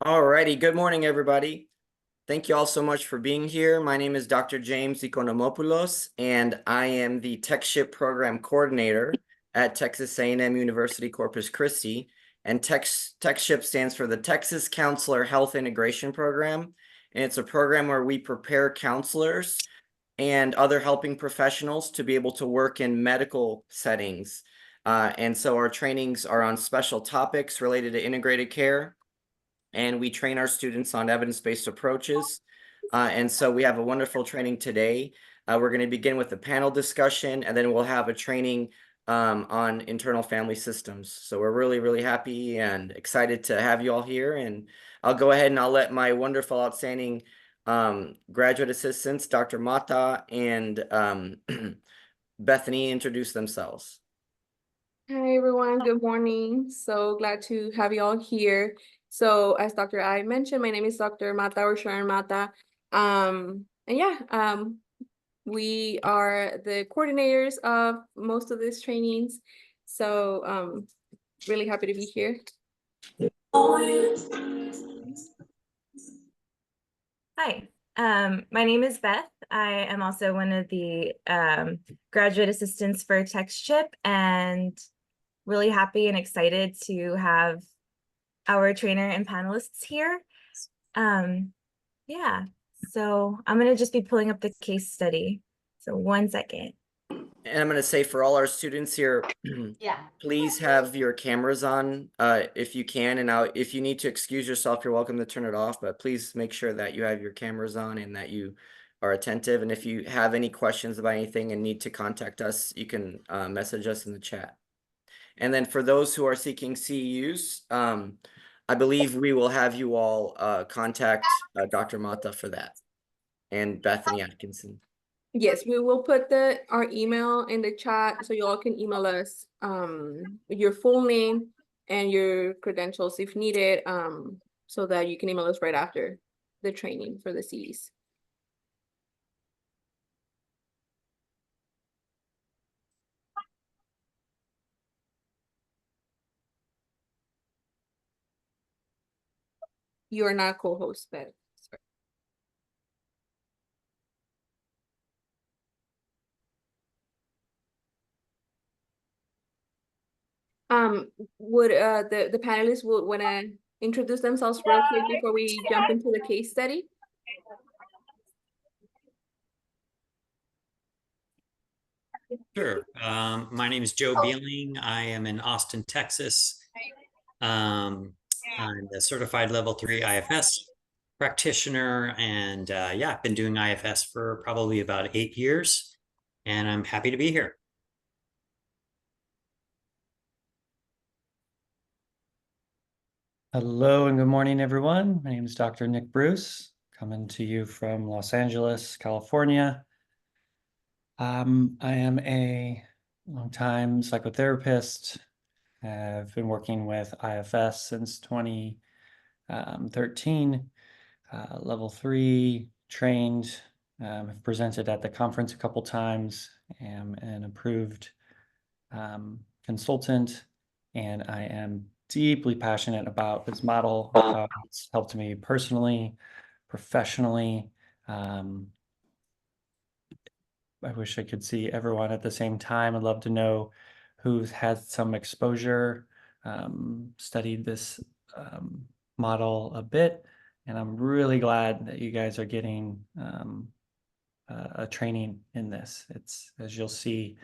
Alrighty, good morning, everybody. Thank you all so much for being here. My name is Dr. James Economopoulos, and I am the Tex-Chip Program Coordinator at Texas A&M University Corpus Christi. And Tex-Chip stands for the Texas Counselor Health Integration Program. And it's a program where we prepare counselors and other helping professionals to be able to work in medical settings. And so our trainings are on special topics related to integrated care, and we train our students on evidence-based approaches. And so we have a wonderful training today. We're going to begin with a panel discussion, and then we'll have a training on internal family systems. So we're really, really happy and excited to have you all here. And I'll go ahead and I'll let my wonderful, outstanding graduate assistants, Dr. Mata and Bethany, introduce themselves. Hi, everyone. Good morning. So glad to have you all here. So as Dr. I mentioned, my name is Dr. Mata or Sharon Mata. We are the coordinators of most of these trainings. So really happy to be here. Hi, my name is Beth. I am also one of the graduate assistants for Tex-Chip, and really happy and excited to have our trainer and panelists here. Yeah, so I'm going to just be pulling up the case study. So 1 second. And I'm going to say for all our students here, please have your cameras on if you can. And if you need to excuse yourself, you're welcome to turn it off. But please make sure that you have your cameras on and that you are attentive. And if you have any questions about anything and need to contact us, you can message us in the chat. And then for those who are seeking CEUs, I believe we will have you all contact Dr. Mata for that, and Bethany Atkinson. Yes, we will put our email in the chat so you all can email us your full name and your credentials if needed, so that you can email us right after the training for the Cs. You are not co-host, but would the panelists would want to introduce themselves real quick before we jump into the case study? Sure. My name is Joe Beeling. I am in Austin, Texas. I'm a certified level 3 IFS practitioner, and yeah, I've been doing IFS for probably about 8 years, and I'm happy to be here. Hello and good morning, everyone. My name is Dr. Nick Bruce, coming to you from Los Angeles, California. I am a long-time psychotherapist. I've been working with IFS since 2013, level 3, trained. I've presented at the conference a couple times. Am an approved consultant, and I am deeply passionate about this model, how it's helped me personally, professionally. I wish I could see everyone at the same time. I'd love to know who's had some exposure, studied this model a bit, and I'm really glad that you guys are getting a training in this. It's, as you'll see,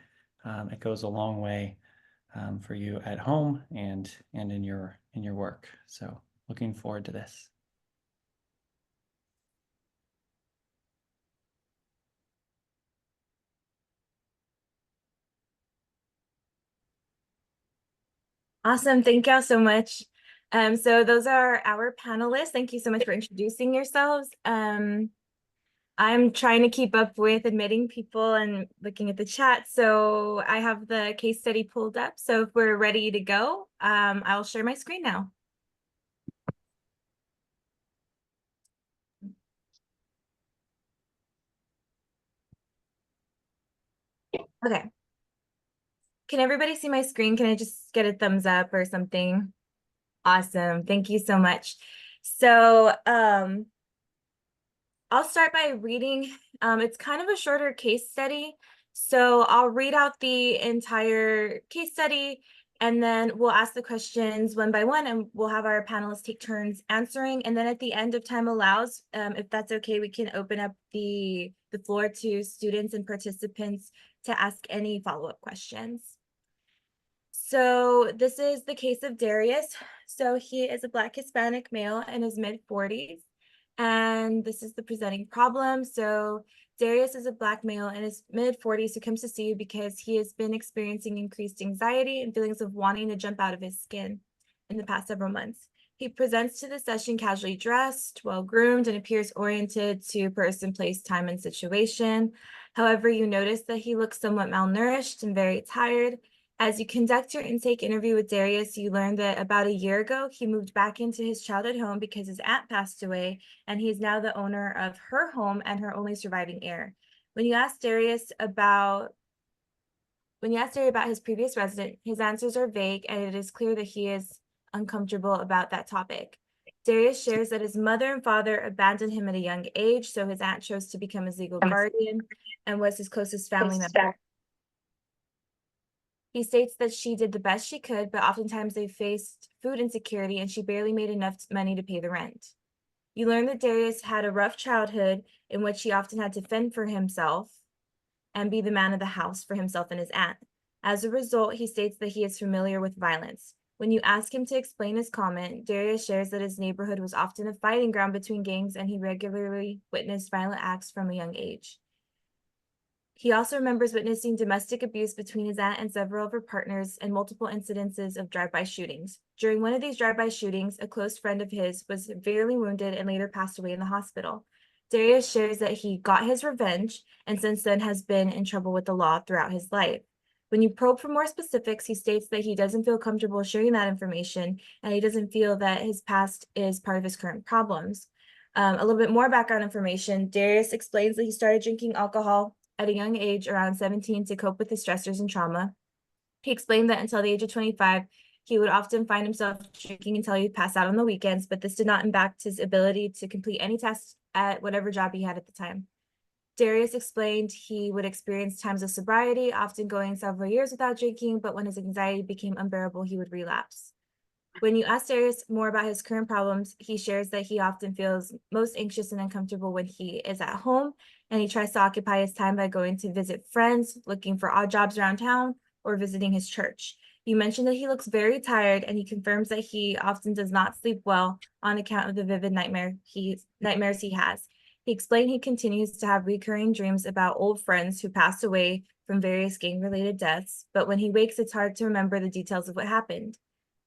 it goes a long way for you at home and in your work. So looking forward to this. Awesome. Thank y'all so much. So those are our panelists. Thank you so much for introducing yourselves. I'm trying to keep up with admitting people and looking at the chat. So I have the case study pulled up. So if we're ready to go, I'll share my screen now. Okay. Can everybody see my screen? Can I just get a thumbs up or something? Awesome. Thank you so much. So I'll start by reading. It's kind of a shorter case study. So I'll read out the entire case study and then we'll ask the questions one by one and we'll have our panelists take turns answering. And then at the end, if time allows, if that's okay, we can open up the floor to students and participants to ask any follow-up questions. So this is the case of Darius. So he is a Black Hispanic male in his mid-40s. And this is the presenting problem. So Darius is a Black male in his mid-40s who comes to see you because he has been experiencing increased anxiety and feelings of wanting to jump out of his skin in the past several months. He presents to the session casually dressed, well-groomed, and appears oriented to person, place, time, and situation. However, you notice that he looks somewhat malnourished and very tired. As you conduct your intake interview with Darius, you learn that about a year ago, he moved back into his childhood home because his aunt passed away, and he's now the owner of her home and her only surviving heir. When you ask Darius about his previous resident, his answers are vague, and it is clear that he is uncomfortable about that topic. Darius shares that his mother and father abandoned him at a young age, so his aunt chose to become his legal guardian and was his closest family member. He states that she did the best she could, but oftentimes they faced food insecurity and she barely made enough money to pay the rent. You learn that Darius had a rough childhood in which he often had to fend for himself and be the man of the house for himself and his aunt. As a result, he states that he is familiar with violence. When you ask him to explain his comment, Darius shares that his neighborhood was often a fighting ground between gangs and he regularly witnessed violent acts from a young age. He also remembers witnessing domestic abuse between his aunt and several of her partners and multiple incidences of drive-by shootings. During one of these drive-by shootings, a close friend of his was severely wounded and later passed away in the hospital. Darius shares that he got his revenge and since then has been in trouble with the law throughout his life. When you probe for more specifics, he states that he doesn't feel comfortable sharing that information and he doesn't feel that his past is part of his current problems. A little bit more background information. Darius explains that he started drinking alcohol at a young age, around 17, to cope with the stressors and trauma. He explained that until the age of 25, he would often find himself drinking until he would pass out on the weekends, but this did not impact his ability to complete any tasks at whatever job he had at the time. Darius explained he would experience times of sobriety, often going several years without drinking, but when his anxiety became unbearable, he would relapse. When you ask Darius more about his current problems, he shares that he often feels most anxious and uncomfortable when he is at home, and he tries to occupy his time by going to visit friends, looking for odd jobs around town, or visiting his church. You mentioned that he looks very tired, and he confirms that he often does not sleep well on account of the vivid nightmares he has. He explained he continues to have recurring dreams about old friends who passed away from various gang-related deaths, but when he wakes, it's hard to remember the details of what happened.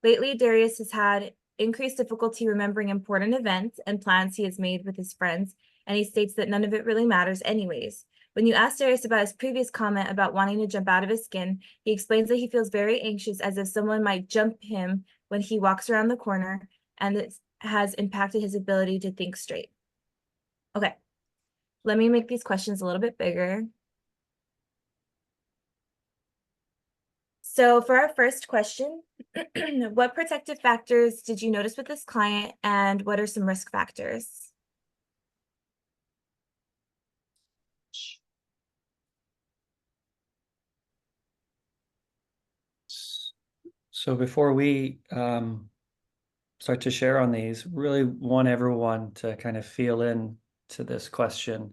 Lately, Darius has had increased difficulty remembering important events and plans he has made with his friends, and he states that none of it really matters anyways. When you ask Darius about his previous comment about wanting to jump out of his skin, he explains that he feels very anxious as if someone might jump him when he walks around the corner, and it has impacted his ability to think straight. Okay, let me make these questions a little bit bigger. So for our first question, what protective factors did you notice with this client and what are some risk factors? So before we start to share on these, really want everyone to kind of feel in to this question.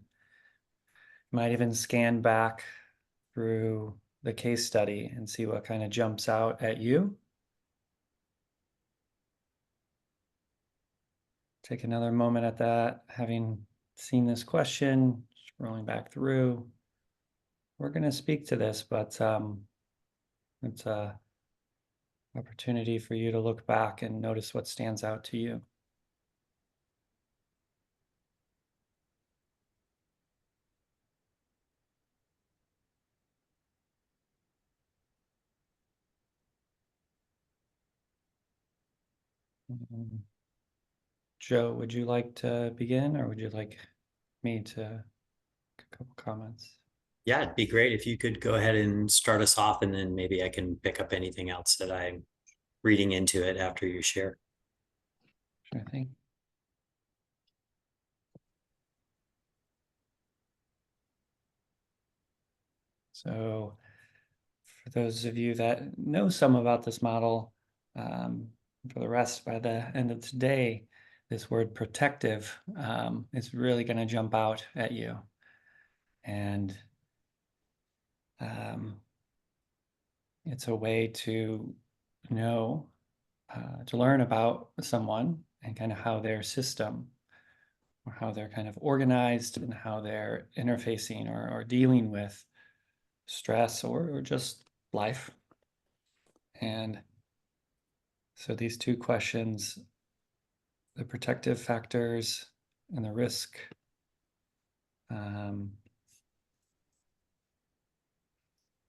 Might even scan back through the case study and see what kind of jumps out at you. Take another moment at that, having seen this question, scrolling back through. We're going to speak to this, but it's a opportunity for you to look back and notice what stands out to you. Joe, would you like to begin or would you like me to make a couple comments? Yeah, it'd be great if you could go ahead and start us off and then maybe I can pick up anything else that I'm reading into it after you share. Sure thing. So for those of you that know some about this model, for the rest, by the end of today, this word protective is really going to jump out at you. And it's a way to know, to learn about someone and kind of how their system or how they're kind of organized and how they're interfacing or dealing with stress or just life. And so these two questions, the protective factors and the risk,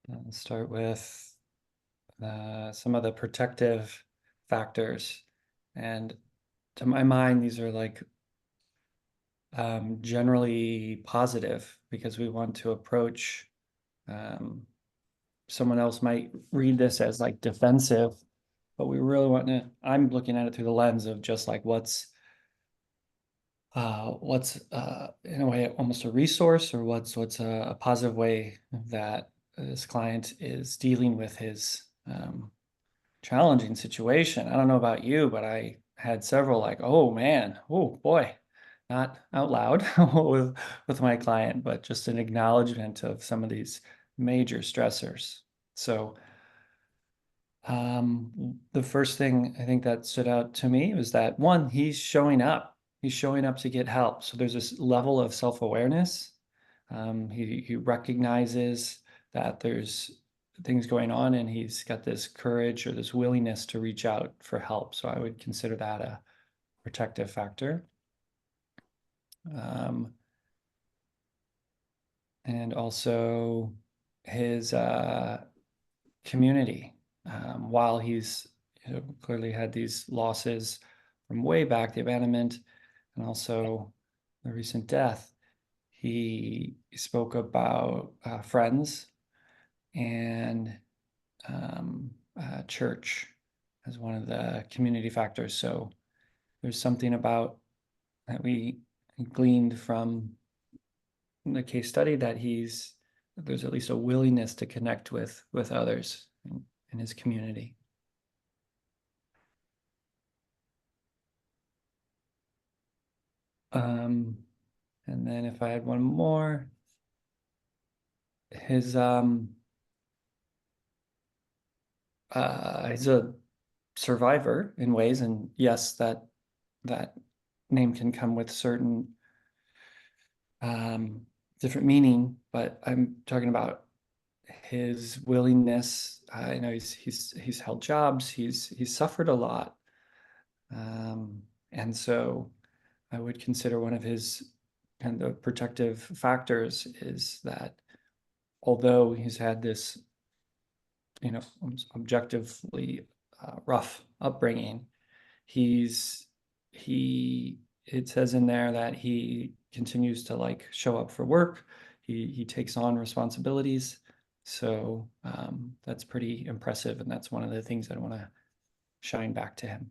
let's start with some of the protective factors. And to my mind, these are like generally positive because we want to approach, someone else might read this as like defensive, but we really want to, I'm looking at it through the lens of just like what's in a way almost a resource, or what's a positive way that this client is dealing with his challenging situation. I don't know about you, but I had several like, oh man, oh boy, not out loud with my client, but just an acknowledgement of some of these major stressors. So the first thing I think that stood out to me was that one, he's showing up. He's showing up to get help. So there's this level of self-awareness. He recognizes that there's things going on, and he's got this courage or this willingness to reach out for help. So I would consider that a protective factor. And also his community. While he's clearly had these losses from way back, the abandonment, and also the recent death, he spoke about friends and church as one of the community factors. So there's something about that we gleaned from the case study that there's at least a willingness to connect with others in his community. And then if I had one more, he's a survivor in ways, and yes, that name can come with certain different meaning, but I'm talking about his willingness. I know he's held jobs, he's suffered a lot, and so I would consider one of his kind of protective factors is that although he's had this, objectively rough upbringing, it says in there that he continues to like show up for work. He takes on responsibilities. So that's pretty impressive. And that's one of the things I want to shine back to him.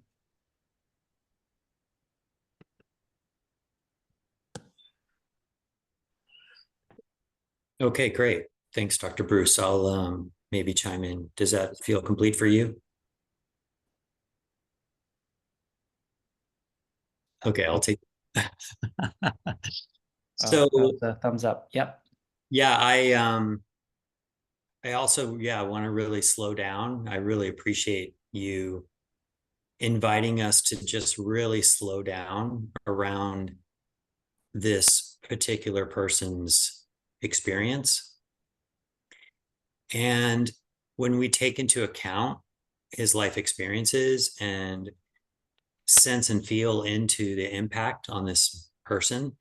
Okay, great. Thanks, Dr. Bruce. I'll maybe chime in. Does that feel complete for you? Okay, I'll take So that was a thumbs up. Yep. yeah, I also want to really slow down. I really appreciate you inviting us to just really slow down around this particular person's experience. And when we take into account his life experiences and sense and feel into the impact on this person,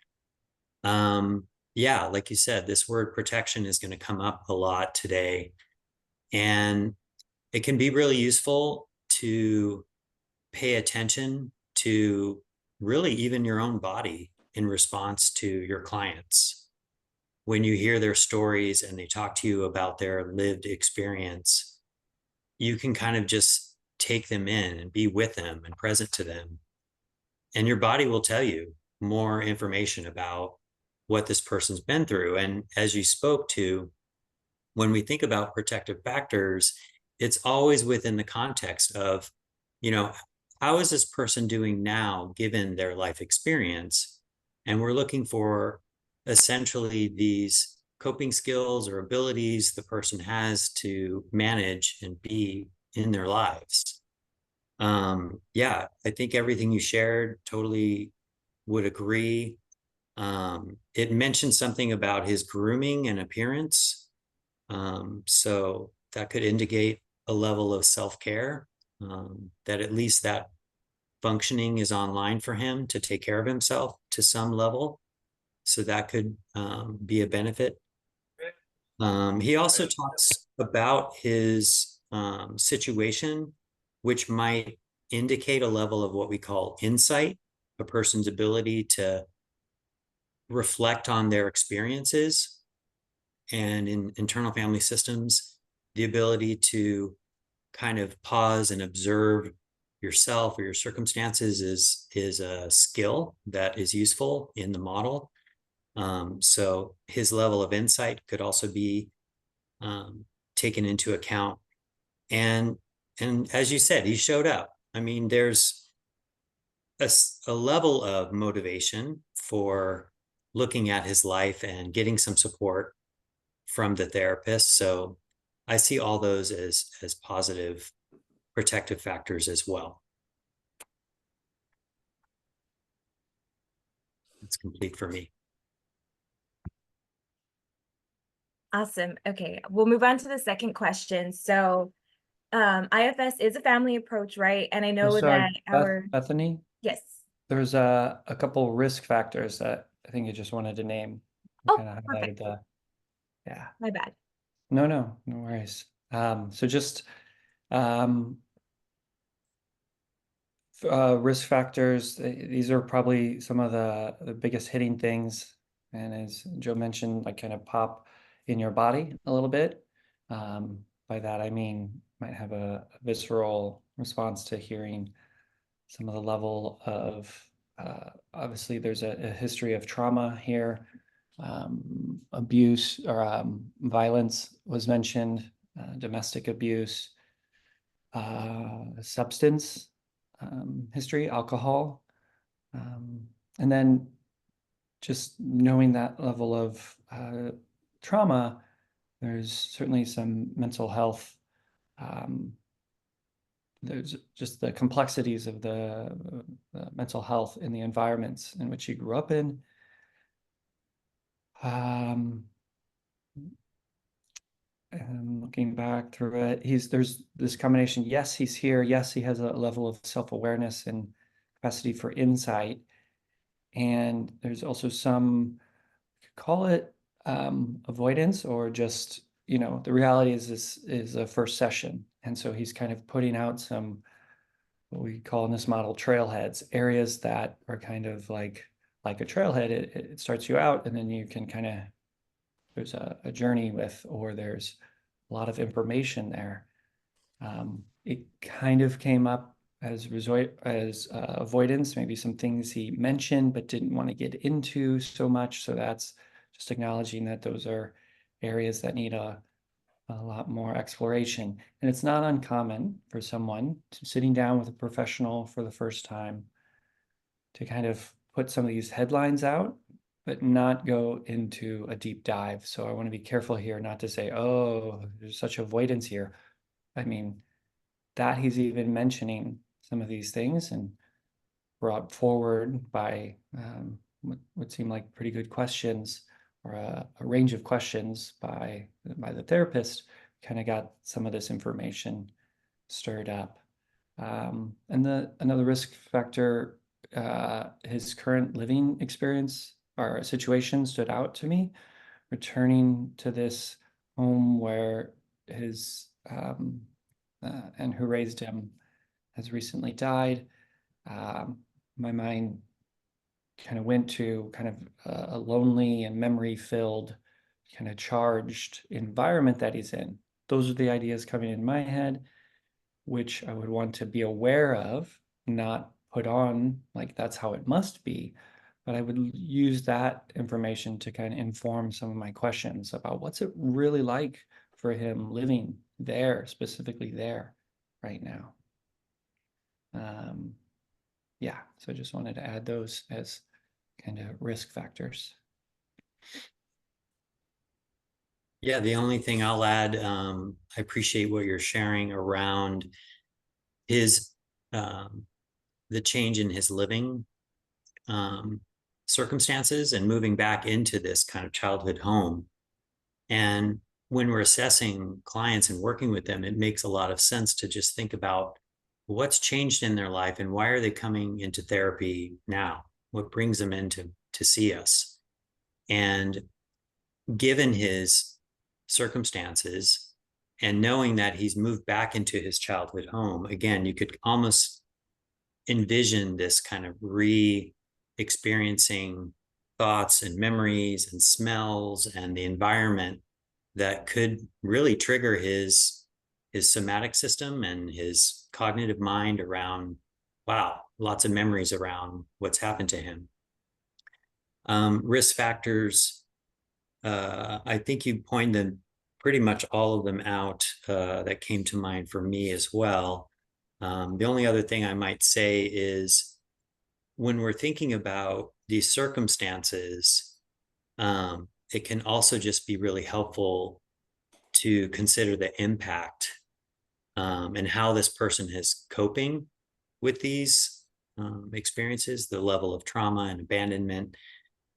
like you said, this word protection is going to come up a lot today. And it can be really useful to pay attention to really even your own body in response to your clients. When you hear their stories and they talk to you about their lived experience, you can kind of just take them in and be with them and present to them. And your body will tell you more information about what this person's been through. And as you spoke to, when we think about protective factors, it's always within the context of, how is this person doing now given their life experience? And we're looking for essentially these coping skills or abilities the person has to manage and be in their lives. Yeah, I think everything you shared, totally would agree. It mentioned something about his grooming and appearance. So that could indicate a level of self-care, that at least that functioning is online for him to take care of himself to some level. So that could be a benefit. He also talks about his situation, which might indicate a level of what we call insight, a person's ability to reflect on their experiences. And in internal family systems, the ability to kind of pause and observe yourself or your circumstances is a skill that is useful in the model. So his level of insight could also be taken into account. And as you said, he showed up. I mean, there's a level of motivation for looking at his life and getting some support from the therapist. So I see all those as positive protective factors as well. It's complete for me. Awesome. Okay, we'll move on to the second question. So IFS is a family approach, right? And I know Sorry, that Bethany, yes. there's a couple risk factors that I think you just wanted to name. You Oh, kind of perfect. highlighted yeah. My bad. No worries. So just risk factors, these are probably some of the biggest hitting things. And as Joe mentioned, like kind of pop in your body a little bit. By that, I mean, might have a visceral response to hearing some of the level of, obviously there's a history of trauma here. Abuse or violence was mentioned, domestic abuse, substance history, alcohol, and then just knowing that level of trauma, there's certainly some mental health. There's just the complexities of the mental health in the environments in which he grew up in. And looking back through it, there's this combination. Yes, he's here. Yes, he has a level of self-awareness and capacity for insight. And there's also some, call it avoidance, or just, the reality is this is a first session. And so he's kind of putting out some, what we call in this model, trailheads, areas that are kind of like a trailhead. It starts you out, and then you can kind of, there's a journey with, or there's a lot of information there. It kind of came up as avoidance, maybe some things he mentioned but didn't want to get into so much. So that's just acknowledging that those are areas that need a lot more exploration. And it's not uncommon for someone sitting down with a professional for the first time to kind of put some of these headlines out, but not go into a deep dive. So I want to be careful here not to say, oh, there's such avoidance here. I mean, that he's even mentioning some of these things and brought forward by what would seem like pretty good questions, or a range of questions by the therapist, kind of got some of this information stirred up. And another risk factor, his current living experience or situation stood out to me. Returning to this home where his and who raised him has recently died. My mind kind of went to kind of a lonely and memory-filled, kind of charged environment that he's in. Those are the ideas coming in my head, which I would want to be aware of, not put on like that's how it must be. But I would use that information to kind of inform some of my questions about what's it really like for him living there, specifically there right now. Yeah, so just wanted to add those as kind of risk factors. Yeah, the only thing I'll add, I appreciate what you're sharing around his the change in his living circumstances and moving back into this kind of childhood home. And when we're assessing clients and working with them, it makes a lot of sense to just think about what's changed in their life and why are they coming into therapy now? What brings them in to see us? And given his circumstances and knowing that he's moved back into his childhood home, again, you could almost envision this kind of re-experiencing thoughts and memories and smells and the environment that could really trigger his somatic system and his cognitive mind around, wow, lots of memories around what's happened to him. Risk factors, I think you pointed pretty much all of them out that came to mind for me as well. The only other thing I might say is when we're thinking about these circumstances, it can also just be really helpful to consider the impact and how this person is coping with these experiences, the level of trauma and abandonment,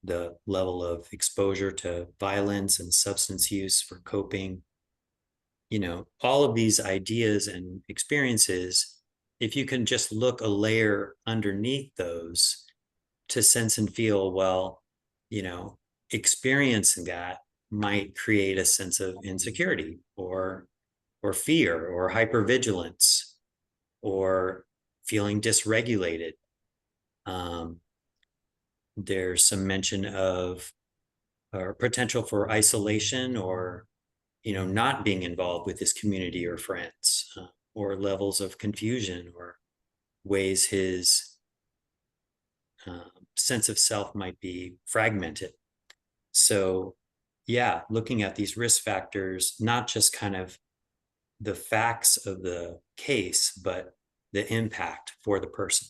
the level of exposure to violence and substance use for coping. You know, all of these ideas and experiences, if you can just look a layer underneath those to sense and feel, well, you know, experiencing that might create a sense of insecurity or fear or hypervigilance or feeling dysregulated. There's some mention of or potential for isolation or, you know, not being involved with his community or friends, or levels of confusion or ways his sense of self might be fragmented. So yeah, looking at these risk factors, not just kind of the facts of the case, but the impact for the person.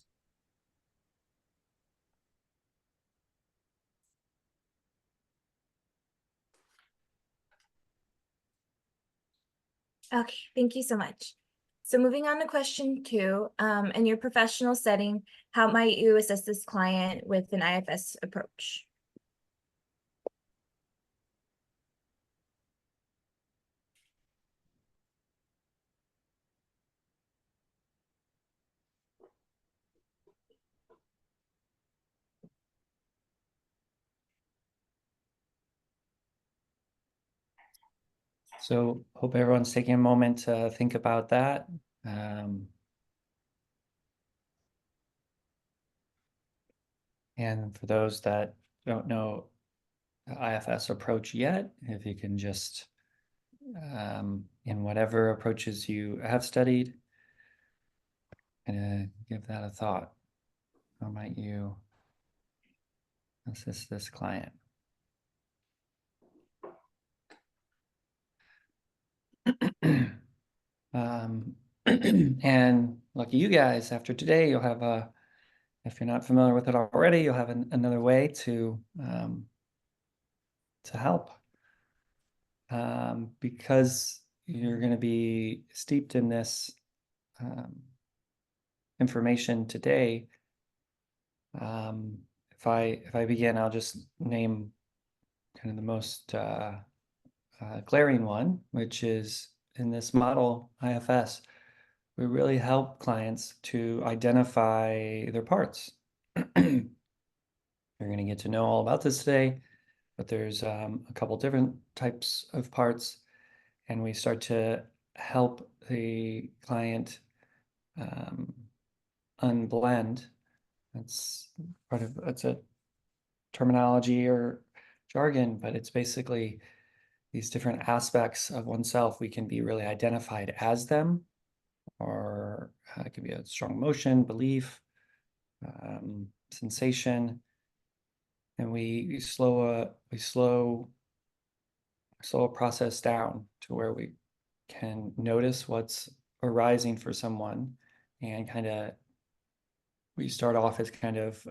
Okay, thank you so much. So moving on to question 2, in your professional setting, how might you assess this client with an IFS approach? So hope everyone's taking a moment to think about that. And for those that don't know the IFS approach yet, if you can just, in whatever approaches you have studied, give that a thought. How might you assist this client? And lucky you guys, after today, you'll have a, if you're not familiar with it already, you'll have another way to help. Because you're going to be steeped in this information today. If I begin, I'll just name kind of the most glaring one, which is in this model IFS. We really help clients to identify their parts. You're going to get to know all about this today, but there's a couple different types of parts, and we start to help the client unblend. That's a terminology or jargon, but it's basically these different aspects of oneself. We can be really identified as them, or it could be a strong emotion, belief, sensation, and we slow slow a process down to where we can notice what's arising for someone, and kind of we start off as kind of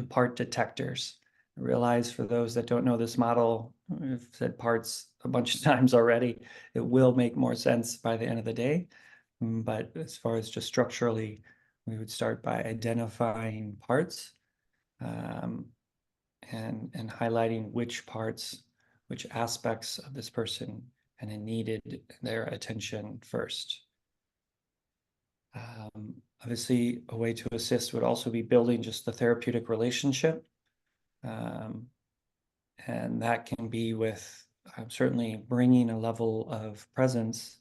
part detectors. I realize for those that don't know this model, we've said parts a bunch of times already, it will make more sense by the end of the day. But as far as just structurally, we would start by identifying parts, and highlighting which parts, which aspects of this person kind of needed their attention first. Obviously, a way to assist would also be building just the therapeutic relationship. And that can be with certainly bringing a level of presence,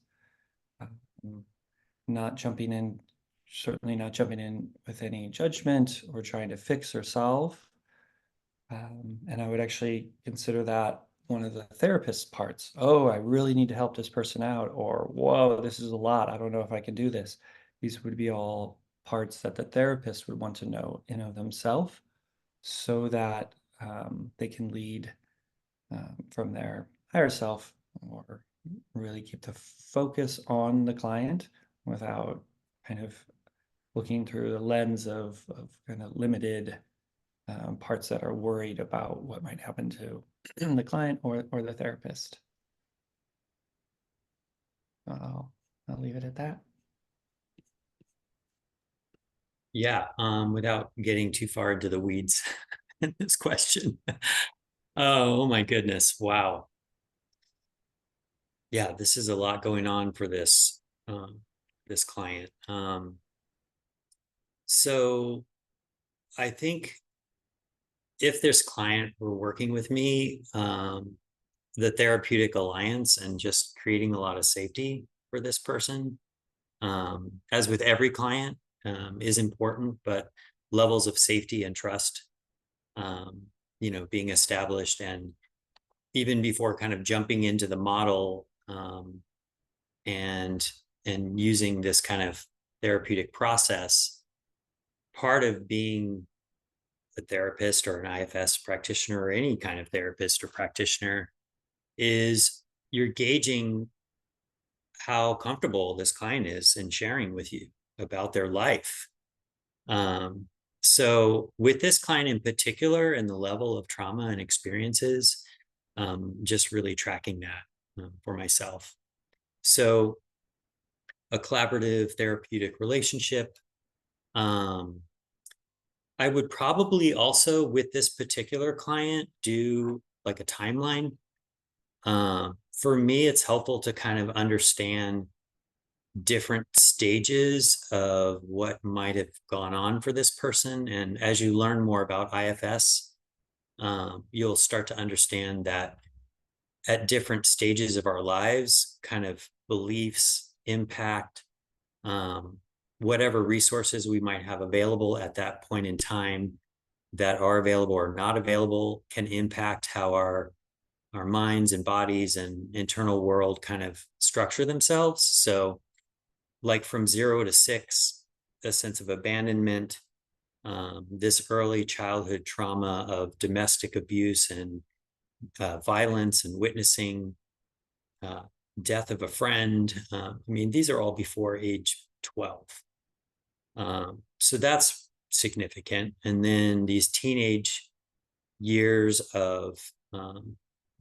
not jumping in, certainly not jumping in with any judgment or trying to fix or solve. And I would actually consider that one of the therapist parts. Oh, I really need to help this person out, or whoa, this is a lot. I don't know if I can do this. These would be all parts that the therapist would want to know in of themselves, so that they can lead from their higher self, or really keep the focus on the client without kind of looking through the lens of kind of limited parts that are worried about what might happen to the client or the therapist. I'll leave it at that. Yeah, without getting too far into the weeds in this question. Oh my goodness, wow. Yeah, this is a lot going on for this this client. So I think if this client were working with me, the therapeutic alliance and just creating a lot of safety for this person, as with every client, is important, but levels of safety and trust, you know, being established, and even before kind of jumping into the model, and using this kind of therapeutic process, part of being a therapist or an IFS practitioner or any kind of therapist or practitioner is you're gauging how comfortable this client is in sharing with you about their life. So with this client in particular and the level of trauma and experiences, just really tracking that for myself. So a collaborative therapeutic relationship. I would probably also, with this particular client, do like a timeline. For me, it's helpful to kind of understand different stages of what might have gone on for this person. And as you learn more about IFS, you'll start to understand that at different stages of our lives, kind of beliefs impact whatever resources we might have available at that point in time that are available or not available, can impact how our minds and bodies and internal world kind of structure themselves. So like from 0 to 6, a sense of abandonment, this early childhood trauma of domestic abuse and violence and witnessing death of a friend. I mean, these are all before age 12. So that's significant. And then these teenage years of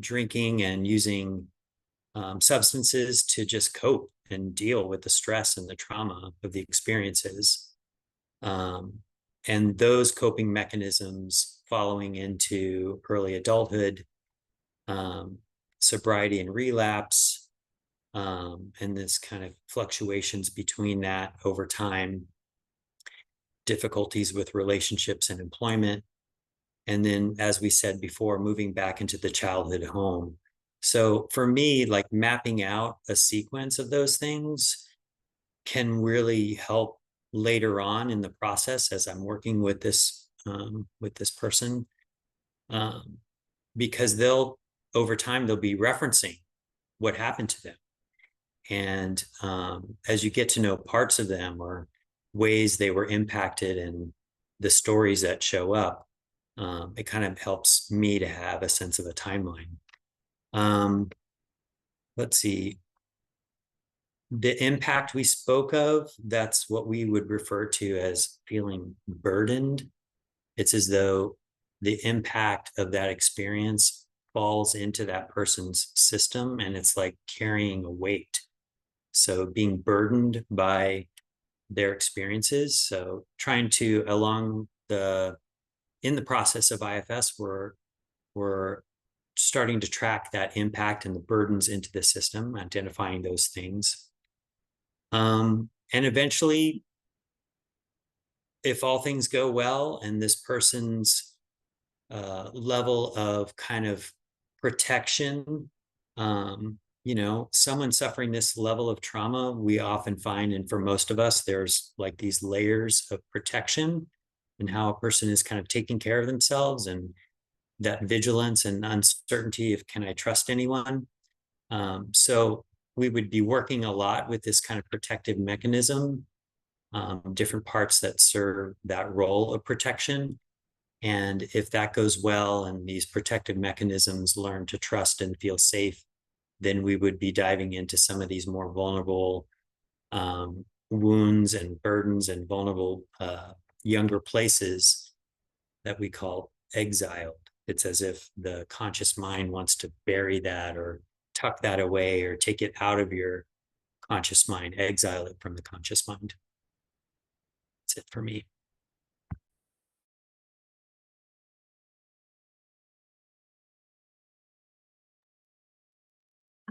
drinking and using substances to just cope and deal with the stress and the trauma of the experiences. And those coping mechanisms following into early adulthood, sobriety and relapse, and this kind of fluctuations between that over time, difficulties with relationships and employment. And then, as we said before, moving back into the childhood home. So for me, like mapping out a sequence of those things can really help later on in the process as I'm working with this person, because over time, they'll be referencing what happened to them. And as you get to know parts of them or ways they were impacted and the stories that show up, it kind of helps me to have a sense of a timeline. Let's see. The impact we spoke of, that's what we would refer to as feeling burdened. It's as though the impact of that experience falls into that person's system, and it's like carrying a weight. So being burdened by their experiences. So trying to, in the process of IFS, we're starting to track that impact and the burdens into the system, identifying those things. And eventually, if all things go well and this person's level of kind of protection, someone suffering this level of trauma, we often find, and for most of us, there's like these layers of protection and how a person is kind of taking care of themselves, and that vigilance and uncertainty of, can I trust anyone? So we would be working a lot with this kind of protective mechanism, different parts that serve that role of protection. And if that goes well and these protective mechanisms learn to trust and feel safe, then we would be diving into some of these more vulnerable wounds and burdens and vulnerable younger places that we call exiled. It's as if the conscious mind wants to bury that or tuck that away or take it out of your conscious mind, exile it from the conscious mind. That's it for me.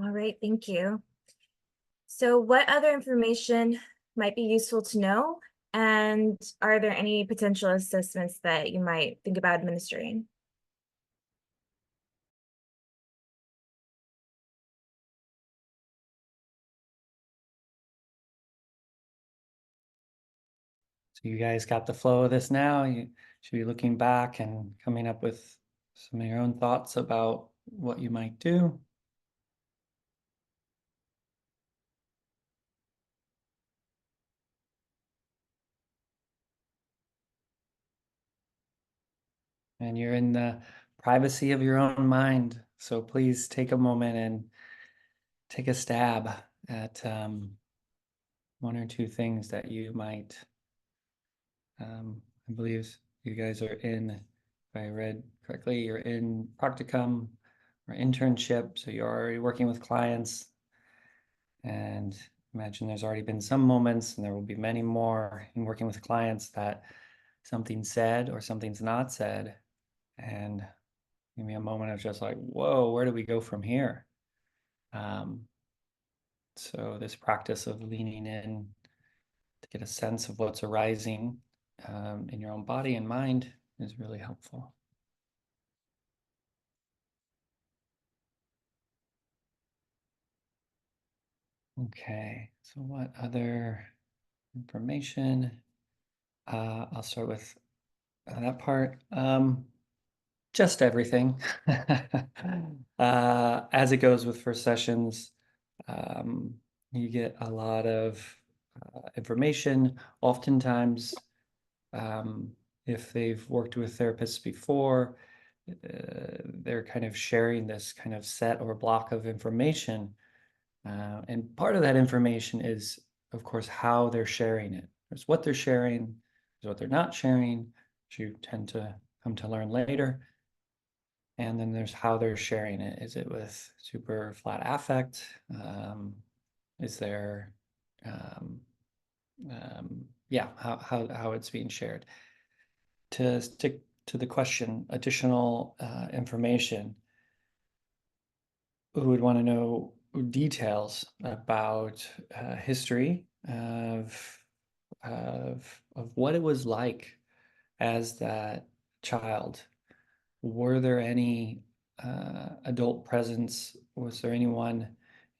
All right, thank you. So what other information might be useful to know? And are there any potential assessments that you might think about administering? So you guys got the flow of this now. You should be looking back and coming up with some of your own thoughts about what you might do. And you're in the privacy of your own mind. So please take a moment and take a stab at one or two things that you might, I believe you guys are in, if I read correctly, you're in practicum or internship. So you're already working with clients, and imagine there's already been some moments, and there will be many more in working with clients, that something's said or something's not said. And give me a moment of just like, whoa, where do we go from here? So this practice of leaning in to get a sense of what's arising in your own body and mind is really helpful. Okay, so what other information? I'll start with that part. Just everything. As it goes with first sessions, you get a lot of information. Oftentimes, if they've worked with therapists before, they're kind of sharing this kind of set or block of information. And part of that information is, of course, how they're sharing it. There's what they're sharing, there's what they're not sharing, which you tend to come to learn later. And then there's how they're sharing it. Is it with super flat affect? Is there, yeah, how it's being shared. To stick to the question, additional information, who would want to know details about history of what it was like as that child. Were there any adult presence? Was there anyone,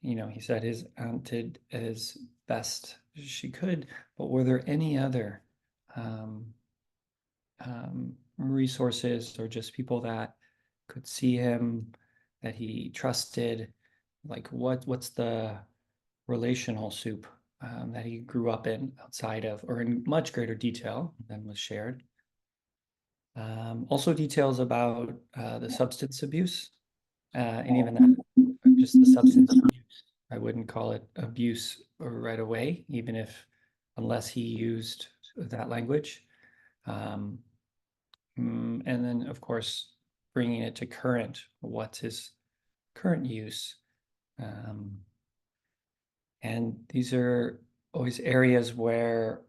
he said his aunt did as best she could, but were there any other resources or just people that could see him, that he trusted? Like what's the relational soup that he grew up in outside of, or in much greater detail than was shared? Also details about the substance abuse and even that just the substance use. I wouldn't call it abuse right away, even if, unless he used that language. And then, of course, bringing it to current. What's his current use? And these are always areas where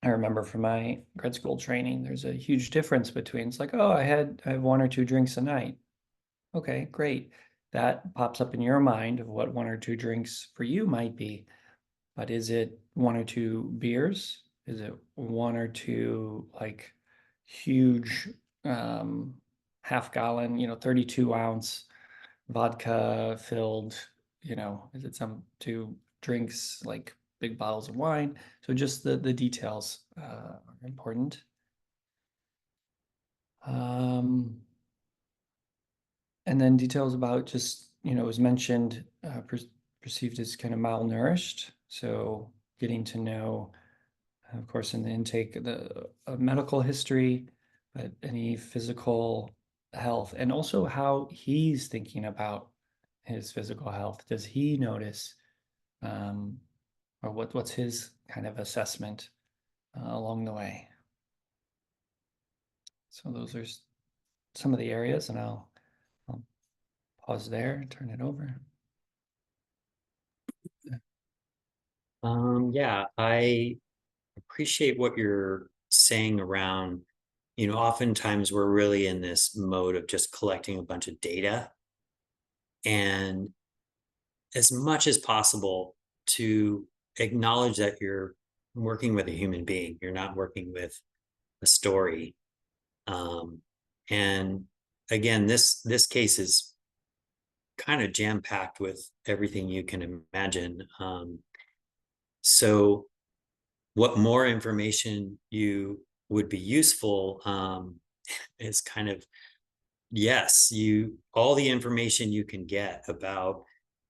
I remember from my grad school training, there's a huge difference between, it's like, oh, I have 1 or 2 drinks a night. Okay, great. That pops up in your mind of what 1 or 2 drinks for you might be. But is it 1 or 2 beers? Is it 1 or 2 like huge half gallon, 32-ounce vodka filled, is it some 2 drinks like big bottles of wine? So just the details are important. And then details about just, it was mentioned, perceived as kind of malnourished. So getting to know, of course, in the intake, the medical history, but any physical health, and also how he's thinking about his physical health. Does he notice, or what's his kind of assessment along the way? So those are some of the areas, and I'll pause there and turn it over. Yeah, I appreciate what you're saying around, oftentimes we're really in this mode of just collecting a bunch of data, and as much as possible to acknowledge that you're working with a human being, you're not working with a story. And again, this case is kind of jam-packed with everything you can imagine. So what more information you would be useful is kind of, yes, all the information you can get about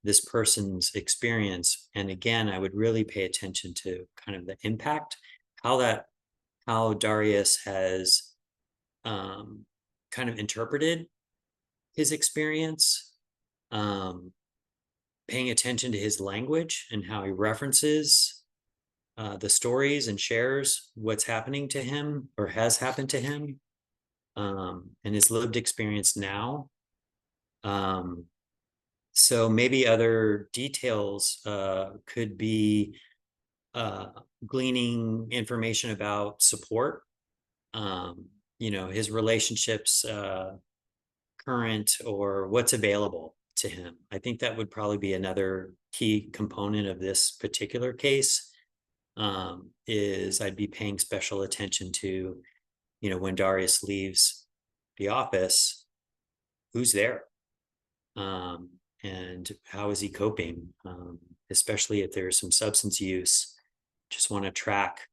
this person's experience. And again, I would really pay attention to kind of the impact, how Darius has kind of interpreted his experience, paying attention to his language and how he references the stories and shares what's happening to him or has happened to him, and his lived experience now. So maybe other details could be gleaning information about support, his relationships, current, or what's available to him. I think that would probably be another key component of this particular case, is I'd be paying special attention to, when Darius leaves the office, who's there? And how is he coping? Especially if there's some substance use, just want to track.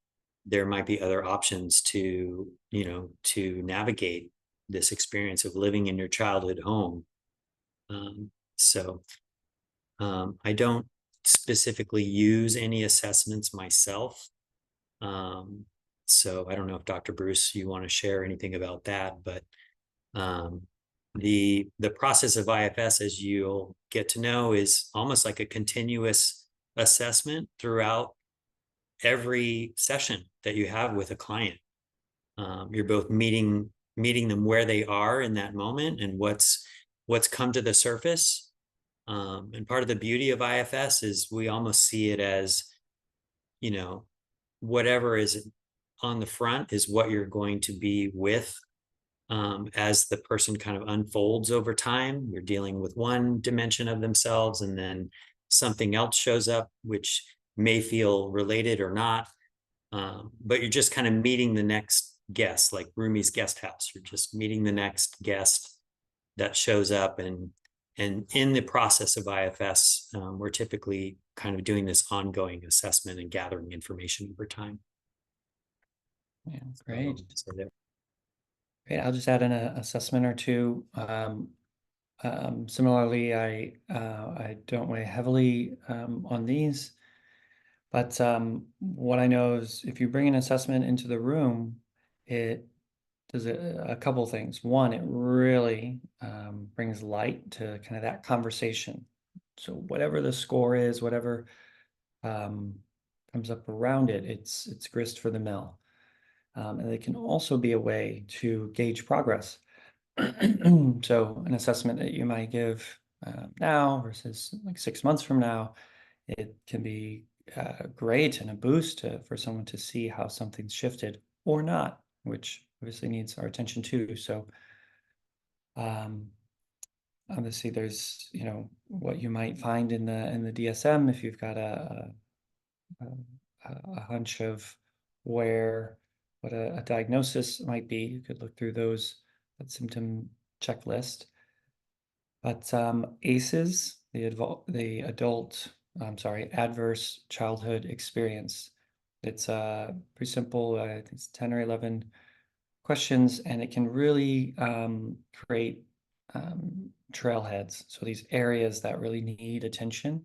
There might be other options to navigate this experience of living in your childhood home. So I don't specifically use any assessments myself. So I don't know if Dr. Bruce, you want to share anything about that, but the process of IFS, as you'll get to know, is almost like a continuous assessment throughout every session that you have with a client. You're both meeting them where they are in that moment and what's come to the surface. And part of the beauty of IFS is we almost see it as, whatever is on the front is what you're going to be with. As the person kind of unfolds over time, you're dealing with one dimension of themselves, and then something else shows up, which may feel related or not. But you're just kind of meeting the next guest, like Rumi's guest house. You're just meeting the next guest that shows up. And in the process of IFS, we're typically kind of doing this ongoing assessment and gathering information over time. Yeah, great. So Great. I'll just add an assessment or two. Similarly, I don't weigh heavily on these, but what I know is if you bring an assessment into the room, it does a couple things. One, it really brings light to kind of that conversation. So whatever the score is, whatever comes up around it, it's grist for the mill. And it can also be a way to gauge progress. So an assessment that you might give now versus like 6 months from now, it can be great and a boost for someone to see how something's shifted or not, which obviously needs our attention too. So obviously there's, you know, what you might find in the DSM if you've got a hunch of what a diagnosis might be. You could look through that symptom checklist. But ACEs, the adult, I'm sorry, adverse childhood experience. It's pretty simple. I think it's 10 or 11 questions, and it can really create trailheads. So these areas that really need attention.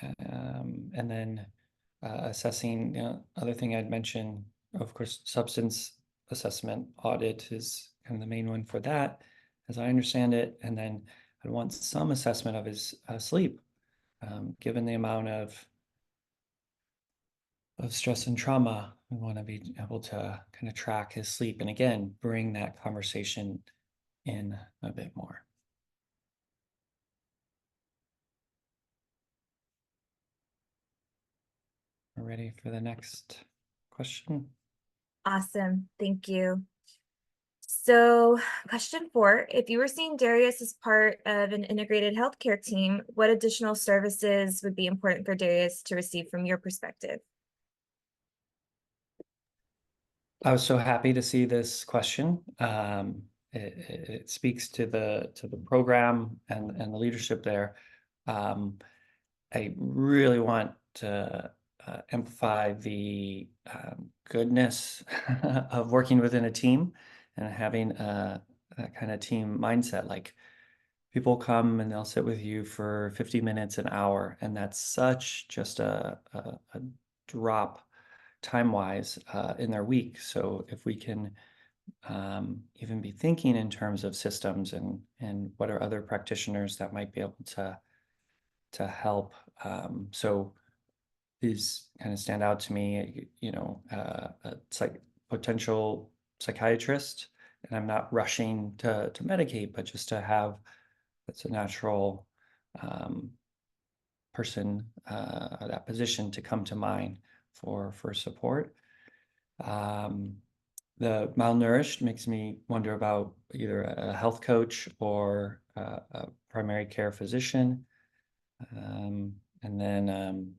And then assessing, you know, other thing I'd mention, of course, substance assessment audit is kind of the main one for that, as I understand it. And then I'd want some assessment of his sleep, given the amount of stress and trauma. We want to be able to kind of track his sleep, and again, bring that conversation in a bit more. We're ready for the next question. Awesome. Thank you. So question 4, if you were seeing Darius as part of an integrated healthcare team, what additional services would be important for Darius to receive from your perspective? I was so happy to see this question. It speaks to the program and the leadership there. I really want to amplify the goodness of working within a team and having a kind of team mindset. Like, people come and they'll sit with you for 50 minutes, an hour, and that's such just a drop time-wise in their week. So if we can even be thinking in terms of systems and what are other practitioners that might be able to help. So these kind of stand out to me, you know, it's like potential psychiatrist, and I'm not rushing to medicate, but just to have, that's a natural person, that position to come to mind for support. The malnourished makes me wonder about either a health coach or a primary care physician. And then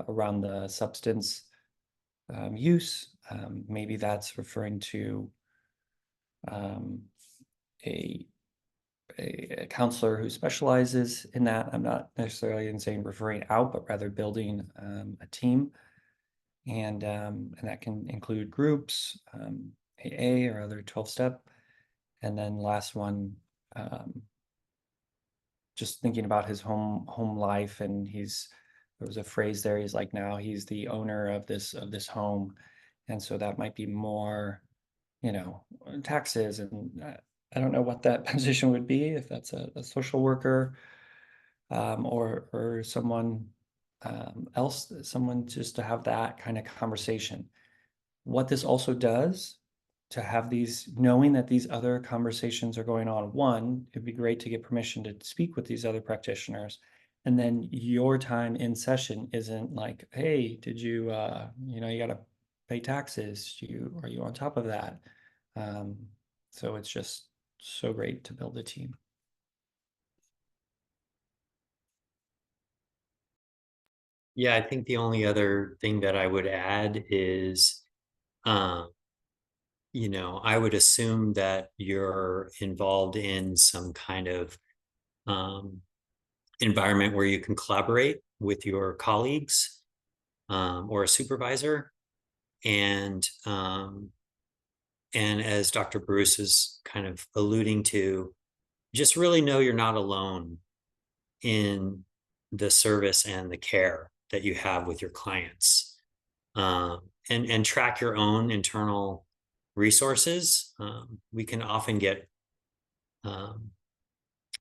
around the substance use, maybe that's referring to a counselor who specializes in that. I'm not necessarily saying referring out, but rather building a team. And that can include groups, AA or other 12-step. And then last one, just thinking about his home life, and there was a phrase there, he's like, now he's the owner of this home. And so that might be more, you know, taxes, and I don't know what that position would be, if that's a social worker or someone else, someone just to have that kind of conversation. What this also does, to have these, knowing that these other conversations are going on, one, it'd be great to get permission to speak with these other practitioners. And then your time in session isn't like, hey, did you, you know, you got to pay taxes. Are you on top of that? So it's just so great to build a team. Yeah, I think the only other thing that I would add is, you know, I would assume that you're involved in some kind of environment where you can collaborate with your colleagues or a supervisor. And as Dr. Bruce is kind of alluding to, just really know you're not alone in the service and the care that you have with your clients. and track your own internal resources. We can often get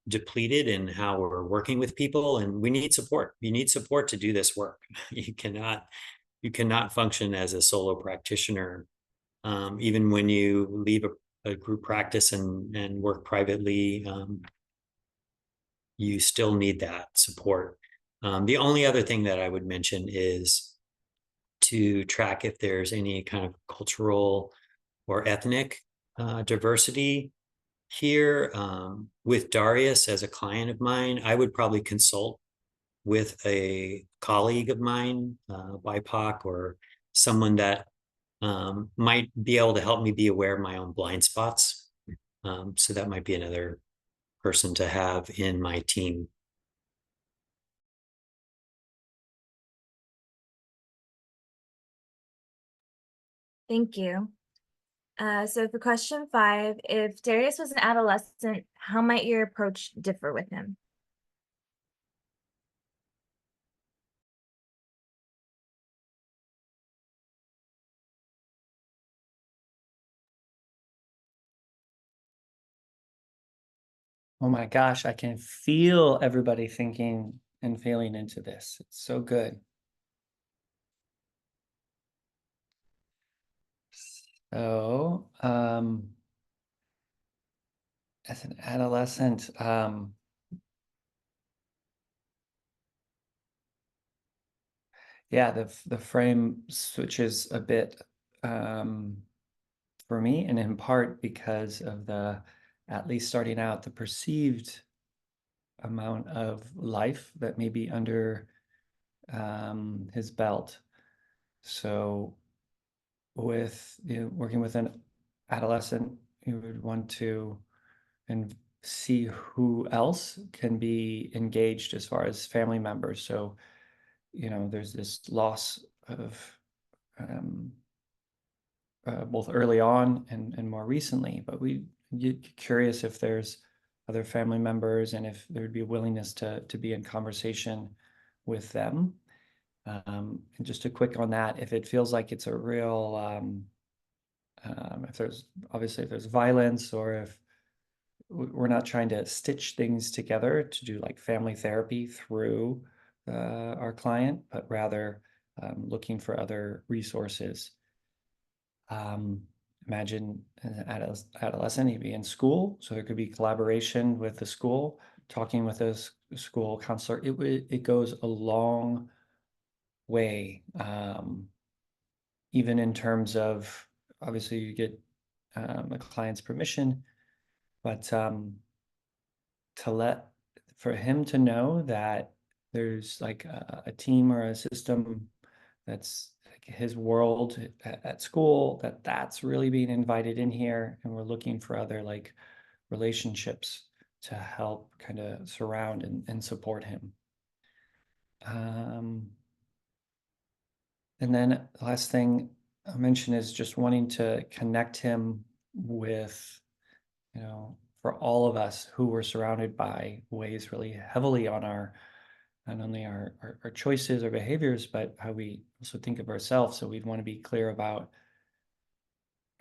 depleted in how we're working with people, and we need support. You need support to do this work. You cannot function as a solo practitioner. Even when you leave a group practice and work privately, you still need that support. The only other thing that I would mention is to track if there's any kind of cultural or ethnic diversity here. With Darius as a client of mine, I would probably consult with a colleague of mine, BIPOC, or someone that might be able to help me be aware of my own blind spots. So that might be another person to have in my team. Thank you. So for question 5, if Darius was an adolescent, how might your approach differ with him? Oh my gosh, I can feel everybody thinking and feeling into this. It's so good. So, as an adolescent, yeah, the frame switches a bit for me, and in part because of at least starting out, the perceived amount of life that may be under his belt. So with working with an adolescent, you would want to and see who else can be engaged as far as family members. So, there's this loss of both early on and more recently, but we get curious if there's other family members and if there would be a willingness to be in conversation with them. And just a quick on that, if it feels like it's a real, if there's violence, or if we're not trying to stitch things together to do like family therapy through our client, but rather looking for other resources. Imagine an adolescent, he'd be in school, so there could be collaboration with the school, talking with a school counselor. It goes a long way, even in terms of, obviously you get a client's permission, but for him to know that there's like a team or a system that's like his world at school, that's really being invited in here, and we're looking for other like relationships to help kind of surround and support him. And then the last thing I'll mention is just wanting to connect him with, for all of us who were surrounded by weighs really heavily on not only our choices or behaviors, but how we also think of ourselves. So we'd want to be clear about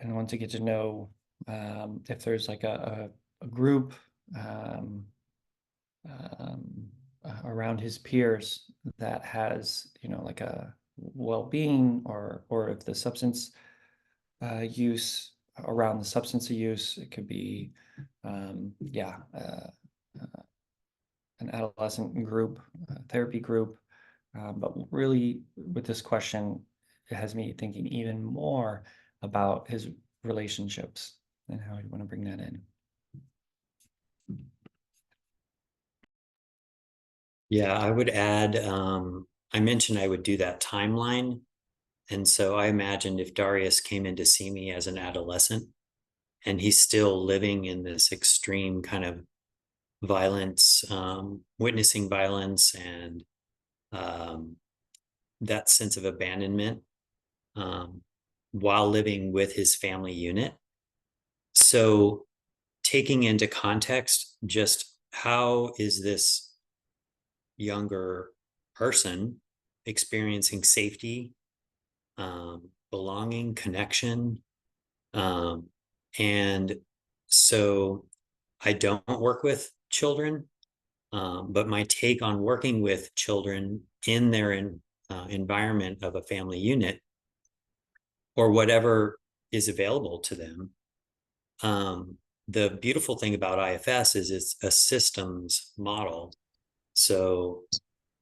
and want to get to know if there's like a group around his peers that has, like a well-being, or if the substance use around the substance use, it could be an adolescent group, therapy group. But really with this question, it has me thinking even more about his relationships and how I want to bring that in. Yeah, I would add, I mentioned I would do that timeline. And so I imagined if Darius came in to see me as an adolescent and he's still living in this extreme kind of violence, witnessing violence, and that sense of abandonment while living with his family unit. So taking into context just how is this younger person experiencing safety, belonging, connection. And so I don't work with children, but my take on working with children in their environment of a family unit or whatever is available to them. The beautiful thing about IFS is it's a systems model. So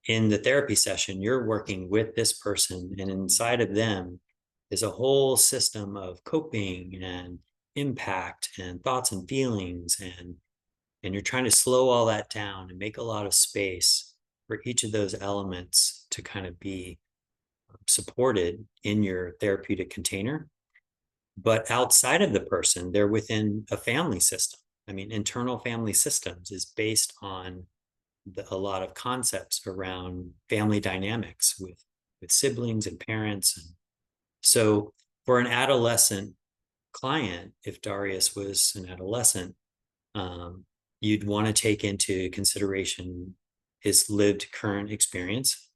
in the therapy session, you're working with this person, and inside of them is a whole system of coping and impact and thoughts and feelings, and you're trying to slow all that down and make a lot of space for each of those elements to kind of be supported in your therapeutic container. But outside of the person, they're within a family system. I mean, internal family systems is based on a lot of concepts around family dynamics with siblings and parents. And so for an adolescent client, if Darius was an adolescent, you'd want to take into consideration his lived current experience.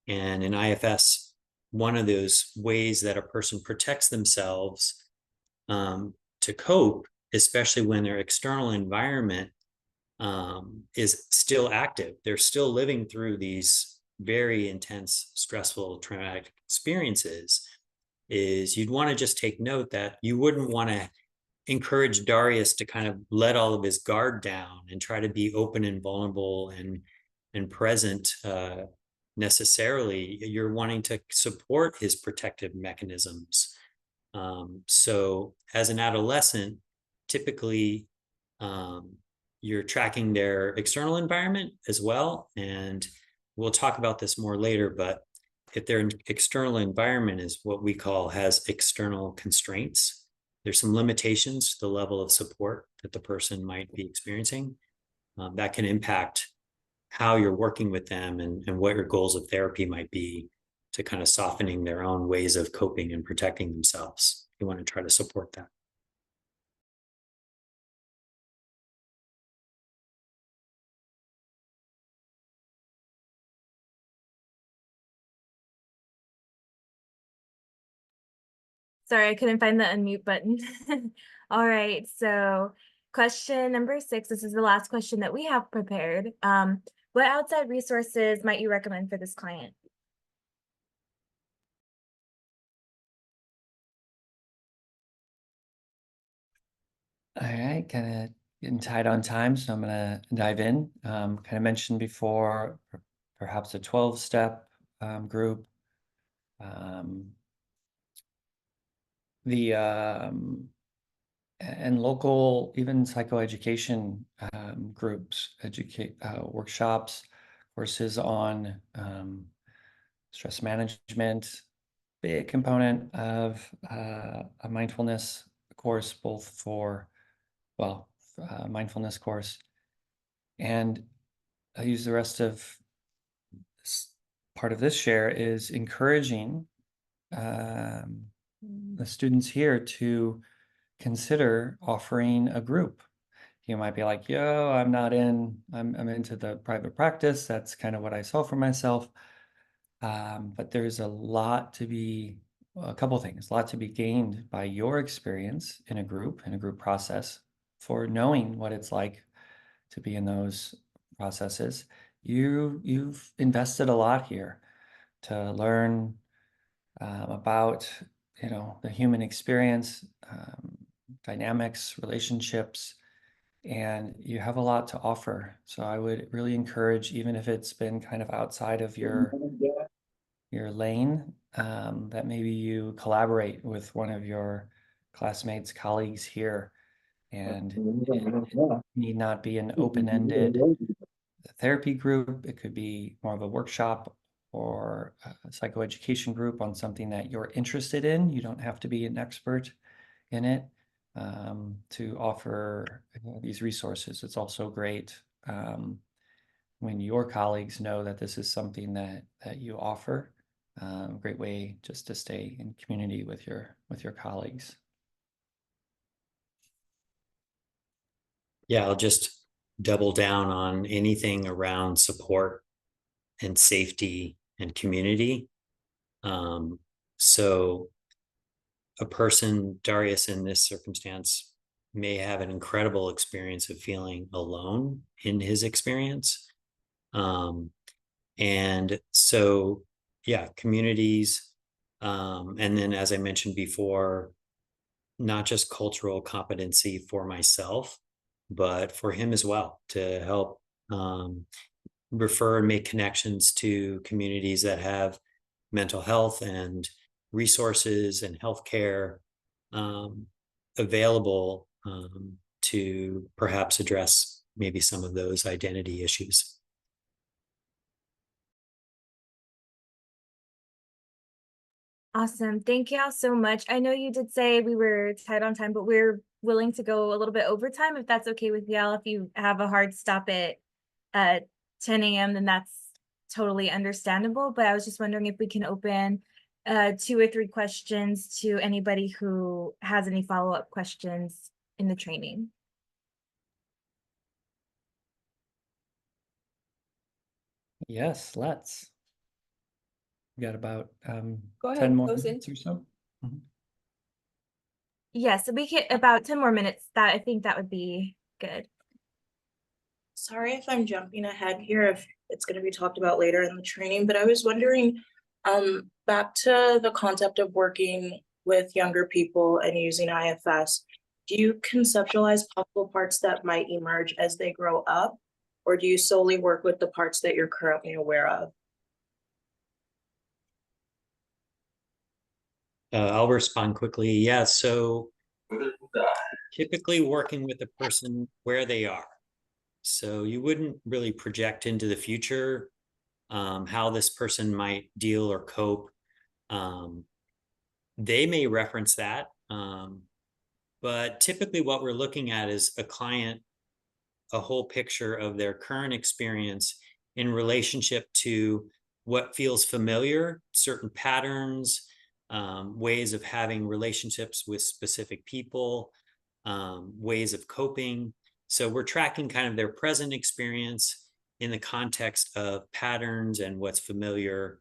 And in IFS, one of those ways that a person protects themselves to cope, especially when their external environment is still active. They're still living through these very intense, stressful, traumatic experiences, is you'd want to just take note that you wouldn't want to encourage Darius to kind of let all of his guard down and try to be open and vulnerable and present necessarily. You're wanting to support his protective mechanisms. So as an adolescent, typically you're tracking their external environment as well. And we'll talk about this more later, but if their external environment is what we call has external constraints, there's some limitations to the level of support that the person might be experiencing that can impact how you're working with them and what your goals of therapy might be to kind of softening their own ways of coping and protecting themselves. You want to try to support that. Sorry, I couldn't find the unmute button. All right, so question number 6, this is the last question that we have prepared. What outside resources might you recommend for this client? All right, kind of getting tight on time, so I'm gonna dive in. Kind of mentioned before, perhaps a 12-step group. And local, even psychoeducation groups, workshops, courses on stress management, big component of a mindfulness course, both for, mindfulness course. And I use the rest of this part of this share is encouraging the students here to consider offering a group. You might be like, yo, I'm into the private practice. That's kind of what I saw for myself. But there's a lot to be gained by your experience in a group process, for knowing what it's like to be in those processes. You've invested a lot here to learn about, the human experience, dynamics, relationships, and you have a lot to offer. So I would really encourage, even if it's been kind of outside of your lane, that maybe you collaborate with one of your classmates, colleagues here, and it need not be an open-ended therapy group. It could be more of a workshop or a psychoeducation group on something that you're interested in. You don't have to be an expert in it to offer these resources. It's also great when your colleagues know that this is something that you offer. Great way just to stay in community with your colleagues. Yeah, I'll just double down on anything around support and safety and community. So a person, Darius, in this circumstance may have an incredible experience of feeling alone in his experience. And so, yeah, communities. And then, as I mentioned before, not just cultural competency for myself, but for him as well, to help refer and make connections to communities that have mental health and resources and healthcare available to perhaps address maybe some of those identity issues. Awesome. Thank you all so much. I know you did say we were tight on time, but we're willing to go a little bit over time if that's okay with y'all. If you have a hard stop at 10 a.m., then that's totally understandable. But I was just wondering if we can open 2 or 3 questions to anybody who has any follow-up questions in the training. Yes, let's. We got about Go 10 ahead, more close minutes or so. Mhm. Yes, so we can about 10 more minutes. That I think that would be good. Sorry if I'm jumping ahead here, if it's going to be talked about later in the training, but I was wondering, back to the concept of working with younger people and using IFS, do you conceptualize possible parts that might emerge as they grow up, or do you solely work with the parts that you're currently aware of? I'll respond quickly. Yeah, so typically working with the person where they are. So you wouldn't really project into the future how this person might deal or cope. They may reference that, but typically what we're looking at is a client, a whole picture of their current experience in relationship to what feels familiar, certain patterns, ways of having relationships with specific people, ways of coping. So we're tracking kind of their present experience in the context of patterns and what's familiar.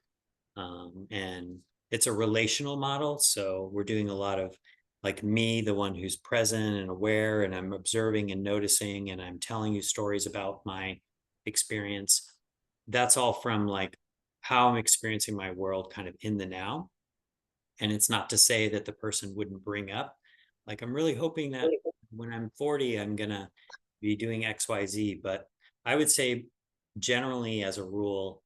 And it's a relational model. So we're doing a lot of like me, the one who's present and aware, and I'm observing and noticing, and I'm telling you stories about my experience. That's all from like how I'm experiencing my world kind of in the now. And it's not to say that the person wouldn't bring up, like, I'm really hoping that when I'm 40, I'm going to be doing X, Y, Z. But I would say generally as a rule,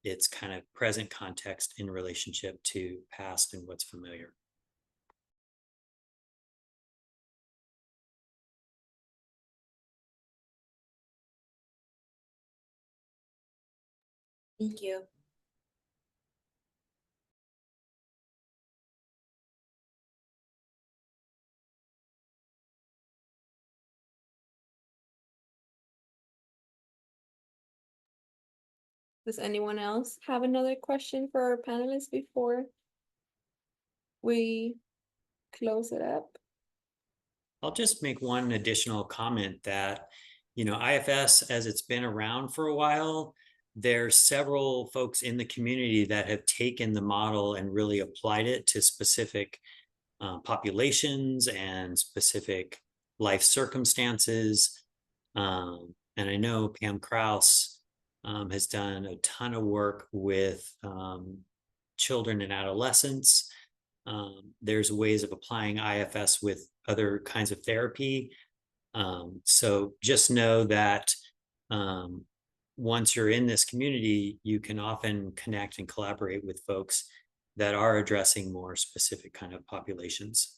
it's kind of present context in relationship to past and what's familiar. Thank you. Does anyone else have another question for our panelists before we close it up? I'll just make one additional comment that, IFS, as it's been around for a while, there's several folks in the community that have taken the model and really applied it to specific populations and specific life circumstances. And I know Pam Krause has done a ton of work with children and adolescents. There's ways of applying IFS with other kinds of therapy. So just know that once you're in this community, you can often connect and collaborate with folks that are addressing more specific kind of populations.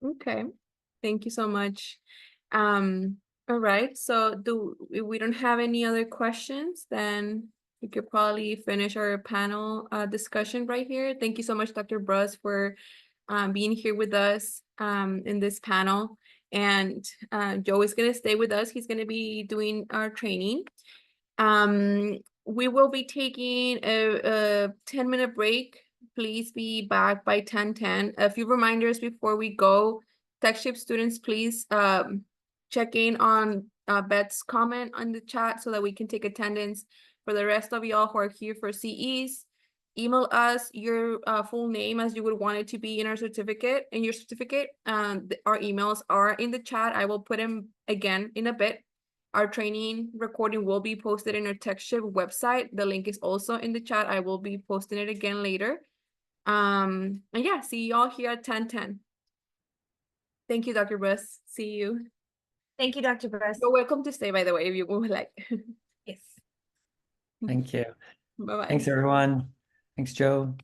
Okay, thank you so much. All right, so if we don't have any other questions, then we could probably finish our panel discussion right here. Thank you so much, Dr. Bruss, for being here with us in this panel. And Joe is going to stay with us. He's going to be doing our training. We will be taking a 10-minute break. Please be back by 10:10. A few reminders before we go. Tex-Chip students, please check in on Bet's comment on the chat so that we can take attendance. For the rest of y'all who are here for CEs, email us your full name as you would want it to be in our certificate, our emails are in the chat. I will put them again in a bit. Our training recording will be posted in our Tex-Chip website. The link is also in the chat. I will be posting it again later. And yeah, see y'all here at 10:10. Thank you, Dr. Bruce. See you. Thank you, Dr. Bruce. You're welcome to stay, by the way, if you would like. Yes. Thank you. Bye-bye. Thanks, everyone. Thanks, Joe.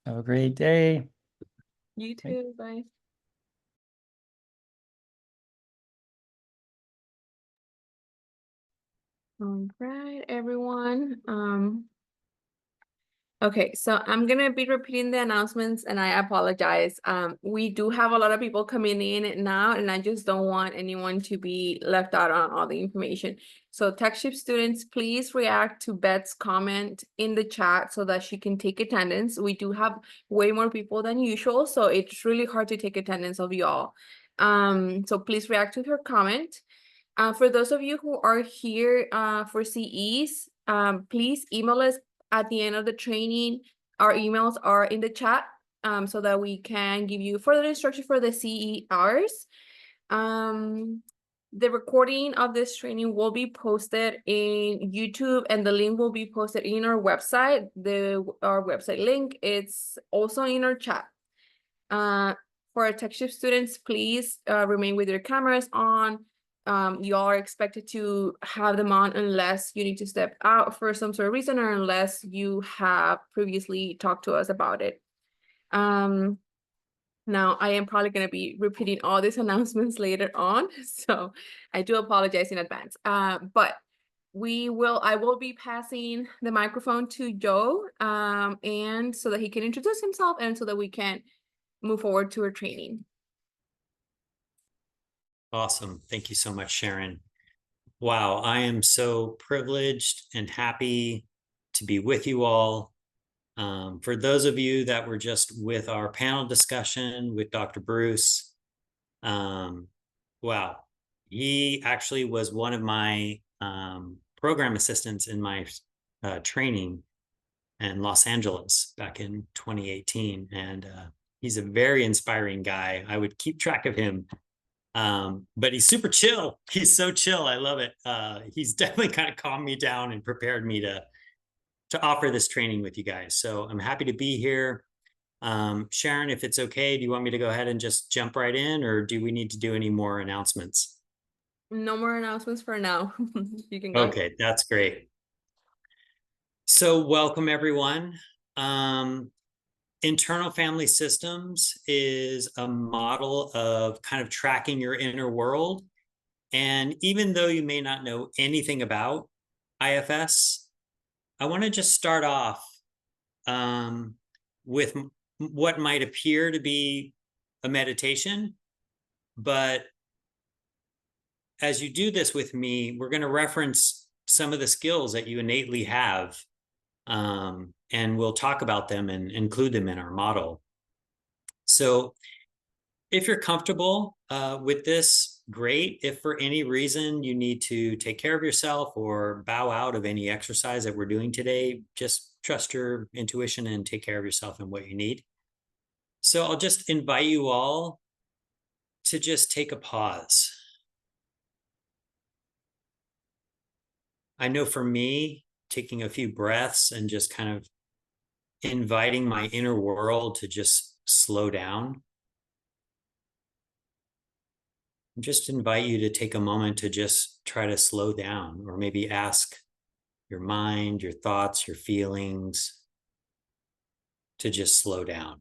Have a great day. You too. Bye. All right, everyone. Okay, so I'm gonna be repeating the announcements and I apologize. We do have a lot of people coming in now and I just don't want anyone to be left out on all the information. So Tex-Chip students, please react to Beth's comment in the chat so that she can take attendance. We do have way more people than usual, so it's really hard to take attendance of y'all. So please react to her comment. For those of you who are here for CEs, please email us at the end of the training. Our emails are in the chat so that we can give you further instruction for the CE hours. The recording of this training will be posted in YouTube and the link will be posted in our website. Our website link, it's also in our chat. For our Tex-Chip students, please remain with your cameras on. You are expected to have them on unless you need to step out for some sort of reason or unless you have previously talked to us about it. Now I am probably going to be repeating all these announcements later on, so I do apologize in advance. But I will be passing the microphone to Joe, and so that he can introduce himself and so that we can move forward to our training. Awesome. Thank you so much, Sharon. Wow, I am so privileged and happy to be with you all. For those of you that were just with our panel discussion with Dr. Bruce, wow, he actually was one of my program assistants in my training in Los Angeles back in 2018. And he's a very inspiring guy. I would keep track of him. But he's super chill. He's so chill. I love it. He's definitely kind of calmed me down and prepared me to offer this training with you guys. So I'm happy to be here. Sharon, if it's okay, do you want me to go ahead and just jump right in, or do we need to do any more announcements? No more announcements for now. You can go. Okay, that's great. So welcome, everyone. Internal family systems is a model of kind of tracking your inner world. And even though you may not know anything about IFS, I want to just start off with what might appear to be a meditation. But as you do this with me, we're going to reference some of the skills that you innately have. And we'll talk about them and include them in our model. So if you're comfortable with this, great. If for any reason you need to take care of yourself or bow out of any exercise that we're doing today, just trust your intuition and take care of yourself and what you need. So I'll just invite you all to just take a pause. I know for me, taking a few breaths and just kind of inviting my inner world to just slow down. Just invite you to take a moment to just try to slow down, or maybe ask your mind, your thoughts, your feelings to just slow down.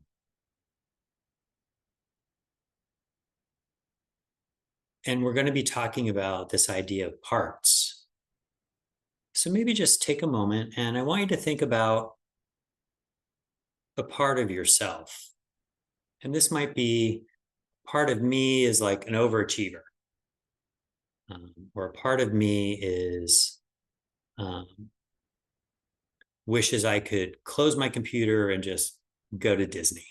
And we're going to be talking about this idea of parts. So maybe just take a moment, and I want you to think about a part of yourself. And this might be part of me is like an overachiever. Or a part of me is wishes I could close my computer and just go to Disney.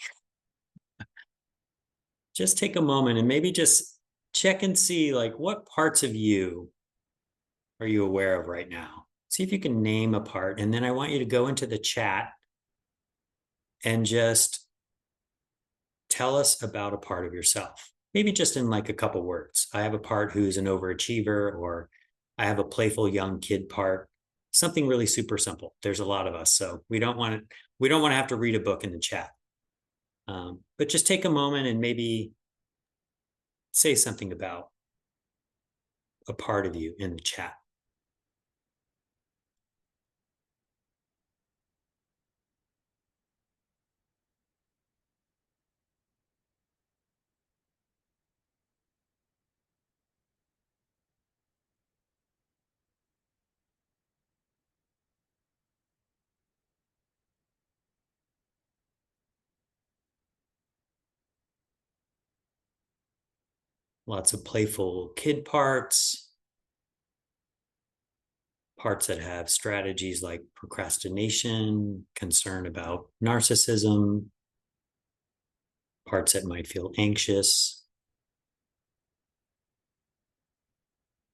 Just take a moment and maybe just check and see like what parts of you are you aware of right now? See if you can name a part. And then I want you to go into the chat and just tell us about a part of yourself. Maybe just in like a couple words. I have a part who's an overachiever, or I have a playful young kid part. Something really super simple. There's a lot of us, so we don't want to have to read a book in the chat. But just take a moment and maybe say something about a part of you in the chat. Lots of playful kid parts, parts that have strategies like procrastination, concern about narcissism, parts that might feel anxious,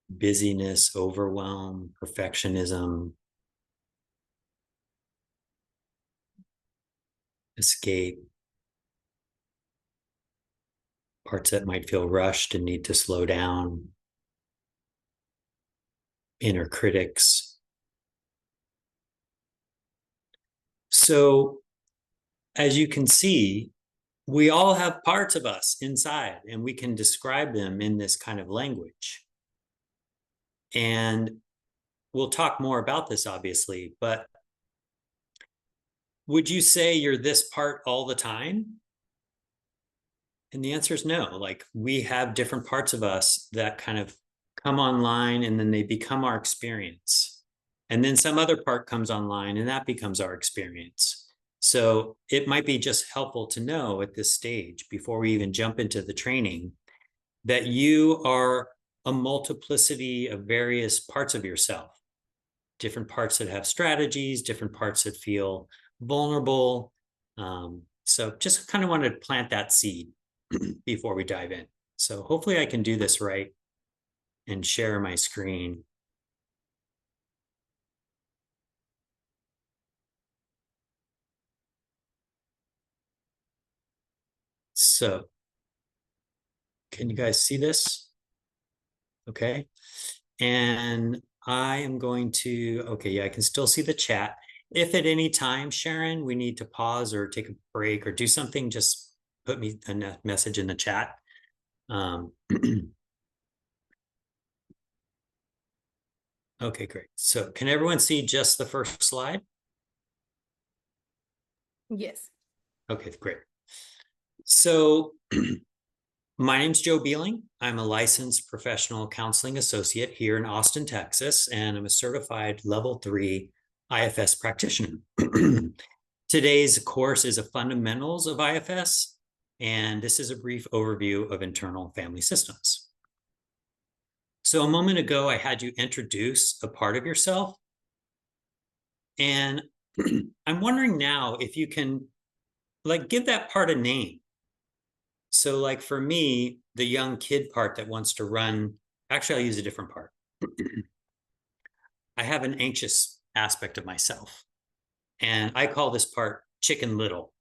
busyness, overwhelm, perfectionism, escape, parts that might feel rushed and need to slow down, inner critics. So, as you can see, we all have parts of us inside, and we can describe them in this kind of language. And we'll talk more about this, obviously, but would you say you're this part all the time? And the answer is no. Like, we have different parts of us that kind of come online, and then they become our experience. And then some other part comes online, and that becomes our experience. So it might be just helpful to know at this stage, before we even jump into the training, that you are a multiplicity of various parts of yourself. Different parts that have strategies, different parts that feel vulnerable. So just kind of wanted to plant that seed before we dive in. So hopefully I can do this right and share my screen. So can you guys see this? Okay. And I am going to, okay, yeah, I can still see the chat. If at any time, Sharon, we need to pause or take a break or do something, just put me a message in the chat. Okay, great. So can everyone see just the first slide? Yes. Okay, great. So my name's Joe Beeling. I'm a licensed professional counseling associate here in Austin, Texas, and I'm a certified level 3 IFS practitioner. Today's course is a fundamentals of IFS, and this is a brief overview of internal family systems. So a moment ago, I had you introduce a part of yourself, and I'm wondering now if you can give that part a name. So like for me, the young kid part that wants to run, actually I'll use a different part. I have an anxious aspect of myself, and I call this part Chicken Little,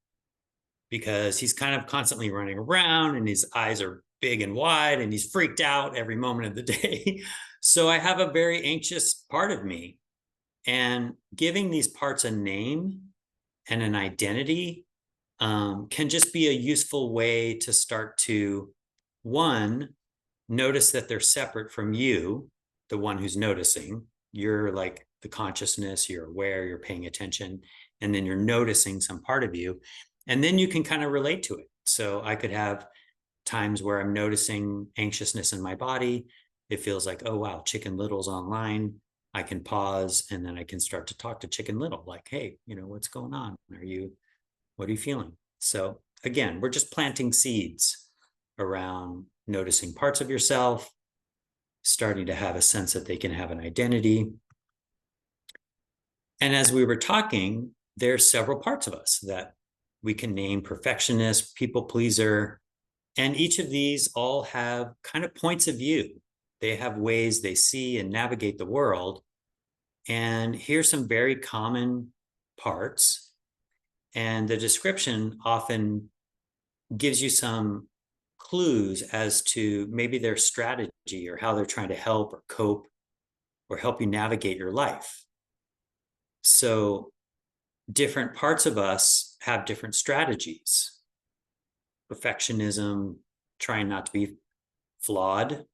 because he's kind of constantly running around and his eyes are big and wide and he's freaked out every moment of the day. So I have a very anxious part of me, and giving these parts a name and an identity can just be a useful way to start to, one, notice that they're separate from you, the one who's noticing. You're like the consciousness, you're aware, you're paying attention, and then you're noticing some part of you. And then you can kind of relate to it. So I could have times where I'm noticing anxiousness in my body. It feels like, oh, wow, Chicken Little's online. I can pause, and then I can start to talk to Chicken Little, like, hey, what's going on? What are you feeling? So again, we're just planting seeds around noticing parts of yourself, starting to have a sense that they can have an identity. And as we were talking, there's several parts of us that we can name: perfectionist, people pleaser, and each of these all have kind of points of view They have ways they see and navigate the world. And here's some very common parts. And the description often gives you some clues as to maybe their strategy or how they're trying to help or cope or help you navigate your life. So different parts of us have different strategies. Perfectionism, trying not to be flawed.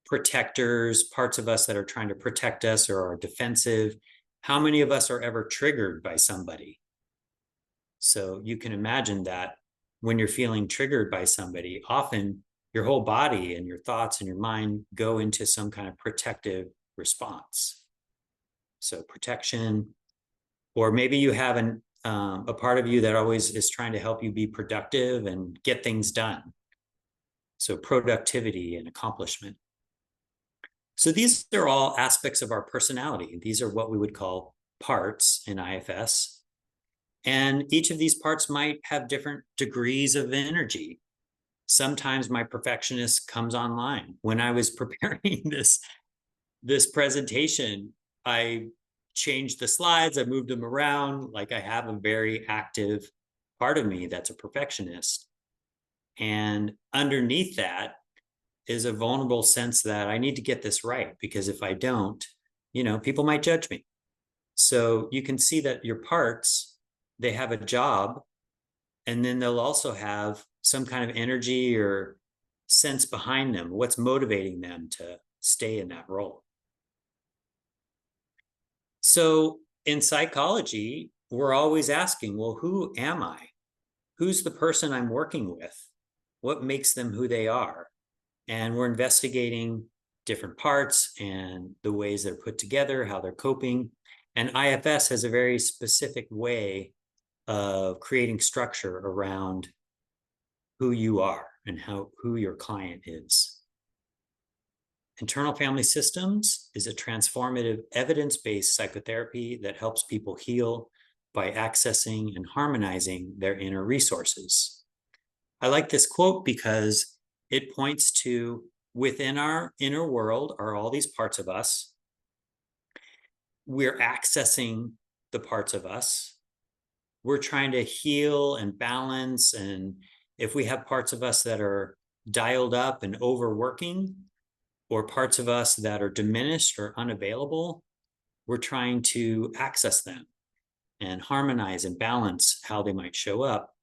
Protectors, parts of us that are trying to protect us or are defensive. How many of us are ever triggered by somebody? So you can imagine that when you're feeling triggered by somebody, often your whole body and your thoughts and your mind go into some kind of protective response. So protection, or maybe you have a part of you that always is trying to help you be productive and get things done. So productivity and accomplishment. So these are all aspects of our personality. These are what we would call parts in IFS. And each of these parts might have different degrees of energy. Sometimes my perfectionist comes online. When I was preparing this presentation, I changed the slides, I moved them around. Like, I have a very active part of me that's a perfectionist. And underneath that is a vulnerable sense that I need to get this right, because if I don't, people might judge me. So you can see that your parts, they have a job, and then they'll also have some kind of energy or sense behind them, what's motivating them to stay in that role. So in psychology, we're always asking, well, who am I? Who's the person I'm working with? What makes them who they are? And we're investigating different parts and the ways they're put together, how they're coping. And IFS has a very specific way of creating structure around who you are and who your client is. Internal family systems is a transformative, evidence-based psychotherapy that helps people heal by accessing and harmonizing their inner resources. I like this quote because it points to, within our inner world are all these parts of us. We're accessing the parts of us. We're trying to heal and balance. And if we have parts of us that are dialed up and overworking, or parts of us that are diminished or unavailable, we're trying to access them and harmonize and balance how they might show up.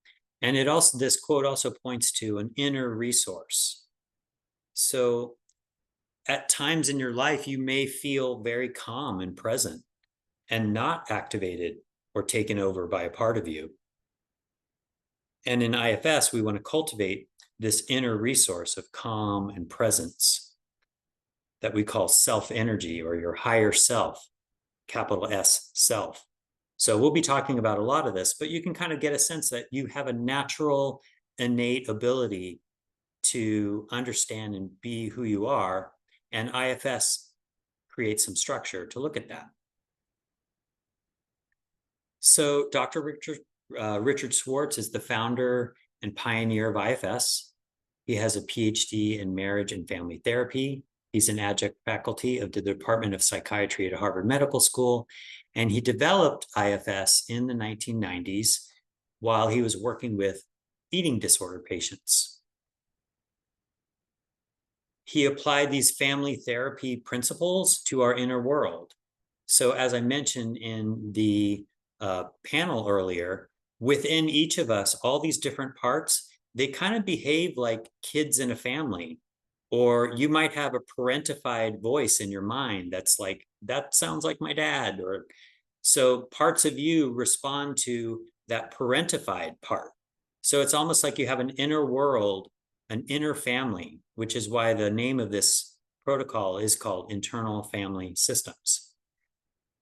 And this quote also points to an inner resource. So at times in your life, you may feel very calm and present and not activated or taken over by a part of you. And in IFS, we want to cultivate this inner resource of calm and presence that we call self-energy, or your higher self, capital S, self. So we'll be talking about a lot of this, but you can kind of get a sense that you have a natural, innate ability to understand and be who you are, and IFS creates some structure to look at that. So Dr. Richard Schwartz is the founder and pioneer of IFS. He has a PhD in marriage and family therapy. He's an adjunct faculty of the Department of Psychiatry at Harvard Medical School, and he developed IFS in the 1990s while he was working with eating disorder patients. He applied these family therapy principles to our inner world. So as I mentioned in the panel earlier, within each of us, all these different parts, they kind of behave like kids in a family. Or you might have a parentified voice in your mind that's like, that sounds like my dad. Or so parts of you respond to that parentified part. So it's almost like you have an inner world, an inner family, which is why the name of this protocol is called Internal Family Systems.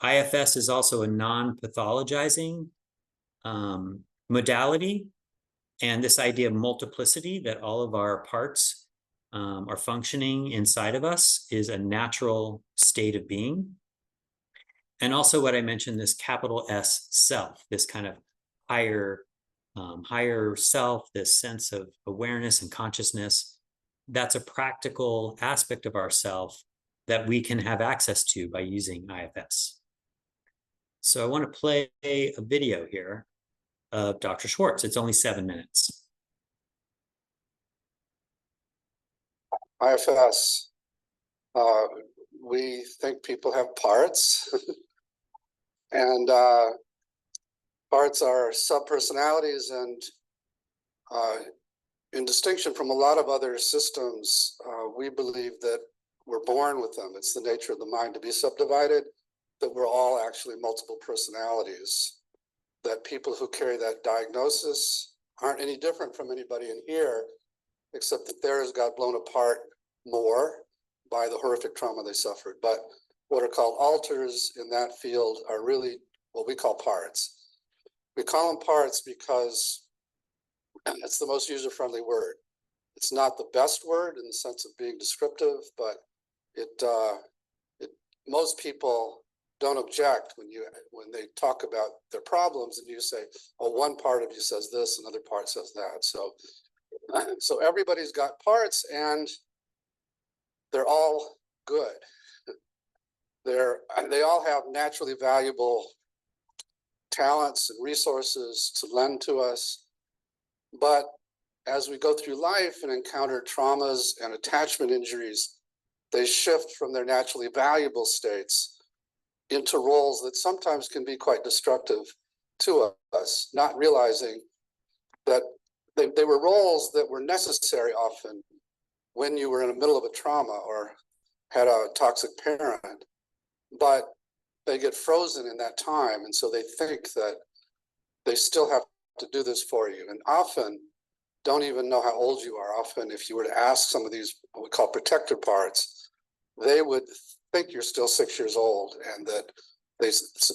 IFS is also a non-pathologizing modality. And this idea of multiplicity, that all of our parts are functioning inside of us, is a natural state of being. And also what I mentioned, this capital S self, this kind of higher self, this sense of awareness and consciousness, that's a practical aspect of ourself that we can have access to by using IFS. So I want to play a video here of Dr. Schwartz. It's only 7 minutes. IFS, we think people have parts, and parts are subpersonalities, and in distinction from a lot of other systems, we believe that we're born with them. It's the nature of the mind to be subdivided, that we're all actually multiple personalities, that people who carry that diagnosis aren't any different from anybody in here, except that theirs got blown apart more by the horrific trauma they suffered. But what are called alters in that field are really what we call parts. We call them parts because it's the most user-friendly word. It's not the best word in the sense of being descriptive, but most people don't object when they talk about their problems and you say, oh, one part of you says this, another part says that. So everybody's got parts and they're all good. They all have naturally valuable talents and resources to lend to us. But as we go through life and encounter traumas and attachment injuries, they shift from their naturally valuable states into roles that sometimes can be quite destructive to us, not realizing that they were roles that were necessary often when you were in the middle of a trauma or had a toxic parent, but they get frozen in that time. And so they think that they still have to do this for you, and often don't even know how old you are. Often, if you were to ask some of these, what we call protector parts, they would think you're still 6 years old, and that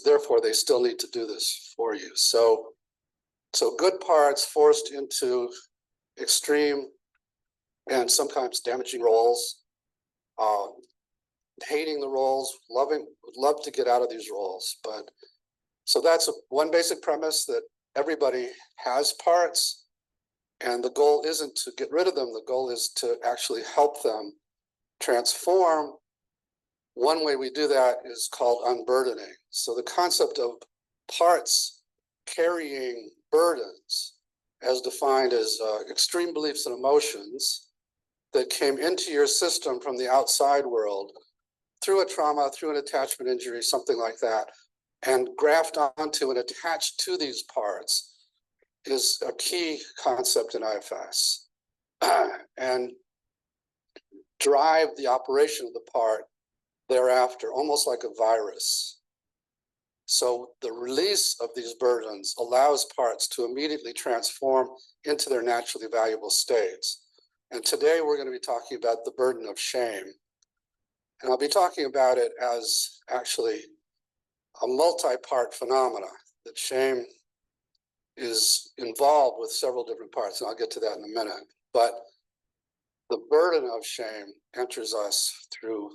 therefore they still need to do this for you. So good parts forced into extreme and sometimes damaging roles, hating the roles, would love to get out of these roles. But so that's one basic premise, that everybody has parts, and the goal isn't to get rid of them. The goal is to actually help them transform. One way we do that is called unburdening. So the concept of parts carrying burdens, as defined as extreme beliefs and emotions that came into your system from the outside world through a trauma, through an attachment injury, something like that, and graft onto and attached to these parts, is a key concept in IFS, and drive the operation of the part thereafter, almost like a virus. So the release of these burdens allows parts to immediately transform into their naturally valuable states. And today we're going to be talking about the burden of shame. And I'll be talking about it as actually a multi-part phenomena, that shame is involved with several different parts, and I'll get to that in a minute. But the burden of shame enters us through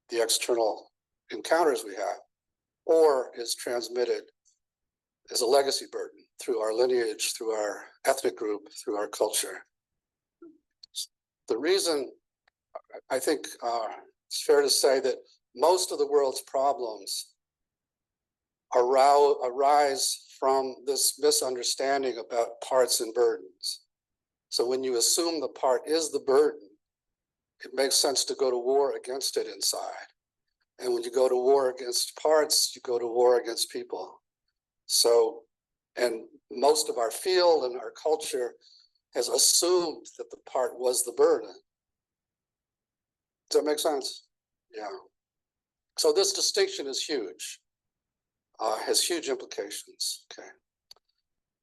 the external encounters we have, or is transmitted as a legacy burden through our lineage, through our ethnic group, through our culture. The reason, I think it's fair to say, that most of the world's problems arise from this misunderstanding about parts and burdens. So when you assume the part is the burden, it makes sense to go to war against it inside. And when you go to war against parts, you go to war against people. So, and most of our field and our culture has assumed that the part was the burden. Does that make sense? Yeah. So this distinction is huge, has huge implications. Okay.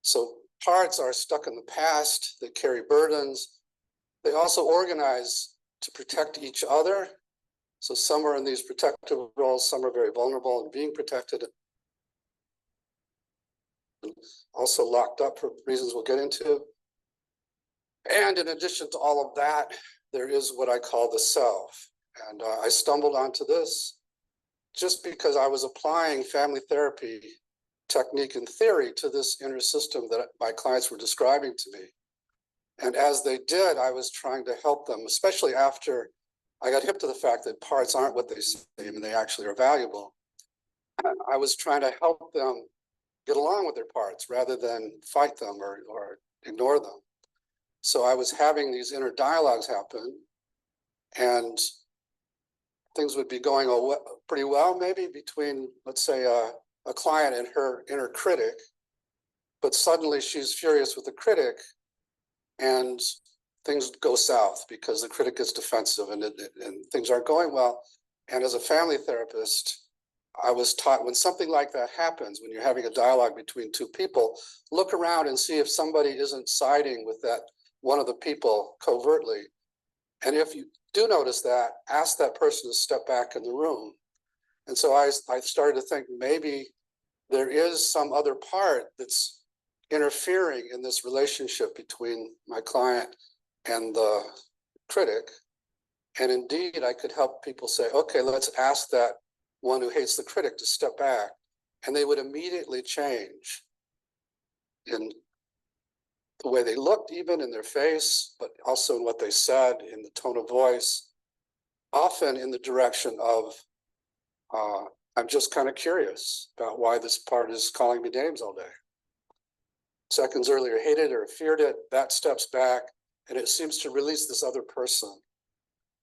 So parts are stuck in the past, they carry burdens. They also organize to protect each other. So some are in these protective roles, some are very vulnerable and being protected. Also locked up for reasons we'll get into. And in addition to all of that, there is what I call the self. And I stumbled onto this just because I was applying family therapy technique and theory to this inner system that my clients were describing to me. And as they did, I was trying to help them, especially after I got hip to the fact that parts aren't what they seem and they actually are valuable. I was trying to help them get along with their parts rather than fight them or ignore them. So I was having these inner dialogues happen, and things would be going pretty well, maybe between, let's say, a client and her inner critic. But suddenly she's furious with the critic, and things go south because the critic is defensive, and things aren't going well. And as a family therapist, I was taught when something like that happens, when you're having a dialogue between two people, look around and see if somebody isn't siding with that one of the people covertly. And if you do notice that, ask that person to step back in the room. And so I started to think maybe there is some other part that's interfering in this relationship between my client and the critic. And indeed, I could help people say, okay, let's ask that one who hates the critic to step back. And they would immediately change in the way they looked, even in their face, but also in what they said, in the tone of voice, often in the direction of, I'm just kind of curious about why this part is calling me names all day. Seconds earlier, hated or feared it, that steps back, and it seems to release this other person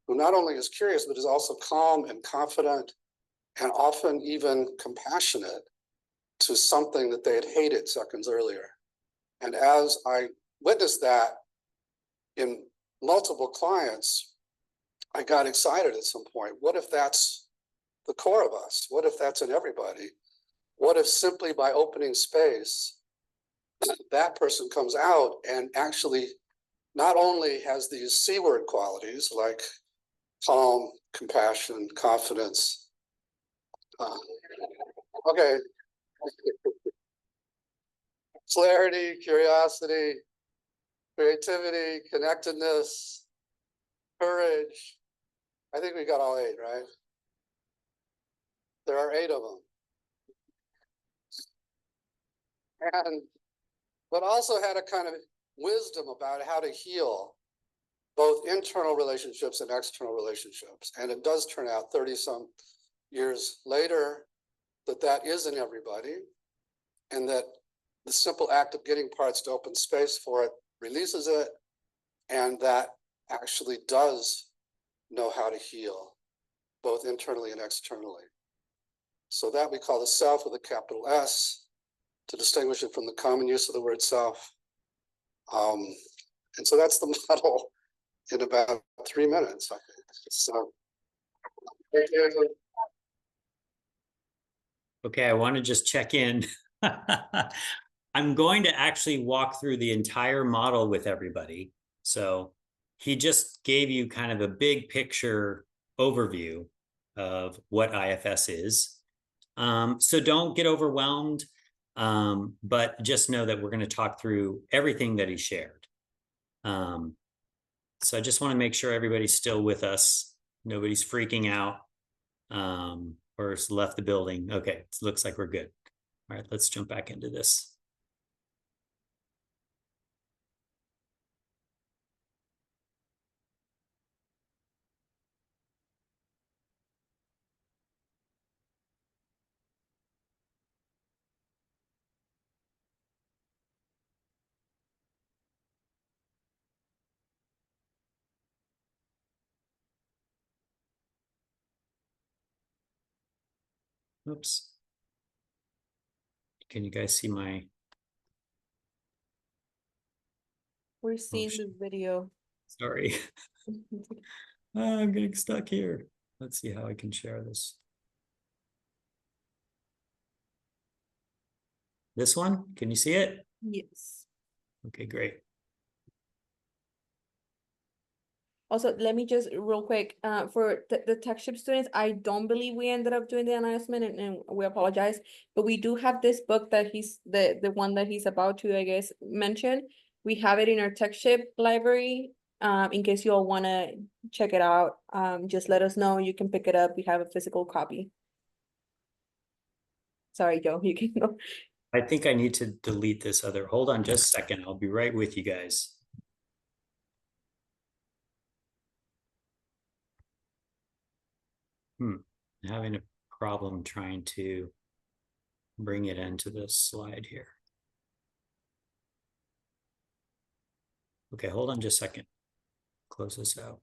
who not only is curious, but is also calm and confident and often even compassionate to something that they had hated seconds earlier. And as I witnessed that in multiple clients, I got excited at some point. What if that's the core of us? What if that's in everybody? What if simply by opening space, that person comes out and actually not only has these C-word qualities like calm, compassion, confidence. Okay. Clarity, curiosity, creativity, connectedness, courage. I think we got all 8, right? There are 8 of them. And but also had a kind of wisdom about how to heal both internal relationships and external relationships. And it does turn out 30-some years later that that is in everybody, and that the simple act of getting parts to open space for it releases it, and that actually does know how to heal, both internally and externally. So that we call the self with a capital S, to distinguish it from the common use of the word self. And so that's the model in about 3 minutes, I think. So, Okay, I want to just check in. I'm going to actually walk through the entire model with everybody. So he just gave you kind of a big picture overview of what IFS is. So don't get overwhelmed, but just know that we're going to talk through everything that he shared. So I just want to make sure everybody's still with us. Nobody's freaking out or has left the building. Okay, it looks like we're good. All right, let's jump back into this. Oops. Can you guys see my? We're seeing the video. Sorry. Oh, I'm getting stuck here. Let's see how I can share this. This one, can you see it? Yes. Okay, great. Also, let me just real quick, for the Tex-Chip students, I don't believe we ended up doing the announcement, and we apologize, but we do have this book that he's, the one that he's about to, I guess, mention. We have it in our Tex-Chip library, in case you all wanna check it out, just let us know, you can pick it up, we have a physical copy. Sorry, Joe, you can go. I think I need to delete this other, hold on just a second. I'll be right with you guys. I'm having a problem trying to bring it into this slide here. Okay, hold on just a second. Close this out.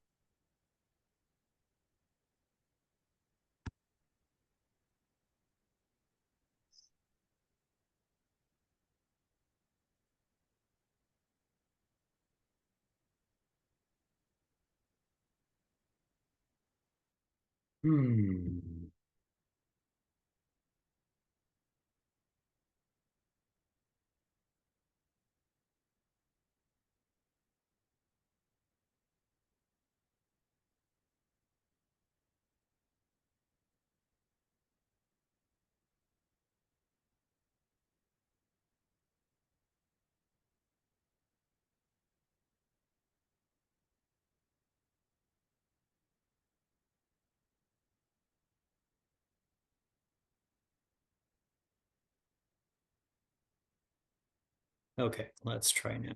Okay, let's try now.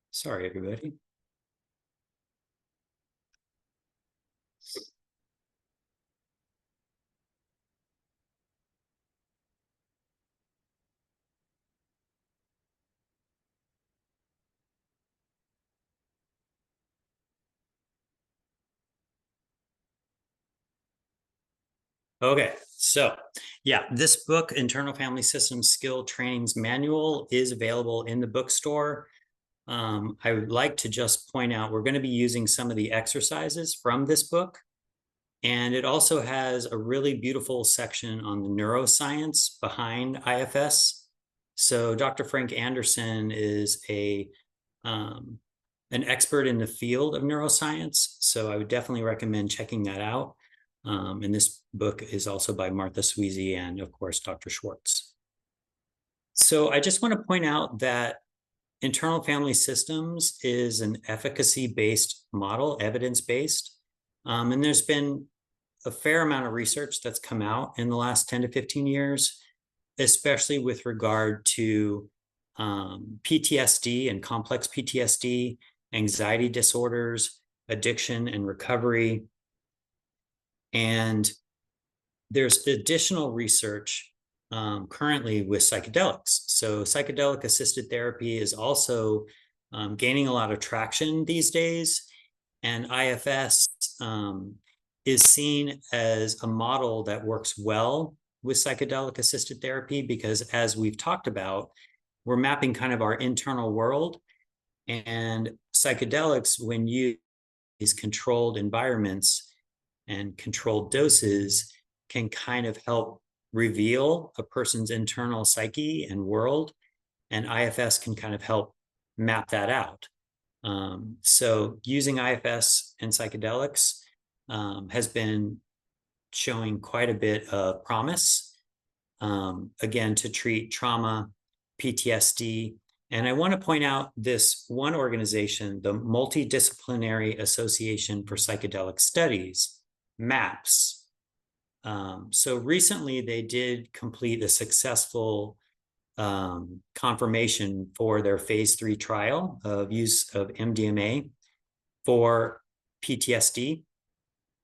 Sorry, everybody. Okay, so yeah, this book, Internal Family Systems Skill Trainings Manual, is available in the bookstore. I would like to just point out, we're going to be using some of the exercises from this book. And it also has a really beautiful section on the neuroscience behind IFS. So Dr. Frank Anderson is an expert in the field of neuroscience. So I would definitely recommend checking that out. And this book is also by Martha Sweezy and, of course, Dr. Schwartz. So I just want to point out that internal family systems is an efficacy-based model, evidence-based. And there's been a fair amount of research that's come out in the last 10 to 15 years, especially with regard to PTSD and complex PTSD, anxiety disorders, addiction and recovery. And there's additional research currently with psychedelics. So psychedelic assisted therapy is also gaining a lot of traction these days. And IFS is seen as a model that works well with psychedelic assisted therapy because, as we've talked about, we're mapping kind of our internal world. And psychedelics, when used in controlled environments and controlled doses, can kind of help reveal a person's internal psyche and world. And IFS can kind of help map that out. So using IFS and psychedelics has been showing quite a bit of promise, again, to treat trauma, PTSD. And I want to point out this one organization, the Multidisciplinary Association for Psychedelic Studies, MAPS. So recently they did complete a successful confirmation for their phase 3 trial of use of MDMA for PTSD.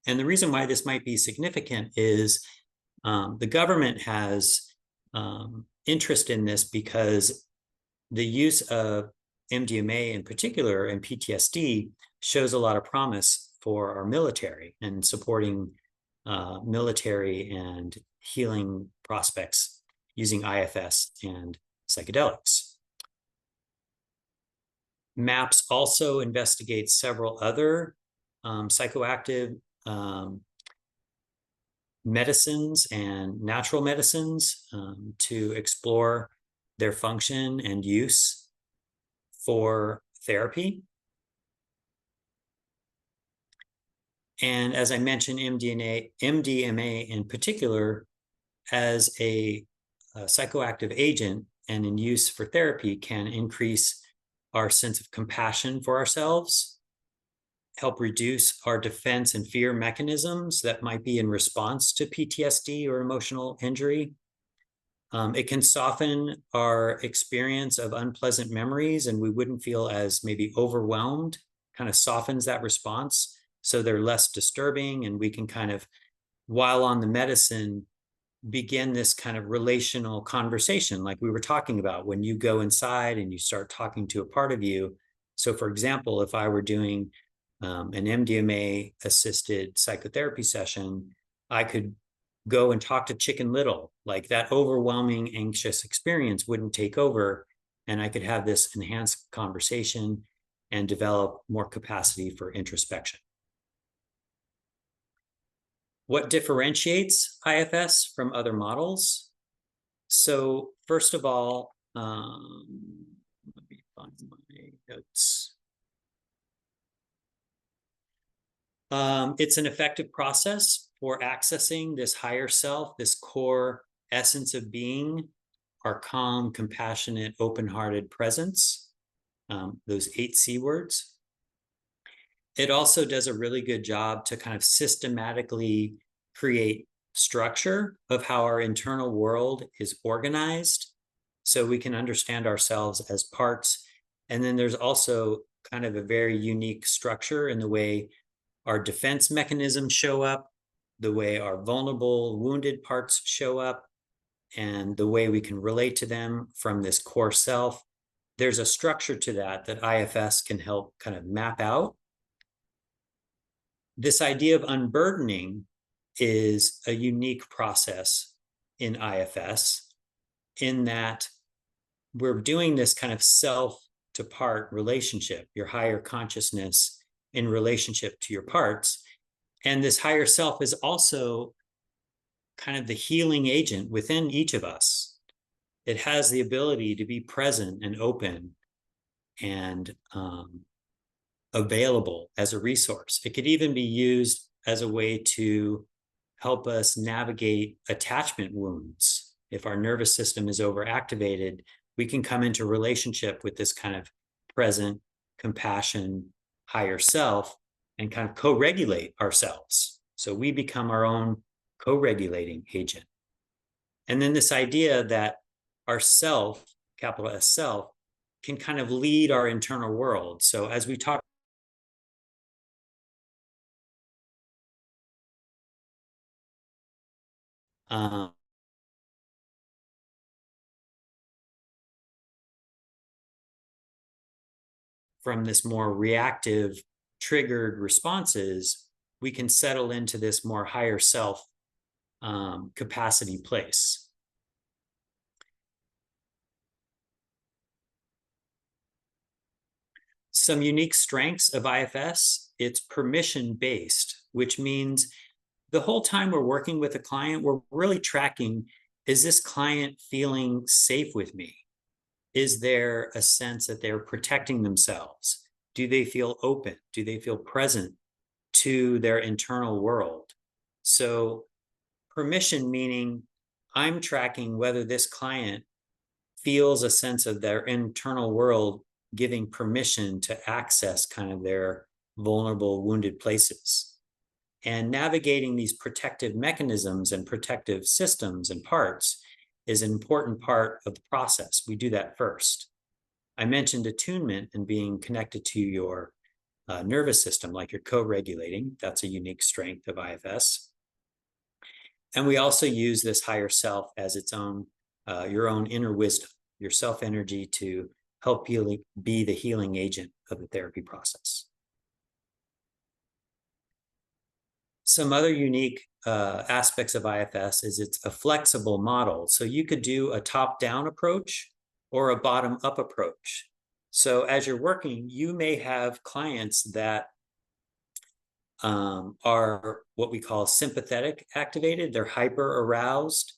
And the reason why this might be significant is the government has interest in this because the use of MDMA in particular and PTSD shows a lot of promise for our military and supporting military and healing prospects using IFS and psychedelics. MAPS also investigates several other psychoactive medicines and natural medicines to explore their function and use for therapy. And as I mentioned, MDMA in particular, as a psychoactive agent and in use for therapy, can increase our sense of compassion for ourselves, help reduce our defense and fear mechanisms that might be in response to PTSD or emotional injury. It can soften our experience of unpleasant memories, and we wouldn't feel as maybe overwhelmed, kind of softens that response. So they're less disturbing, and we can kind of while on the medicine, begin this kind of relational conversation like we were talking about when you go inside and you start talking to a part of you. So for example, if I were doing an MDMA assisted psychotherapy session, I could go and talk to Chicken Little. Like that overwhelming anxious experience wouldn't take over, and I could have this enhanced conversation and develop more capacity for introspection. What differentiates IFS from other models? So first of all, let me find my notes. It's an effective process for accessing this higher self, this core essence of being, our calm, compassionate, open-hearted presence, those 8 C words. It also does a really good job to kind of systematically create structure of how our internal world is organized so we can understand ourselves as parts. And then there's also kind of a very unique structure in the way our defense mechanisms show up, the way our vulnerable, wounded parts show up, and the way we can relate to them from this core self. There's a structure to that that IFS can help kind of map out. This idea of unburdening is a unique process in IFS in that we're doing this kind of self to part relationship, your higher consciousness in relationship to your parts. And this higher self is also kind of the healing agent within each of us. It has the ability to be present and open and available as a resource. It could even be used as a way to help us navigate attachment wounds. If our nervous system is overactivated, we can come into relationship with this kind of present, compassion, higher self and kind of co-regulate ourselves. So we become our own co-regulating agent. And then this idea that our self, capital S self, can kind of lead our internal world. So as we talk from this more reactive, triggered responses, we can settle into this more higher self capacity place. Some unique strengths of IFS, it's permission-based, which means the whole time we're working with a client, we're really tracking, is this client feeling safe with me? Is there a sense that they're protecting themselves? Do they feel open? Do they feel present to their internal world? So permission meaning I'm tracking whether this client feels a sense of their internal world giving permission to access kind of their vulnerable, wounded places. And navigating these protective mechanisms and protective systems and parts is an important part of the process. We do that first. I mentioned attunement and being connected to your nervous system, like you're co-regulating. That's a unique strength of IFS. And we also use this higher self as its own, your own inner wisdom, your self energy to help you be the healing agent of the therapy process. Some other unique aspects of IFS is it's a flexible model. So you could do a top-down approach or a bottom-up approach. So as you're working, you may have clients that are what we call sympathetic activated. They're hyper aroused.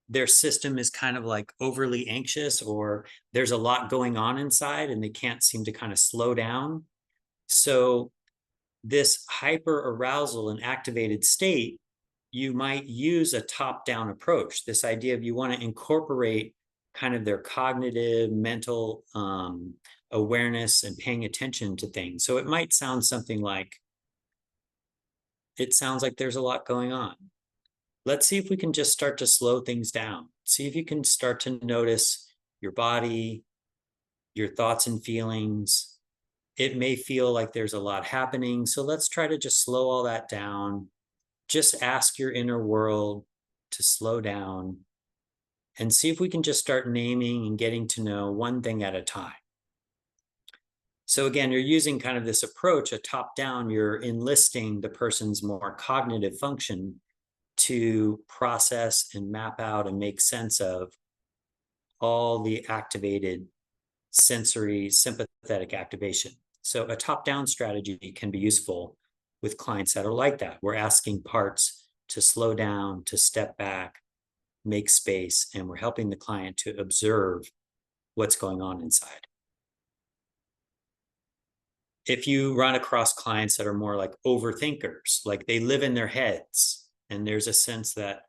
Their system is kind of like overly anxious, or there's a lot going on inside and they can't seem to kind of slow down. So this hyper arousal and activated state, you might use a top-down approach. This idea of you want to incorporate kind of their cognitive, mental awareness and paying attention to things. So it might sound something like, it sounds like there's a lot going on. Let's see if we can just start to slow things down. See if you can start to notice your body, your thoughts and feelings. It may feel like there's a lot happening. So let's try to just slow all that down just ask your inner world to slow down and see if we can just start naming and getting to know one thing at a time. So again, you're using kind of this approach, a top-down, you're enlisting the person's more cognitive function to process and map out and make sense of all the activated sensory sympathetic activation. So a top-down strategy can be useful with clients that are like that. We're asking parts to slow down, to step back, make space, and we're helping the client to observe what's going on inside. If you run across clients that are more like overthinkers, like they live in their heads, and there's a sense that,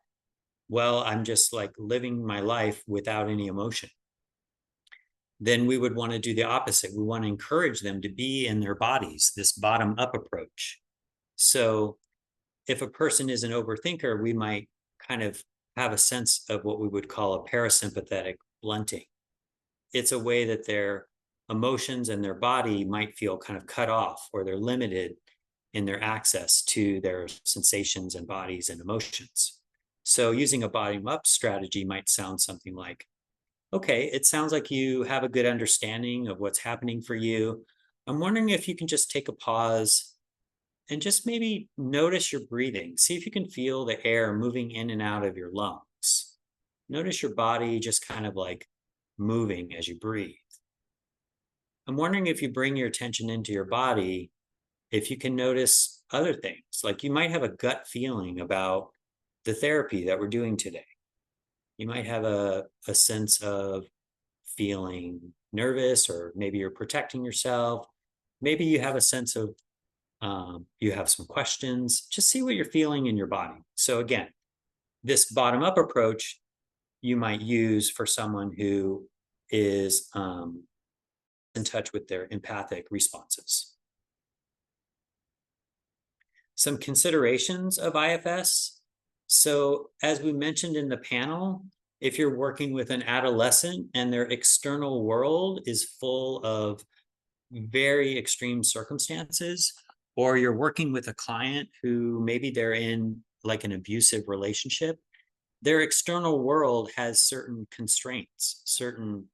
well, I'm just like living my life without any emotion, then we would want to do the opposite. We want to encourage them to be in their bodies, this bottom-up approach. So if a person is an overthinker, we might kind of have a sense of what we would call a parasympathetic blunting. It's a way that their emotions and their body might feel kind of cut off, or they're limited in their access to their sensations and bodies and emotions. So using a bottom-up strategy might sound something like, okay, it sounds like you have a good understanding of what's happening for you. I'm wondering if you can just take a pause and just maybe notice your breathing. See if you can feel the air moving in and out of your lungs. Notice your body just kind of like moving as you breathe. I'm wondering if you bring your attention into your body, if you can notice other things, like you might have a gut feeling about the therapy that we're doing today. You might have a sense of feeling nervous, or maybe you're protecting yourself. Maybe you have a sense of, you have some questions. Just see what you're feeling in your body. So again, this bottom-up approach you might use for someone who is in touch with their empathic responses. Some considerations of IFS. So as we mentioned in the panel, if you're working with an adolescent and their external world is full of very extreme circumstances, or you're working with a client who maybe they're in like an abusive relationship, their external world has certain constraints, certain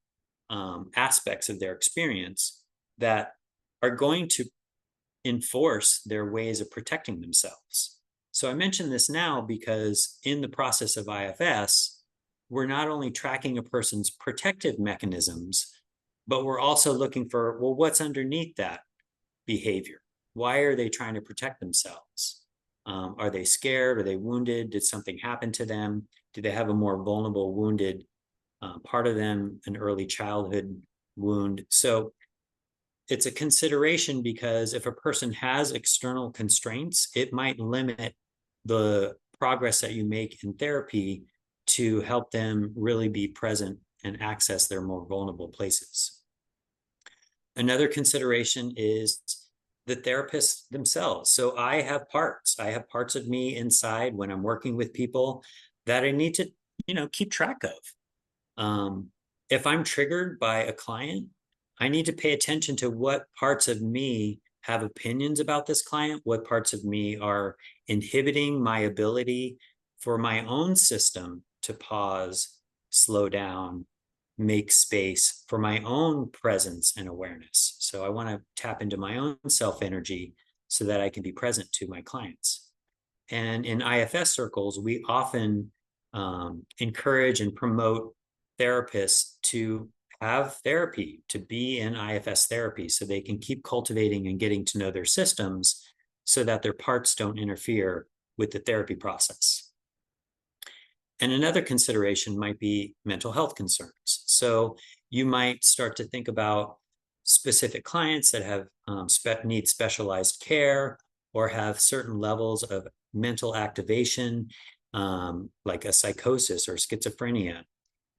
aspects of their experience that are going to enforce their ways of protecting themselves. So I mention this now because in the process of IFS, we're not only tracking a person's protective mechanisms, but we're also looking for, well, what's underneath that behavior? Why are they trying to protect themselves? Are they scared? Are they wounded? Did something happen to them? Do they have a more vulnerable, wounded part of them, an early childhood wound? So it's a consideration, because if a person has external constraints, it might limit the progress that you make in therapy to help them really be present and access their more vulnerable places. Another consideration is the therapists themselves. So I have parts of me inside when I'm working with people that I need to, keep track of. If I'm triggered by a client, I need to pay attention to what parts of me have opinions about this client, what parts of me are inhibiting my ability for my own system to pause, slow down, make space for my own presence and awareness. So I want to tap into my own self-energy so that I can be present to my clients. And in IFS circles, we often encourage and promote therapists to have therapy, to be in IFS therapy, so they can keep cultivating and getting to know their systems so that their parts don't interfere with the therapy process. And another consideration might be mental health concerns. So you might start to think about specific clients that have need specialized care, or have certain levels of mental activation, like a psychosis or schizophrenia.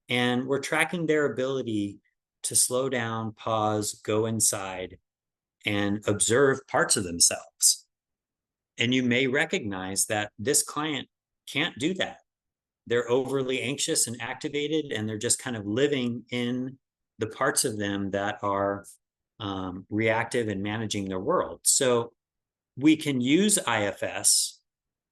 And we're tracking their ability to slow down, pause, go inside, and observe parts of themselves. And you may recognize that this client can't do that. They're overly anxious and activated, and they're just kind of living in the parts of them that are reactive and managing their world. So we can use IFS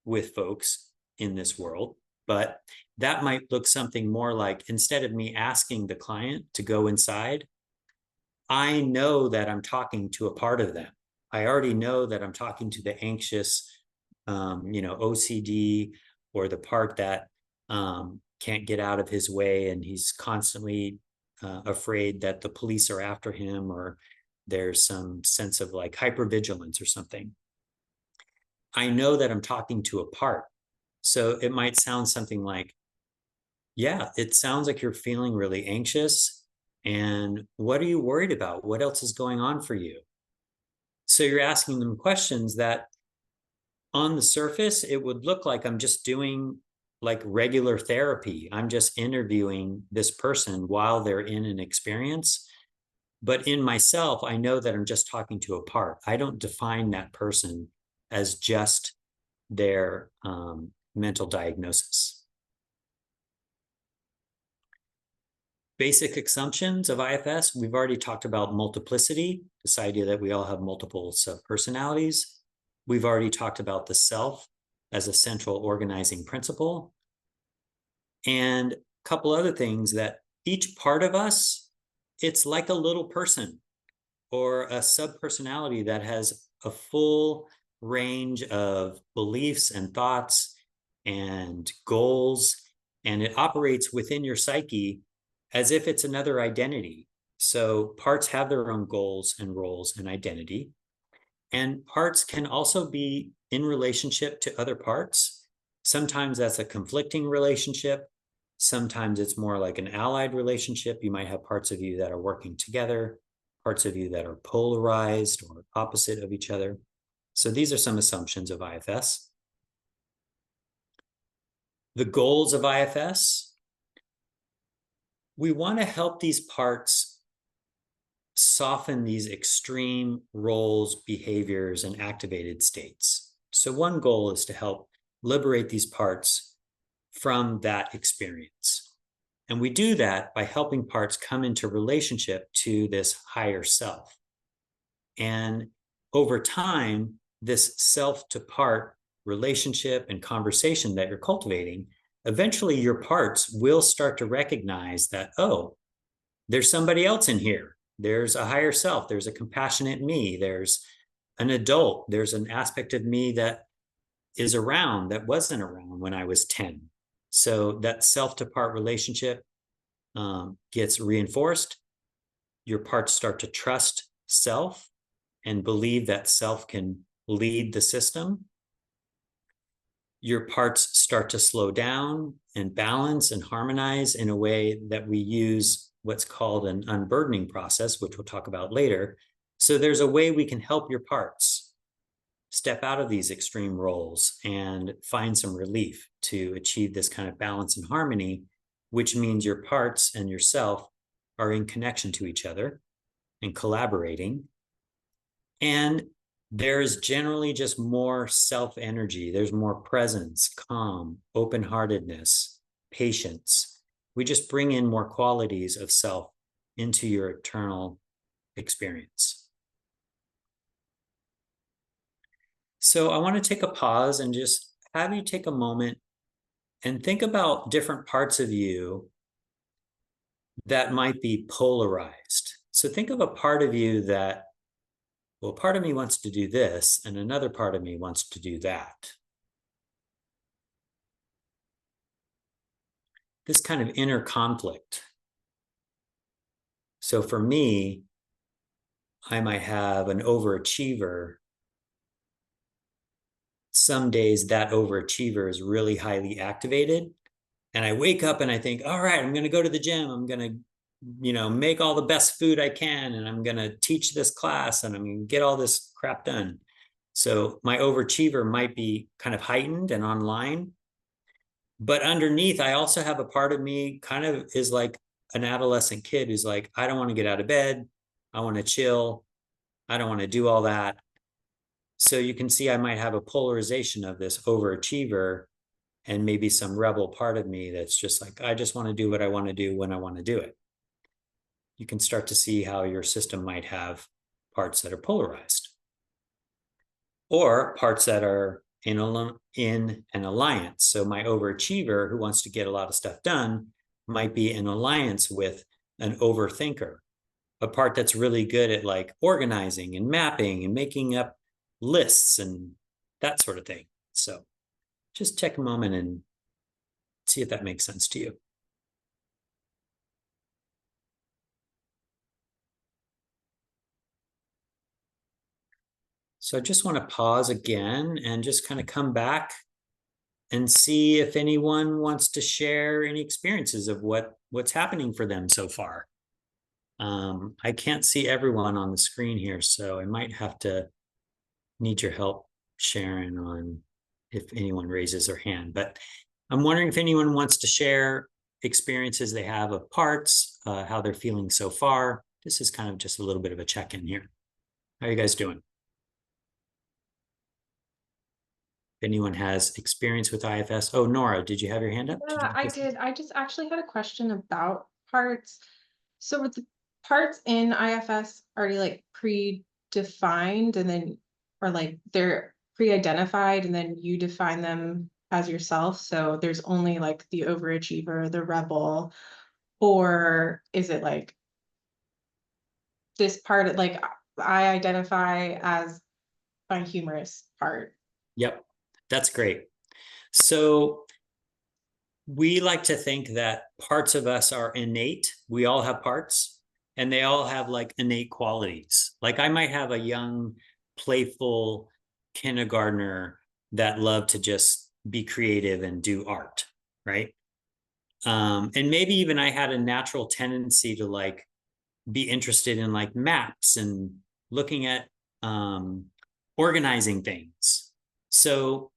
with folks in this world, but that might look something more like, instead of me asking the client to go inside, I know that I'm talking to a part of them. I already know that I'm talking to the anxious, OCD, or the part that can't get out of his way, and he's constantly afraid that the police are after him, or there's some sense of like hypervigilance or something. I know that I'm talking to a part. So it might sound something like, yeah, it sounds like you're feeling really anxious. And what are you worried about? What else is going on for you? So you're asking them questions that on the surface, it would look like I'm just doing like regular therapy. I'm just interviewing this person while they're in an experience. But in myself, I know that I'm just talking to a part. I don't define that person as just their mental diagnosis. Basic assumptions of IFS, we've already talked about multiplicity, this idea that we all have multiple subpersonalities. We've already talked about the self as a central organizing principle. And a couple other things, that each part of us, it's like a little person or a subpersonality that has a full range of beliefs and thoughts and goals, and it operates within your psyche as if it's another identity. So parts have their own goals and roles and identity, and parts can also be in relationship to other parts. Sometimes that's a conflicting relationship. Sometimes it's more like an allied relationship. You might have parts of you that are working together, parts of you that are polarized or opposite of each other. So these are some assumptions of IFS. The goals of IFS. We want to help these parts soften these extreme roles, behaviors, and activated states. So one goal is to help liberate these parts from that experience. And we do that by helping parts come into relationship to this higher self. And over time, this self to part relationship and conversation that you're cultivating, eventually your parts will start to recognize that, oh, there's somebody else in here. There's a higher self. There's a compassionate me. There's an adult. There's an aspect of me that is around that wasn't around when I was 10. So that self to part relationship gets reinforced. Your parts start to trust self and believe that self can lead the system. Your parts start to slow down and balance and harmonize in a way that we use what's called an unburdening process, which we'll talk about later. So there's a way we can help your parts step out of these extreme roles and find some relief to achieve this kind of balance and harmony, which means your parts and yourself are in connection to each other and collaborating. And there's generally just more self-energy. There's more presence, calm, open-heartedness, patience. We just bring in more qualities of self into your eternal experience. So I want to take a pause and just have you take a moment and think about different parts of you that might be polarized. So think of a part of you that, well, part of me wants to do this, and another part of me wants to do that. This kind of inner conflict. So for me, I might have an overachiever. Some days that overachiever is really highly activated. And I wake up and I think, all right, I'm going to go to the gym. I'm going to, make all the best food I can. And I'm going to teach this class and I'm going to get all this crap done. So my overachiever might be kind of heightened and online. But underneath, I also have a part of me kind of is like an adolescent kid who's like, I don't want to get out of bed. I want to chill. I don't want to do all that. So you can see I might have a polarization of this overachiever and maybe some rebel part of me that's just like, I just want to do what I want to do when I want to do it. You can start to see how your system might have parts that are polarized or parts that are in an alliance. So my overachiever who wants to get a lot of stuff done might be in alliance with an overthinker, a part that's really good at like organizing and mapping and making up lists and that sort of thing. So just take a moment and see if that makes sense to you. So I just want to pause again and just kind of come back and see if anyone wants to share any experiences of what's happening for them so far. I can't see everyone on the screen here, so I might have to need your help, Sharon, on if anyone raises their hand. But I'm wondering if anyone wants to share experiences they have of parts, how they're feeling so far. This is kind of just a little bit of a check-in here. How are you guys doing? If anyone has experience with IFS. Oh, Nora, did you have your hand up? Yeah, I did. I just actually had a question about parts. So with the parts in IFS already like predefined and then, or like they're pre-identified and then you define them as yourself. So there's only like the overachiever, the rebel, or is it like this part, like I identify as my humorous part? Yep, that's great. So we like to think that parts of us are innate. We all have parts and they all have like innate qualities. Like I might have a young, playful kindergartner that loved to just be creative and do art, right? And maybe even I had a natural tendency to like be interested in like maps and looking at organizing things. So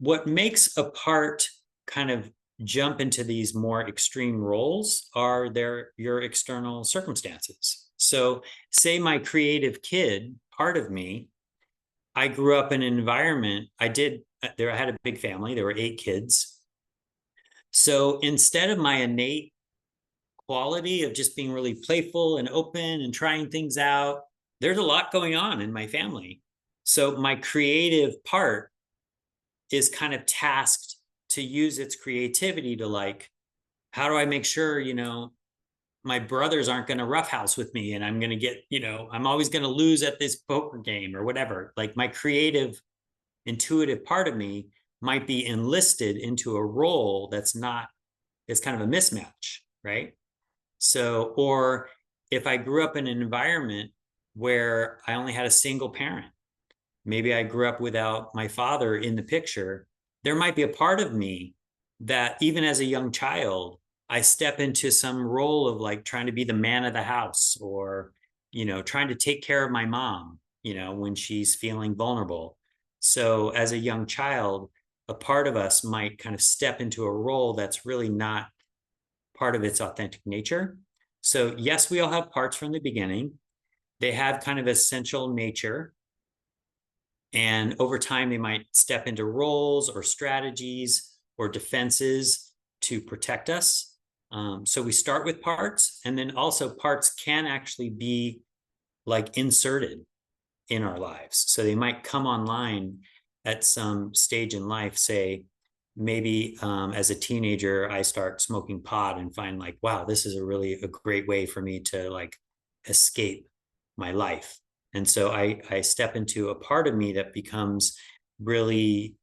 what makes a part kind of jump into these more extreme roles are your external circumstances. So say my creative kid, part of me, I grew up in an environment, I had a big family, there were 8 kids. So instead of my innate quality of just being really playful and open and trying things out, there's a lot going on in my family. So my creative part is kind of tasked to use its creativity to like, how do I make sure, my brothers aren't going to roughhouse with me and I'm going to get, I'm always going to lose at this poker game or whatever. Like my creative, intuitive part of me might be enlisted into a role that's kind of a mismatch, right? So, or if I grew up in an environment where I only had a single parent, maybe I grew up without my father in the picture, there might be a part of me that even as a young child, I step into some role of like trying to be the man of the house or, trying to take care of my mom, when she's feeling vulnerable. So as a young child, a part of us might kind of step into a role that's really not part of its authentic nature. So yes, we all have parts from the beginning. They have kind of essential nature. And over time, they might step into roles or strategies or defenses to protect us. So we start with parts, and then also parts can actually be like inserted in our lives. So they might come online at some stage in life, say, maybe as a teenager, I start smoking pot and find like, wow, this is a great way for me to like escape my life. And so I step into a part of me that becomes really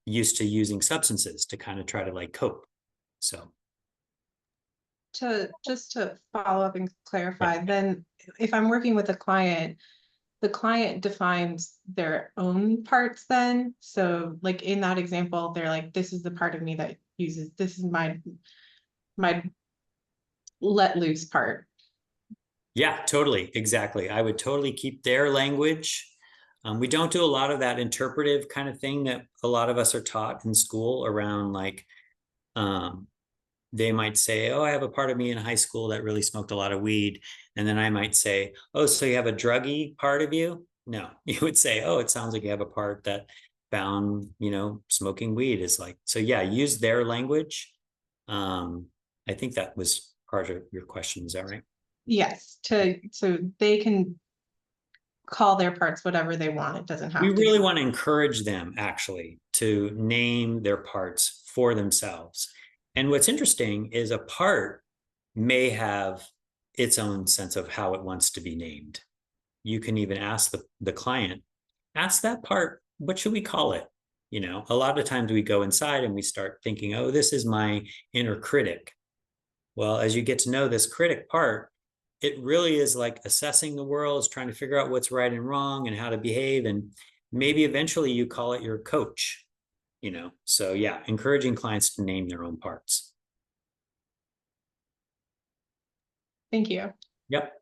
used to using substances to kind of try to like cope. So Just to follow up and clarify, then if I'm working with a client, the client defines their own parts then. So like in that example, they're like, this is the part of me that uses, this is my let loose part. yeah, totally. Exactly. I would totally keep their language. We don't do a lot of that interpretive kind of thing that a lot of us are taught in school around like, they might say, oh, I have a part of me in high school that really smoked a lot of weed. And then I might say, oh, so you have a druggy part of you? No, you would say, oh, it sounds like you have a part that found, smoking weed is like, so yeah, use their language. I think that was part of your question. Is that right? Yes, so they can call their parts whatever they want. It doesn't have We to really be. want to encourage them actually to name their parts for themselves. And what's interesting is a part may have its own sense of how it wants to be named. You can even ask the client, ask that part, what should we call it? You know, a lot of times we go inside and we start thinking, oh, this is my inner critic. Well, as you get to know this critic part, it really is like assessing the world, is trying to figure out what's right and wrong and how to behave. And maybe eventually you call it your coach, you know? So yeah, encouraging clients to name their own parts. Thank you. Yep.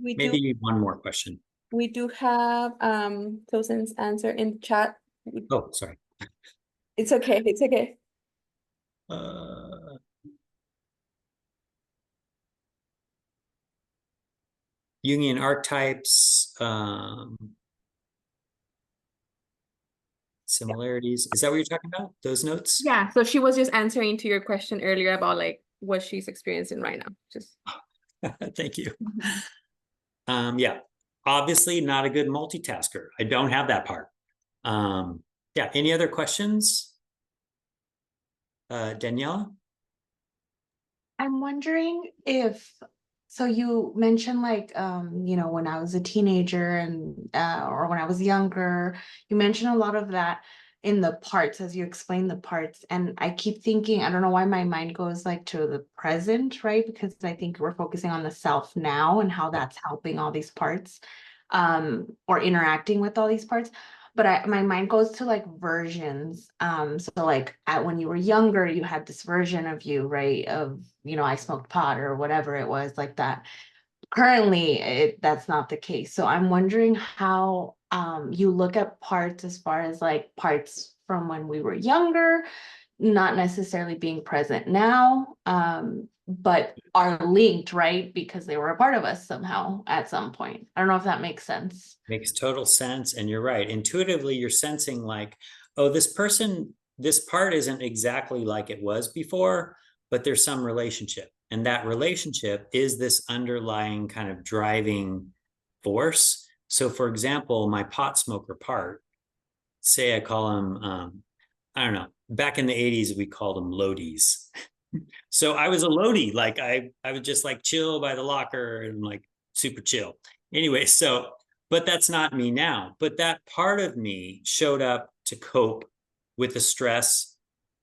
We do, Maybe one more question. we do have, Tosin's answer in the chat. Oh, sorry. It's okay, it's okay. Jungian archetypes, similarities. Is that what you're talking about? Those notes? Yeah, so she was just answering to your question earlier about like what she's experiencing right now. Just Thank you. Yeah, obviously not a good multitasker. I don't have that part. Yeah, any other questions? Daniela? I'm wondering if, so you mentioned like, you know, when I was a teenager and, or when I was younger, you mentioned a lot of that in the parts as you explain the parts. And I keep thinking, I don't know why my mind goes like to the present, right? Because I think we're focusing on the self now and how that's helping all these parts, or interacting with all these parts. But my mind goes to like versions. So like when you were younger, you had this version of you, right? Of, you know, I smoked pot or whatever it was like that. Currently, that's not the case. So I'm wondering how you look at parts as far as like parts from when we were younger, not necessarily being present now, but are linked, right? Because they were a part of us somehow at some point. I don't know if that makes sense. Makes total sense. And you're right. Intuitively, you're sensing like, oh, this person, this part isn't exactly like it was before, but there's some relationship. And that relationship is this underlying kind of driving force. So for example, my pot smoker part, say I call him, I don't know, back in the 80s, we called them loadies. So I was a loadie, like I would just like chill by the locker and like super chill. Anyway, so, but that's not me now. But that part of me showed up to cope with the stress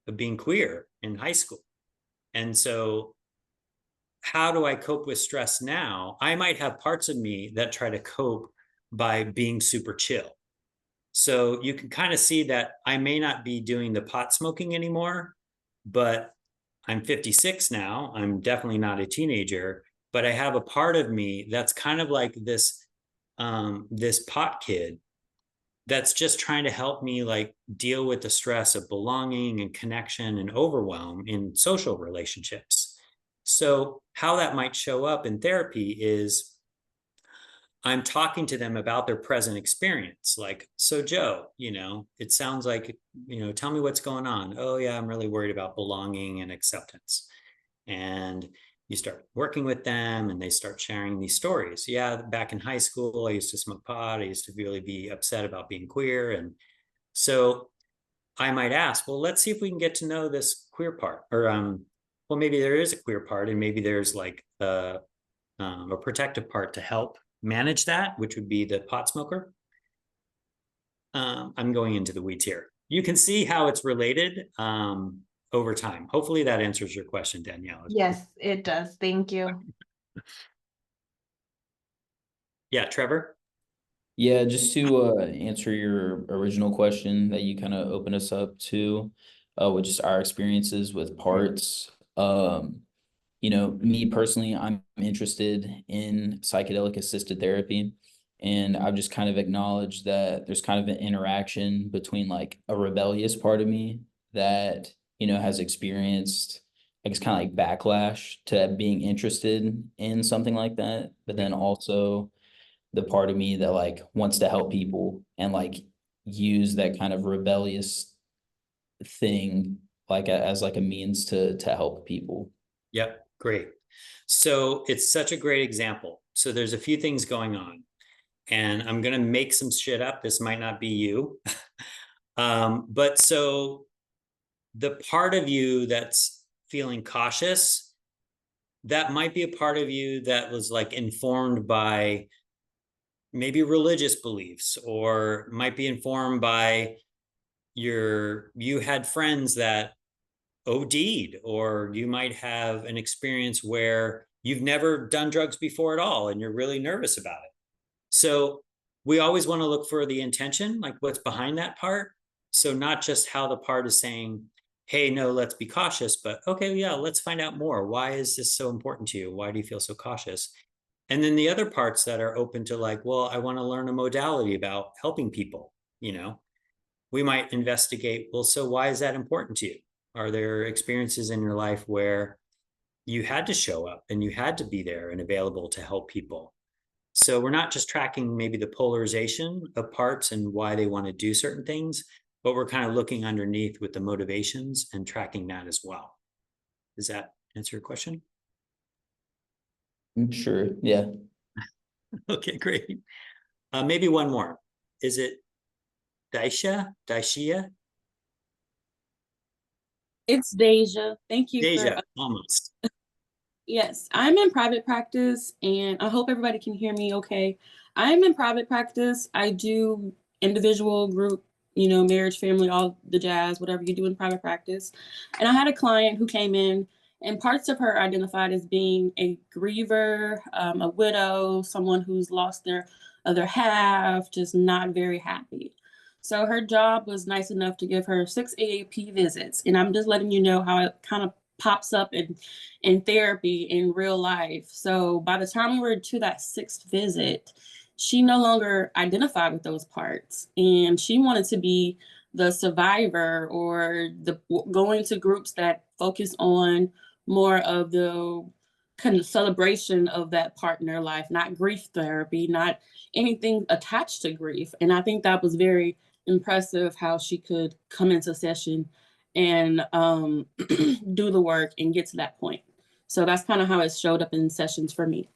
of being queer in high school. And so how do I cope with stress now? I might have parts of me that try to cope by being super chill. So you can kind of see that I may not be doing the pot smoking anymore, but I'm 56 now. I'm definitely not a teenager, but I have a part of me that's kind of like this, this pot kid that's just trying to help me like deal with the stress of belonging and connection and overwhelm in social relationships. So how that might show up in therapy is I'm talking to them about their present experience. Like, so Joe, you know, it sounds like, you know, tell me what's going on. Oh yeah, I'm really worried about belonging and acceptance. And you start working with them and they start sharing these stories. Yeah, back in high school, I used to smoke pot. I used to really be upset about being queer. And so I might ask, well, let's see if we can get to know this queer part. Or, well, maybe there is a queer part and maybe there's like a protective part to help manage that, which would be the pot smoker. I'm going into the weeds here. You can see how it's related over time. Hopefully that answers your question, Danielle. Yes, it does. Thank you. Yeah, Trevor? Yeah, just to answer your original question that you kind of opened us up to, with just our experiences with parts. You know, me personally, I'm interested in psychedelic assisted therapy. And I've just kind of acknowledged that there's kind of an interaction between like a rebellious part of me that, you know, has experienced, I guess, kind of like backlash to being interested in something like that. But then also the part of me that like wants to help people and like use that kind of rebellious thing like as like a means to help people. Yep, great. So it's such a great example. So there's a few things going on. And I'm going to make some shit up. This might not be you. But so the part of you that's feeling cautious, that might be a part of you that was like informed by maybe religious beliefs, or might be informed by you had friends that OD'd, or you might have an experience where you've never done drugs before at all and you're really nervous about it. So we always want to look for the intention, like what's behind that part. So not just how the part is saying, hey, no, let's be cautious, but okay, yeah, let's find out more. Why is this so important to you? Why do you feel so cautious? And then the other parts that are open to like, well, I want to learn a modality about helping people, we might investigate, well, so why is that important to you? Are there experiences in your life where you had to show up and you had to be there and available to help people? So we're not just tracking maybe the polarization of parts and why they want to do certain things, but we're kind of looking underneath with the motivations and tracking that as well. Does that answer your question? Sure. Yeah. Okay, great. Maybe one more. Is it Daishia? It's Deja. Thank you Deja, for almost. yes, I'm in private practice and I hope everybody can hear me okay. I'm in private practice. I do individual, group, marriage, family, all the jazz, whatever you do in private practice. And I had a client who came in and parts of her identified as being a griever, a widow, someone who's lost their other half, just not very happy. So her job was nice enough to give her 6 AAP visits. And I'm just letting you know how it kind of pops up in therapy in real life. So by the time we were to that 6th visit, she no longer identified with those parts. And she wanted to be the survivor, or the going to groups that focus on more of the kind of celebration of that part in their life, not grief therapy, not anything attached to grief. And I think that was very impressive how she could come into session and do the work and get to that point. So that's kind of how it showed up in sessions for me.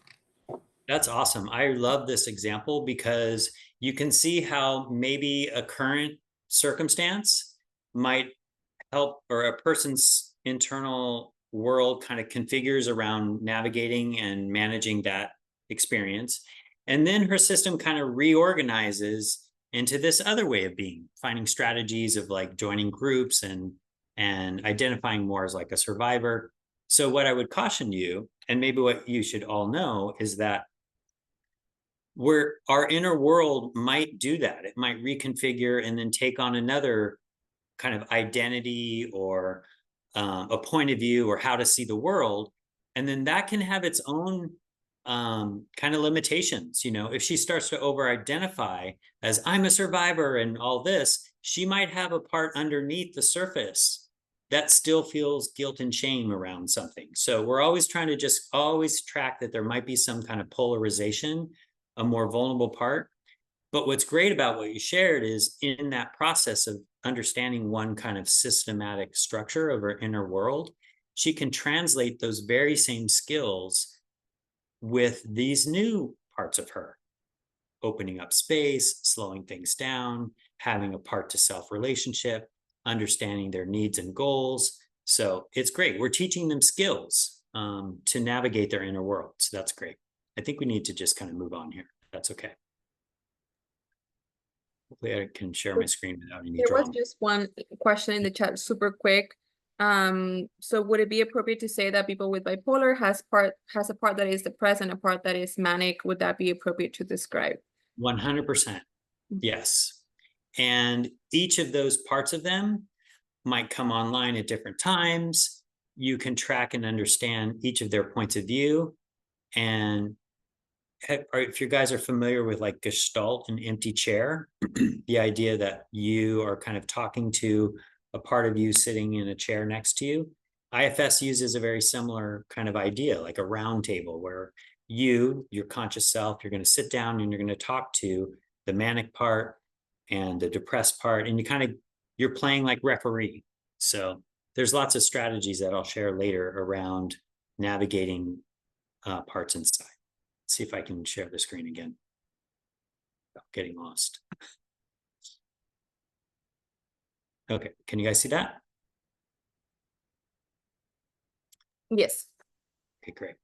That's awesome. I love this example because you can see how maybe a current circumstance might help, or a person's internal world kind of configures around navigating and managing that experience. And then her system kind of reorganizes into this other way of being, finding strategies of like joining groups and identifying more as like a survivor. So what I would caution you, and maybe what you should all know, is that our inner world might do that. It might reconfigure and then take on another kind of identity, or a point of view, or how to see the world. And then that can have its own kind of limitations. If she starts to over-identify as I'm a survivor and all this, she might have a part underneath the surface that still feels guilt and shame around something. So we're always trying to just always track that there might be some kind of polarization, a more vulnerable part. But what's great about what you shared is in that process of understanding one kind of systematic structure of her inner world, she can translate those very same skills with these new parts of her, opening up space, slowing things down, having a part to self relationship, understanding their needs and goals. So it's great. We're teaching them skills to navigate their inner world. So that's great. I think we need to just kind of move on here. That's okay. Hopefully I can share my screen without any There was drama. just one question in the chat, super quick. So would it be appropriate to say that people with bipolar has a part that is depressed and a part that is manic? Would that be appropriate to describe? 100%. Yes. And each of those parts of them might come online at different times. You can track and understand each of their points of view. And if you guys are familiar with like Gestalt, an empty chair, the idea that you are kind of talking to a part of you sitting in a chair next to you, IFS uses a very similar kind of idea, like a round table where your conscious self, you're going to sit down and you're going to talk to the manic part and the depressed part, and you're playing like referee. So there's lots of strategies that I'll share later around navigating parts inside. See if I can share the screen again. getting lost. Okay, can you guys see that? Yes. Okay, great.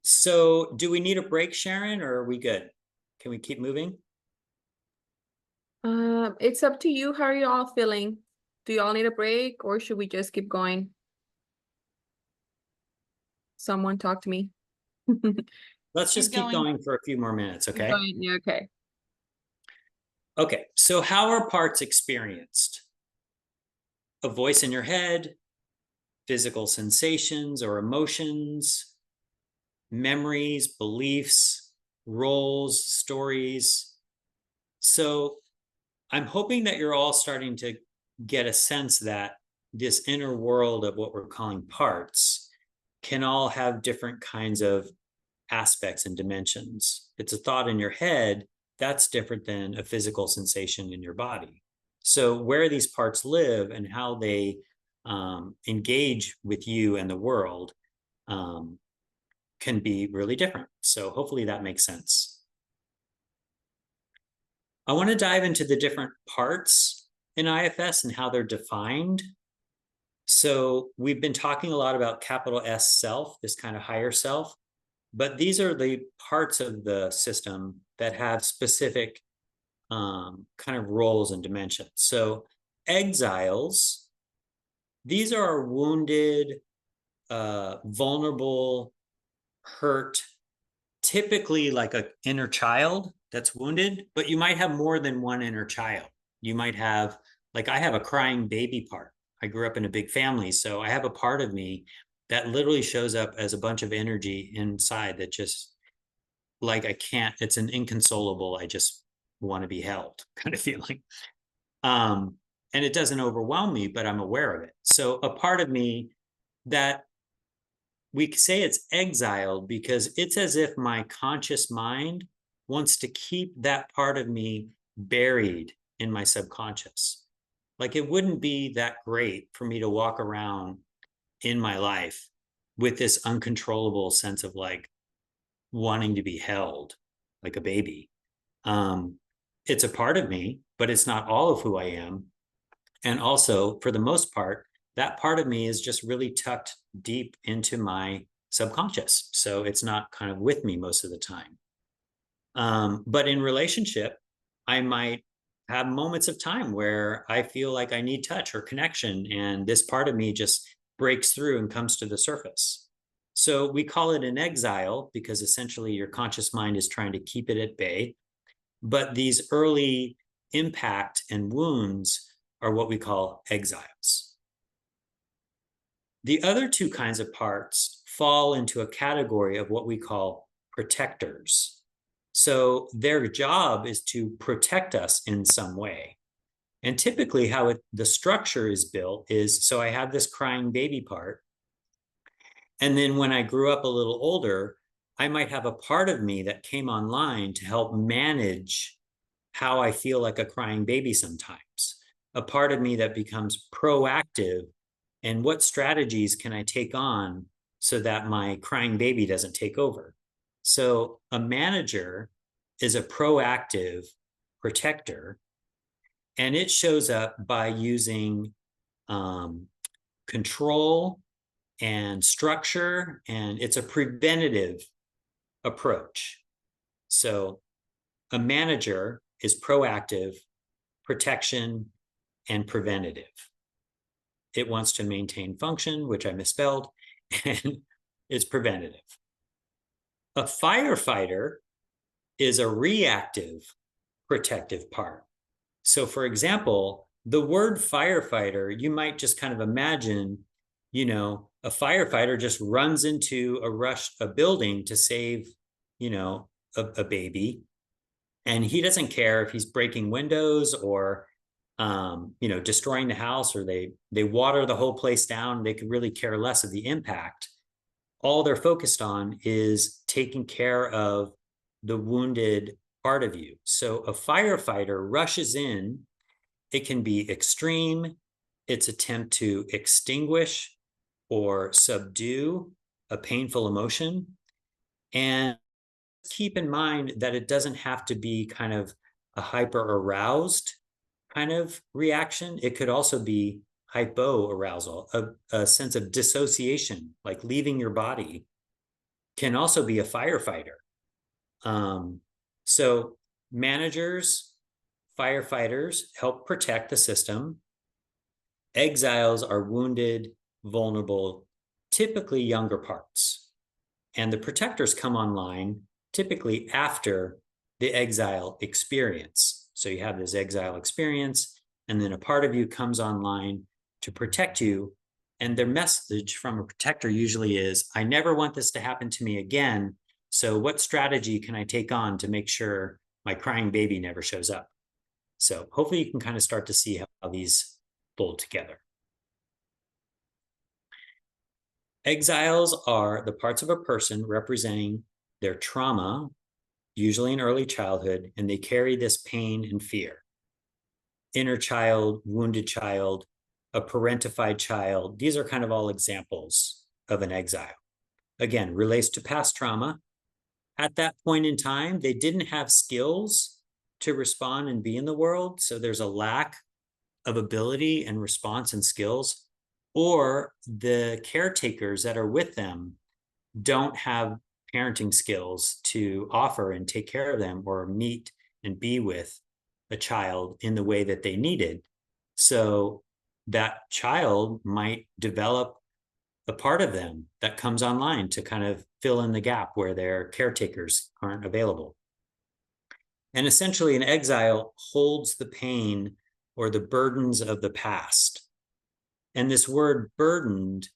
So do we need a break, Sharon, or are we good? Can we keep moving? It's up to you. How are you all feeling? Do you all need a break or should we just keep going? Someone talk to me. Let's just keep going. going for a few more minutes, Keep okay? going. Yeah, okay. Okay, so how are parts experienced? A voice in your head, physical sensations or emotions, memories, beliefs, roles, stories. So I'm hoping that you're all starting to get a sense that this inner world of what we're calling parts can all have different kinds of aspects and dimensions. It's a thought in your head, that's different than a physical sensation in your body. So where these parts live and how they engage with you and the world can be really different. So hopefully that makes sense. I want to dive into the different parts in IFS and how they're defined. So we've been talking a lot about capital S self, this kind of higher self, but these are the parts of the system that have specific kind of roles and dimensions. So exiles, these are wounded, vulnerable, hurt, typically like an inner child that's wounded, but you might have more than one inner child. You might have, like I have a crying baby part. I grew up in a big family, so I have a part of me that literally shows up as a bunch of energy inside that just, like, I can't, it's an inconsolable, I just want to be held kind of feeling. And it doesn't overwhelm me, but I'm aware of it. So a part of me that we say it's exiled because it's as if my conscious mind wants to keep that part of me buried in my subconscious. Like it wouldn't be that great for me to walk around in my life with this uncontrollable sense of like wanting to be held like a baby. It's a part of me, but it's not all of who I am. And also, for the most part, that part of me is just really tucked deep into my subconscious. So it's not kind of with me most of the time. But in relationship, I might have moments of time where I feel like I need touch or connection, and this part of me just breaks through and comes to the surface. So we call it an exile because essentially your conscious mind is trying to keep it at bay. But these early impact and wounds are what we call exiles. The other two kinds of parts fall into a category of what we call protectors. So their job is to protect us in some way. And typically how the structure is built is, so I have this crying baby part. And then when I grew up a little older, I might have a part of me that came online to help manage how I feel like a crying baby sometimes. A part of me that becomes proactive and what strategies can I take on so that my crying baby doesn't take over. So a manager is a proactive protector, and it shows up by using control and structure, and it's a preventative approach. So a manager is proactive, protection, and preventative. It wants to maintain function, which I misspelled, and it's preventative. A firefighter is a reactive protective part. So for example, the word firefighter, you might just kind of imagine, you know, a firefighter just runs into a building to save, you know, a baby. And he doesn't care if he's breaking windows or, you know, destroying the house, or they water the whole place down. They could really care less of the impact. All they're focused on is taking care of the wounded part of you. So a firefighter rushes in. It can be extreme. Its attempt to extinguish or subdue a painful emotion. And keep in mind that it doesn't have to be kind of a hyper aroused kind of reaction. It could also be hypoarousal, a sense of dissociation, like leaving your body, can also be a firefighter. So managers, firefighters help protect the system. Exiles are wounded, vulnerable, typically younger parts. And the protectors come online typically after the exile experience. So you have this exile experience, and then a part of you comes online to protect you. And their message from a protector usually is, I never want this to happen to me again. So what strategy can I take on to make sure my crying baby never shows up? So hopefully you can kind of start to see how these fold together. Exiles are the parts of a person representing their trauma, usually in early childhood, and they carry this pain and fear. Inner child, wounded child, a parentified child, these are kind of all examples of an exile. Again, relates to past trauma. At that point in time, they didn't have skills to respond and be in the world, so there's a lack of ability and response and skills, or the caretakers that are with them don't have parenting skills to offer and take care of them or meet and be with a child in the way that they needed. So that child might develop a part of them that comes online to kind of fill in the gap where their caretakers aren't available. And essentially, an exile holds the pain or the burdens of the past. And this word burdened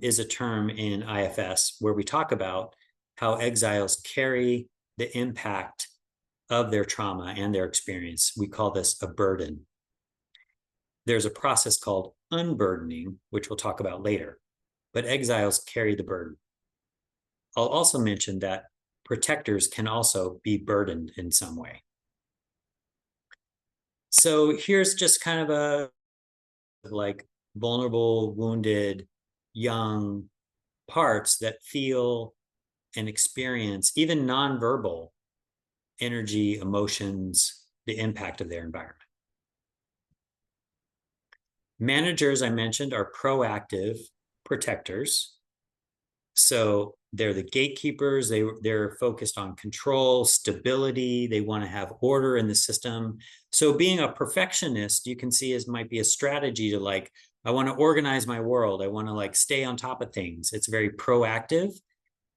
is a term in IFS where we talk about how exiles carry the impact of their trauma and their experience. We call this a burden. There's a process called unburdening, which we'll talk about later, but exiles carry the burden. I'll also mention that protectors can also be burdened in some way. So here's just kind of a like vulnerable, wounded, young parts that feel and experience even nonverbal energy, emotions, the impact of their environment. Managers, I mentioned, are proactive protectors. So they're the gatekeepers. They're focused on control, stability. They want to have order in the system. So being a perfectionist, you can see as might be a strategy to like, I want to organize my world. I want to like stay on top of things. It's very proactive,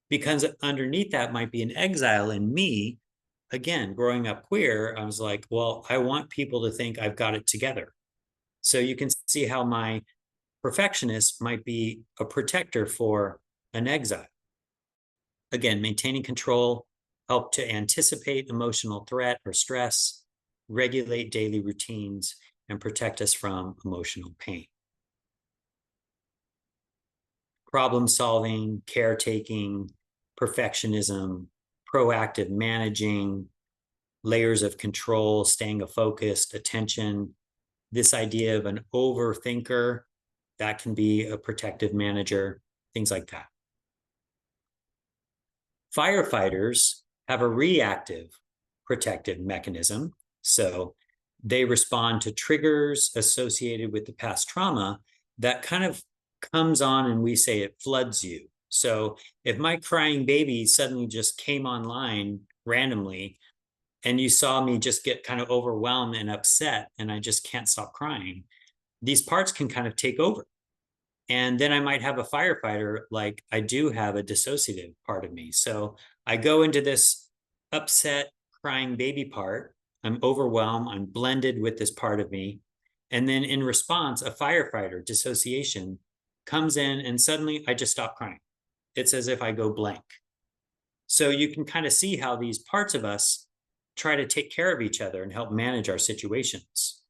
because underneath that might be an exile in me. Again, growing up queer, I was like, well, I want people to think I've got it together. So you can see how my perfectionist might be a protector for an exile. Again, maintaining control, help to anticipate emotional threat or stress, regulate daily routines, and protect us from emotional pain. Problem solving, caretaking, perfectionism, proactive managing, layers of control, staying focused, attention. This idea of an overthinker, that can be a protective manager, things like that. Firefighters have a reactive protective mechanism. So they respond to triggers associated with the past trauma that kind of comes on, and we say it floods you. So if my crying baby suddenly just came online randomly and you saw me just get kind of overwhelmed and upset and I just can't stop crying, these parts can kind of take over. And then I might have a firefighter, like I do have a dissociative part of me. So I go into this upset, crying baby part. I'm overwhelmed. I'm blended with this part of me. And then in response, a firefighter, dissociation, comes in and suddenly I just stop crying. It's as if I go blank. So you can kind of see how these parts of us try to take care of each other and help manage our situations.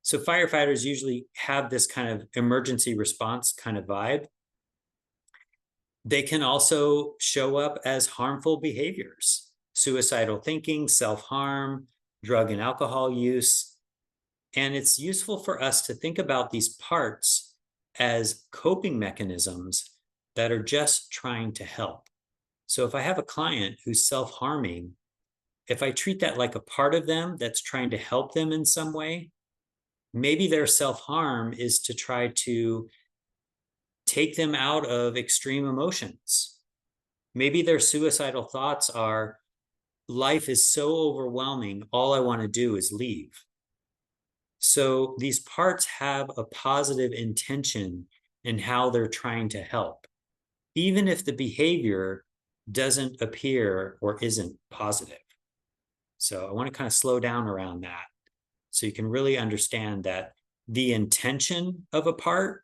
So firefighters usually have this kind of emergency response kind of vibe. They can also show up as harmful behaviors, suicidal thinking, self-harm, drug and alcohol use. And it's useful for us to think about these parts as coping mechanisms that are just trying to help. So if I have a client who's self-harming, if I treat that like a part of them that's trying to help them in some way, maybe their self-harm is to try to take them out of extreme emotions. Maybe their suicidal thoughts are, life is so overwhelming, all I want to do is leave. So these parts have a positive intention in how they're trying to help, even if the behavior doesn't appear or isn't positive. So I want to kind of slow down around that so you can really understand that the intention of a part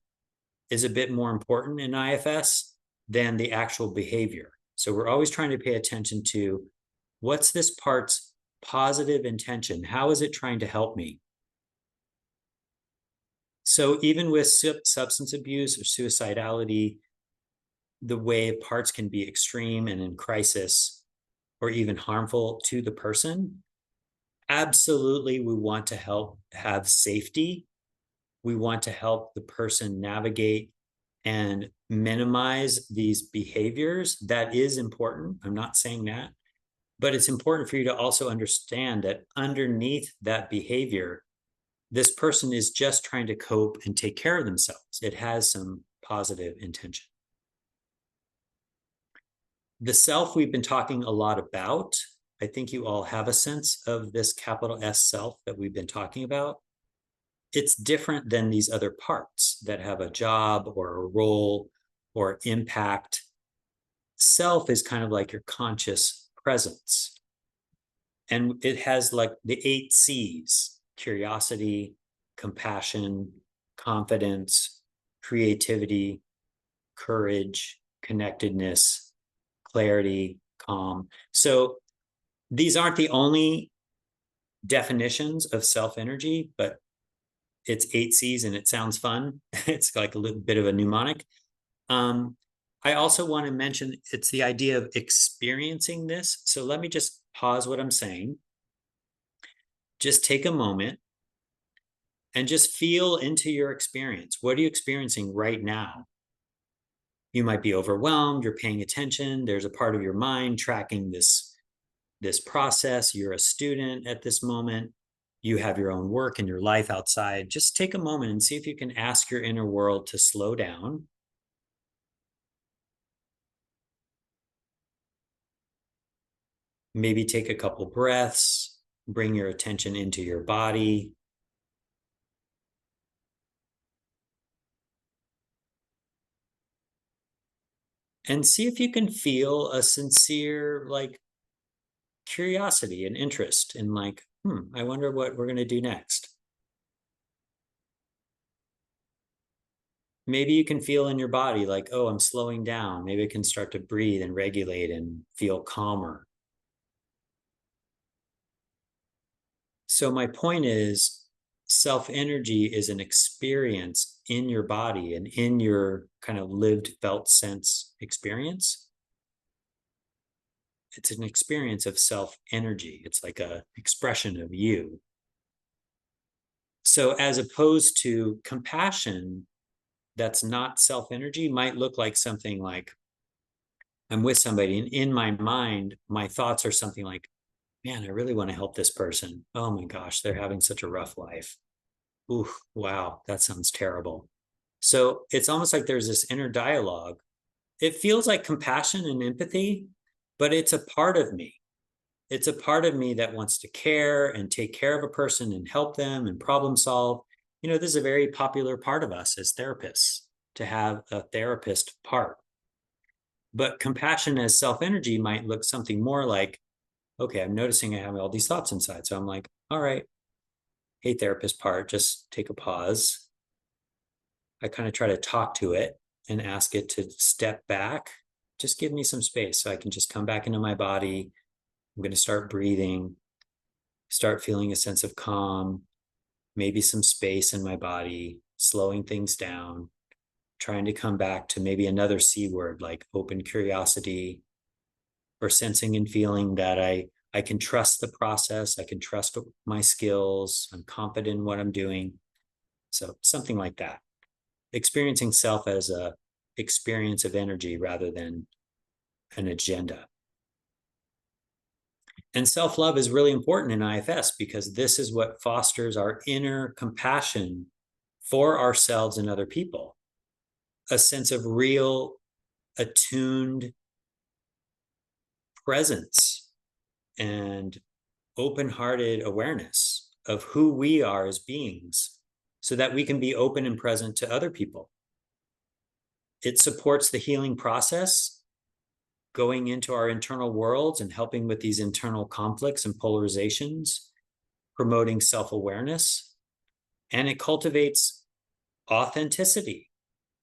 is a bit more important in IFS than the actual behavior. So we're always trying to pay attention to what's this part's positive intention? How is it trying to help me? So even with substance abuse or suicidality, the way parts can be extreme and in crisis or even harmful to the person, absolutely we want to help have safety. We want to help the person navigate and minimize these behaviors. That is important. I'm not saying that, but it's important for you to also understand that underneath that behavior, this person is just trying to cope and take care of themselves. It has some positive intention. The self we've been talking a lot about. I think you all have a sense of this capital S self that we've been talking about. It's different than these other parts that have a job or a role or impact. Self is kind of like your conscious presence. And it has like the 8 C's: curiosity, compassion, confidence, creativity, courage, connectedness, clarity, calm. So these aren't the only definitions of self-energy, but it's 8 C's and it sounds fun. It's like a little bit of a mnemonic. I also want to mention it's the idea of experiencing this. So let me just pause what I'm saying. Just take a moment and just feel into your experience. What are you experiencing right now? You might be overwhelmed, you're paying attention, there's a part of your mind tracking this process, you're a student at this moment, you have your own work and your life outside. Just take a moment and see if you can ask your inner world to slow down. Maybe take a couple breaths, bring your attention into your body. And see if you can feel a sincere, like, curiosity and interest in like, I wonder what we're going to do next. Maybe you can feel in your body like, oh, I'm slowing down. Maybe I can start to breathe and regulate and feel calmer. So my point is, self-energy is an experience in your body and in your kind of lived, felt sense experience. It's an experience of self-energy. It's like an expression of you. So as opposed to compassion, that's not self-energy, might look like something like, I'm with somebody and in my mind, my thoughts are something like, man, I really want to help this person. Oh my gosh, they're having such a rough life. Ooh, wow, that sounds terrible. So it's almost like there's this inner dialogue. It feels like compassion and empathy, but it's a part of me. It's a part of me that wants to care and take care of a person and help them and problem solve. You know, this is a very popular part of us as therapists, to have a therapist part. But compassion as self-energy might look something more like, okay, I'm noticing I have all these thoughts inside. So I'm like, all right, hey, therapist part, just take a pause. I kind of try to talk to it and ask it to step back. Just give me some space so I can just come back into my body. I'm going to start breathing, start feeling a sense of calm, maybe some space in my body, slowing things down, trying to come back to maybe another C word like open curiosity, or sensing and feeling that I can trust the process. I can trust my skills. I'm confident in what I'm doing. So something like that. Experiencing self as a experience of energy rather than an agenda. And self-love is really important in IFS because this is what fosters our inner compassion for ourselves and other people. A sense of real, attuned presence and open-hearted awareness of who we are as beings so that we can be open and present to other people. It supports the healing process, going into our internal worlds and helping with these internal conflicts and polarizations, promoting self-awareness, and it cultivates authenticity.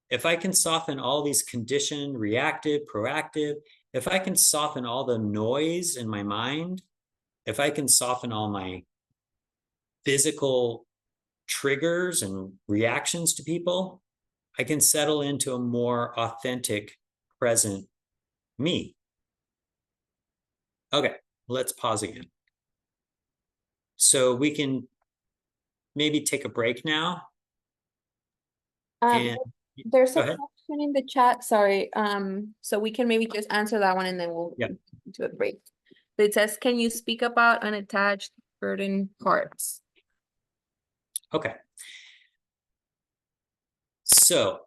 If I can soften all these conditioned, reactive, proactive, if I can soften all the noise in my mind, if I can soften all my physical triggers and reactions to people, I can settle into a more authentic, present me. Okay, let's pause again. So we can maybe take a break now. And There's go a ahead. question in the chat, sorry. So we can maybe just answer that one and then we'll Yep. do a break. It says, can you speak about unattached burden parts? Okay. So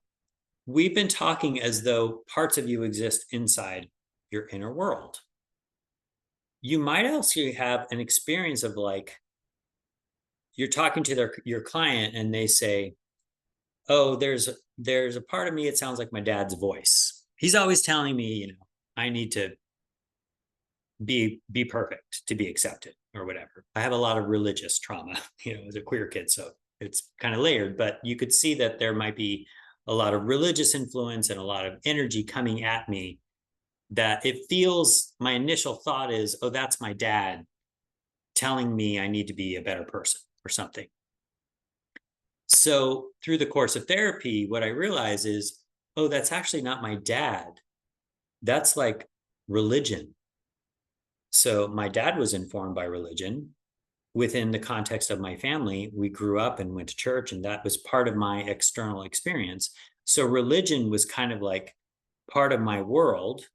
we've been talking as though parts of you exist inside your inner world. You might also have an experience of like, you're talking to your client and they say, oh, there's a part of me, it sounds like my dad's voice. He's always telling me, you know, I need to be perfect to be accepted or whatever. I have a lot of religious trauma, you know, as a queer kid, so it's kind of layered, but you could see that there might be a lot of religious influence and a lot of energy coming at me that it feels, my initial thought is, oh, that's my dad telling me I need to be a better person or something. So through the course of therapy, what I realize is, oh, that's actually not my dad. That's like religion. So my dad was informed by religion. Within the context of my family, we grew up and went to church, and that was part of my external experience. So religion was kind of like part of my world.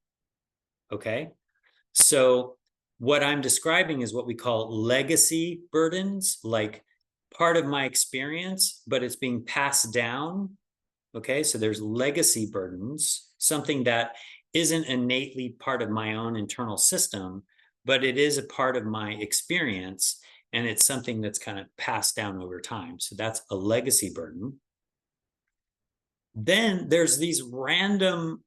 Okay. So what I'm describing is what we call legacy burdens, like part of my experience, but it's being passed down. Okay. So there's legacy burdens, something that isn't innately part of my own internal system, but it is a part of my experience. And it's something that's kind of passed down over time. So that's a legacy burden. Then there's these random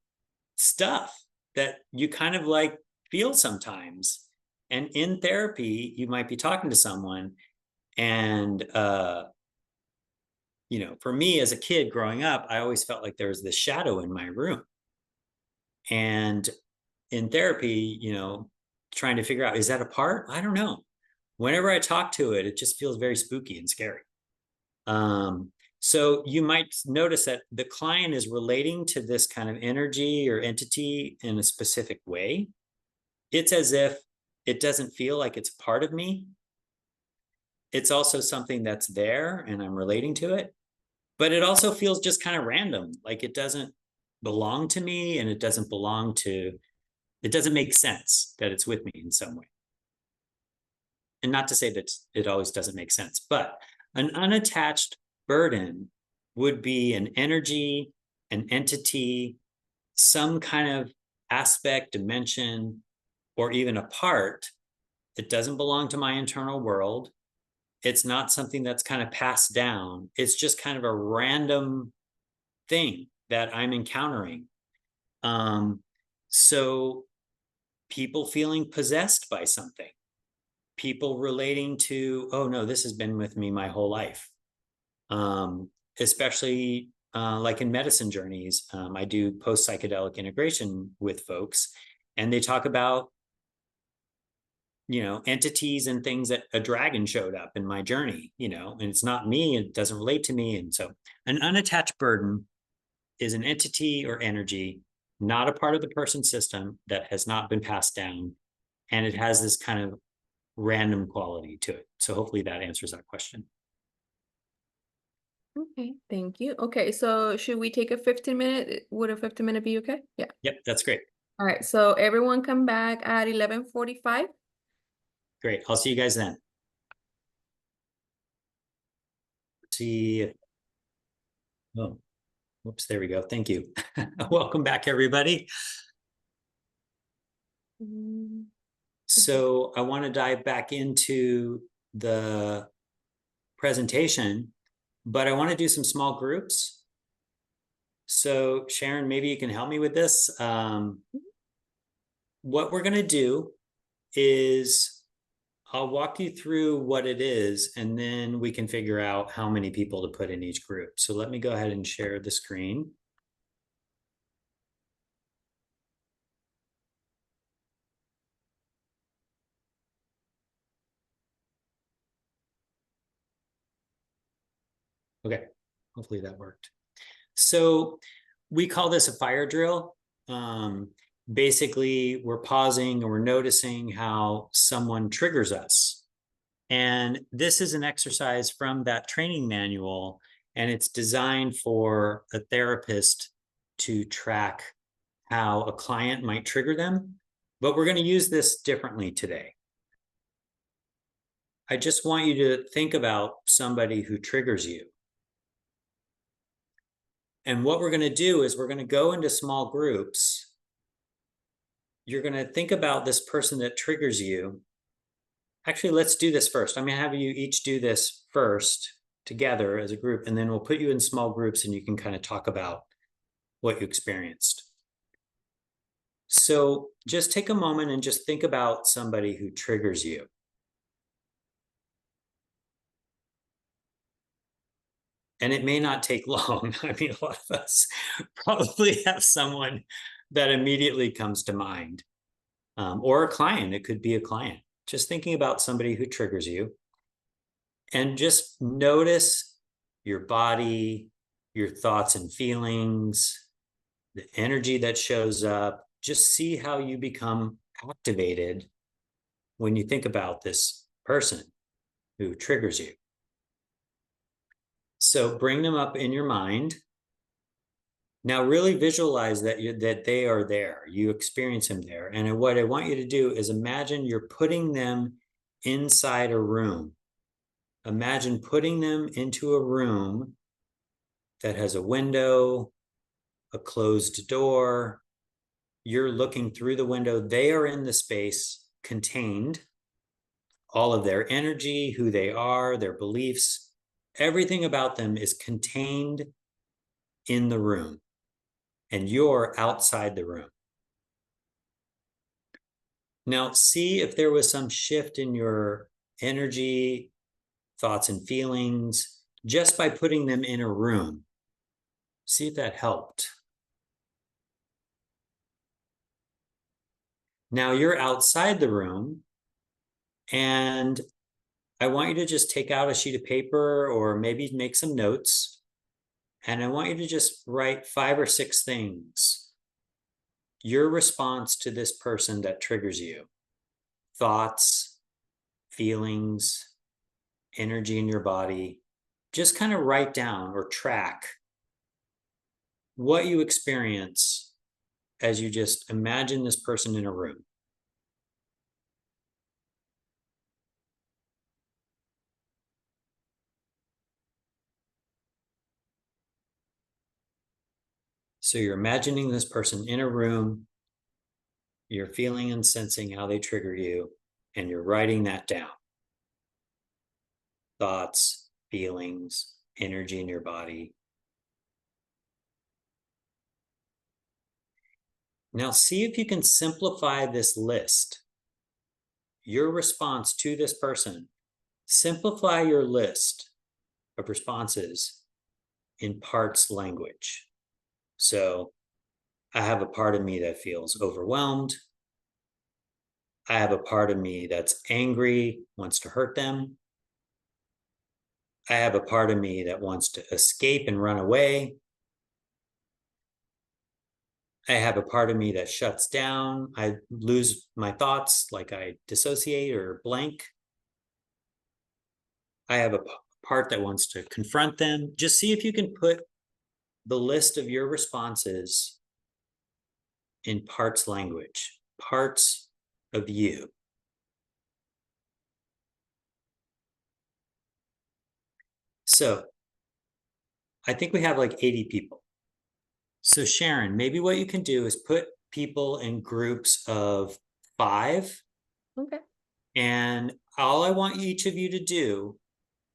stuff that you kind of like feel sometimes. And in therapy, you might be talking to someone and, you know, for me as a kid growing up, I always felt like there was this shadow in my room. And in therapy, you know, trying to figure out, is that a part? I don't know. Whenever I talk to it, it just feels very spooky and scary. So you might notice that the client is relating to this kind of energy or entity in a specific way. It's as if it doesn't feel like it's part of me. It's also something that's there and I'm relating to it, but it also feels just kind of random. Like it doesn't belong to me and it doesn't make sense that it's with me in some way. And not to say that it always doesn't make sense, but an unattached burden would be an energy, an entity, some kind of aspect, dimension, or even a part. It doesn't belong to my internal world. It's not something that's kind of passed down. It's just kind of a random thing that I'm encountering. So people feeling possessed by something, people relating to, oh no, this has been with me my whole life. Especially like in medicine journeys, I do post-psychedelic integration with folks, and they talk about, you know, entities and things that a dragon showed up in my journey, you know, and it's not me, it doesn't relate to me. And so an unattached burden is an entity or energy, not a part of the person's system that has not been passed down. And it has this kind of random quality to it. So hopefully that answers that question. Okay, thank you. Okay, so should we take a 15-minute? Would a 15-minute be okay? Yeah. Yep, that's great. All right, so everyone come back at 11:45. Great. I'll see you guys then. See. Oh, whoops. There we go. Thank you. Welcome back, everybody. So I want to dive back into the presentation, but I want to do some small groups. So Sharon, maybe you can help me with this. What we're going to do is I'll walk you through what it is, and then we can figure out how many people to put in each group. So let me go ahead and share the screen. Okay, hopefully that worked. So we call this a fire drill. Basically, we're pausing and we're noticing how someone triggers us. And this is an exercise from that training manual, and it's designed for a therapist to track how a client might trigger them. But we're going to use this differently today. I just want you to think about somebody who triggers you. And what we're going to do is we're going to go into small groups. You're going to think about this person that triggers you. Actually, let's do this first. I'm going to have you each do this first together as a group, and then we'll put you in small groups and you can kind of talk about what you experienced. So just take a moment and just think about somebody who triggers you. And it may not take long. I mean, a lot of us probably have someone that immediately comes to mind, or a client. It could be a client. Just thinking about somebody who triggers you, and just notice your body, your thoughts and feelings, the energy that shows up. Just see how you become activated when you think about this person who triggers you. So bring them up in your mind. Now really visualize that they are there. You experience them there. And what I want you to do is imagine you're putting them inside a room. Imagine putting them into a room that has a window, a closed door. You're looking through the window. They are in the space, contained. All of their energy, who they are, their beliefs, everything about them is contained in the room. And you're outside the room. Now, see if there was some shift in your energy, thoughts and feelings, just by putting them in a room. See if that helped. Now you're outside the room, and I want you to just take out a sheet of paper or maybe make some notes. And I want you to just write 5 or 6 things. Your response to this person that triggers you. Thoughts, feelings, energy in your body. Just kind of write down or track what you experience as you just imagine this person in a room. So you're imagining this person in a room, you're feeling and sensing how they trigger you, and you're writing that down. Thoughts, feelings, energy in your body. Now see if you can simplify this list. Your response to this person. Simplify your list of responses in parts language. So I have a part of me that feels overwhelmed. I have a part of me that's angry, wants to hurt them. I have a part of me that wants to escape and run away. I have a part of me that shuts down. I lose my thoughts, like I dissociate or blank. I have a part that wants to confront them. Just see if you can put the list of your responses in parts language, parts of you. So I think we have like 80 people. So Sharon, maybe what you can do is put people in groups of 5. Okay. And all I want each of you to do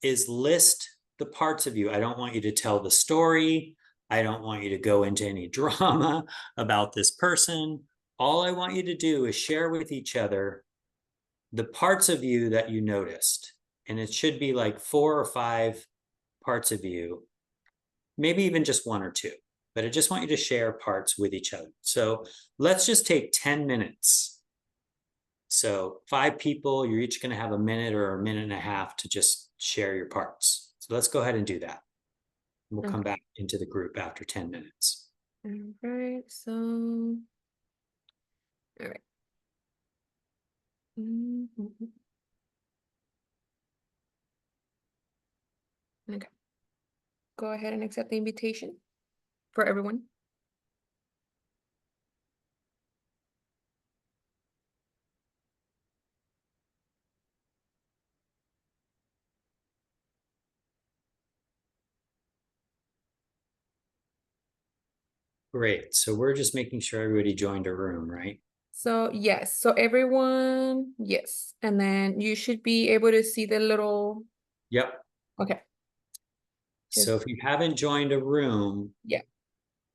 is list the parts of you. I don't want you to tell the story. I don't want you to go into any drama about this person. All I want you to do is share with each other the parts of you that you noticed. And it should be like 4 or 5 parts of you, maybe even just 1 or 2. But I just want you to share parts with each other. So let's just take 10 minutes. So 5 people, you're each going to have a minute or a minute and a half to just share your parts. So let's go ahead and do that. We'll come back into the group after 10 minutes. All right. So, all right. Okay. Go ahead and accept the invitation for everyone. Great. So we're just making sure everybody joined a room, right? So yes, so everyone, yes. And then you should be able to see the little, Yep. okay. So if you haven't joined a room, Yeah.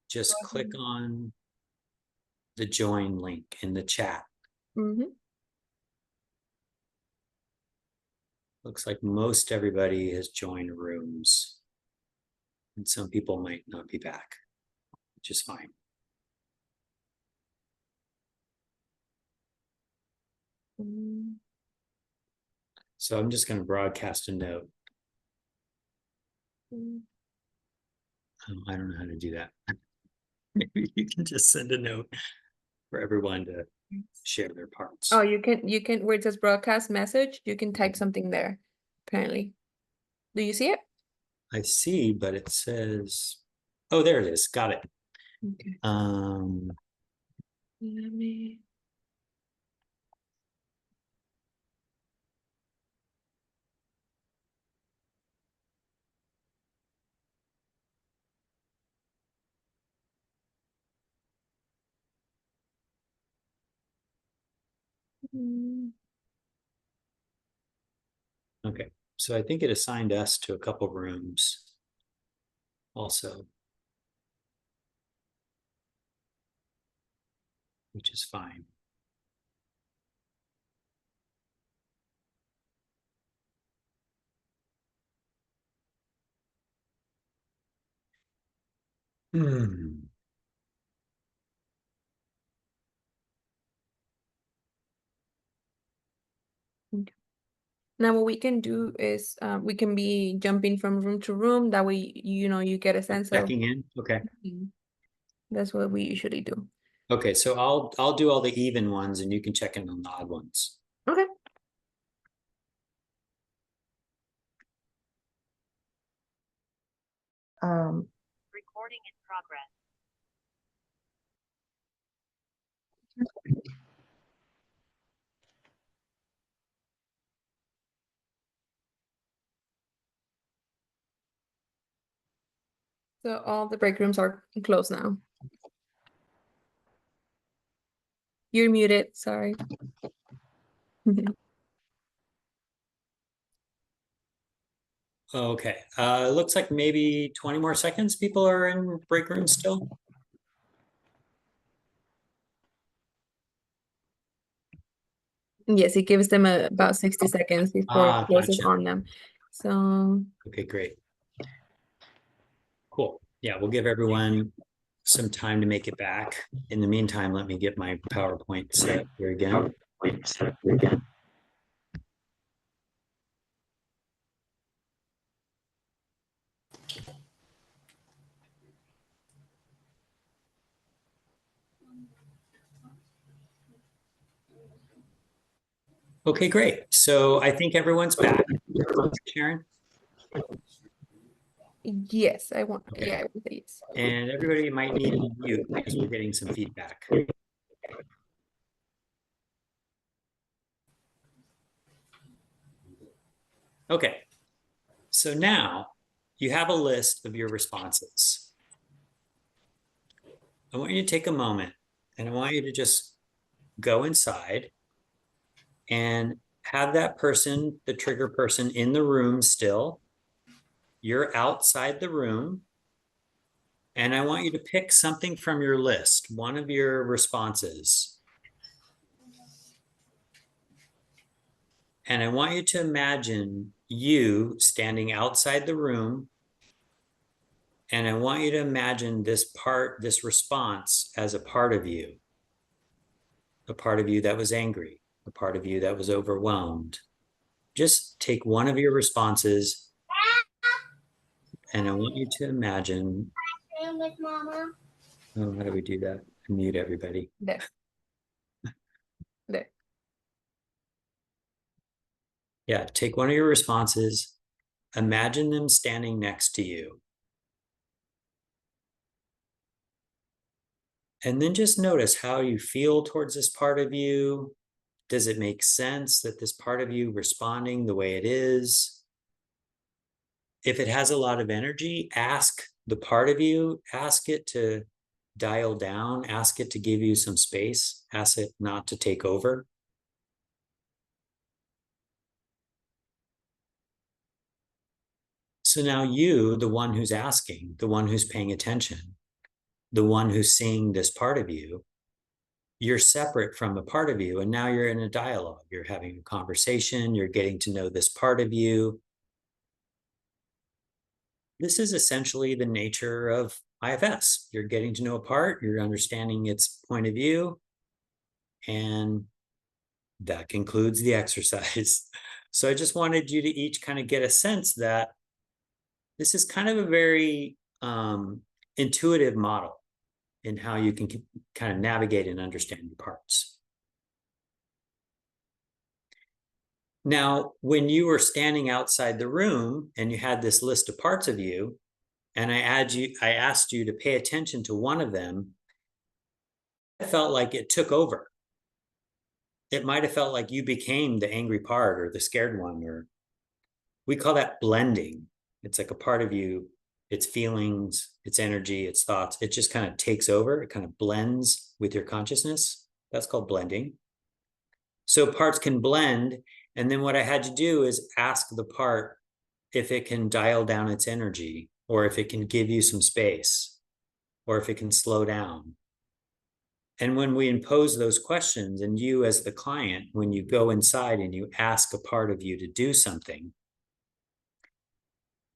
just click on the join link in the chat. Looks like most everybody has joined rooms. And some people might not be back, which is fine. So I'm just going to broadcast a note. I don't know how to do that. Maybe you can just send a note for everyone to share their parts. Oh, you can, where it says broadcast message, you can type something there, apparently. Do you see it? I see, but it says, oh, there it is. Got it. Okay. Let me. Okay, so I think it assigned us to a couple rooms also, which is fine. Now what we can do is we can be jumping from room to room. That way, you get a sense of. Checking in. Okay. That's what we usually do. Okay, so I'll do all the even ones and you can check in on the odd ones. Okay. Recording in progress. So all the break rooms are closed now. You're muted, sorry. Okay, it looks like maybe 20 more seconds people are in break rooms still. Yes, it gives them about 60 seconds before it closes Gotcha. on them. So. Okay, great. Cool. Yeah, we'll give everyone some time to make it back. In the meantime, let me get my PowerPoint set up here again. Okay, great. So I think everyone's back. Sharon? Yes, I want. Okay. Yeah, I want these. And everybody might need to mute because we're getting some feedback. Okay, so now you have a list of your responses. I want you to take a moment and I want you to just go inside and have that person, the trigger person, in the room still. You're outside the room. And I want you to pick something from your list, one of your responses. And I want you to imagine you standing outside the room. And I want you to imagine this response as a part of you that was angry, a part of you that was overwhelmed. Just take one of your responses and I want you to imagine. With Mama. Oh, how do we do that? Mute everybody. There. There. Yeah, take one of your responses, imagine them standing next to you. And then just notice how you feel towards this part of you. Does it make sense that this part of you responding the way it is? If it has a lot of energy, ask the part of you, ask it to dial down, ask it to give you some space, ask it not to take over. So now you, the one who's asking, the one who's paying attention, the one who's seeing this part of you, you're separate from a part of you, and now you're in a dialogue. You're having a conversation, you're getting to know this part of you. This is essentially the nature of IFS. You're getting to know a part, you're understanding its point of view, and that concludes the exercise. So I just wanted you to each kind of get a sense that this is kind of a very intuitive model in how you can kind of navigate and understand your parts. Now, when you were standing outside the room and you had this list of parts of you, and I asked you to pay attention to one of them, it felt like it took over. It might have felt like you became the angry part or the scared one, or we call that blending. It's like a part of you, its feelings, its energy, its thoughts, it just kind of takes over. It kind of blends with your consciousness. That's called blending. So parts can blend. And then what I had to do is ask the part if it can dial down its energy, or if it can give you some space, or if it can slow down. And when we impose those questions, and you as the client, when you go inside and you ask a part of you to do something,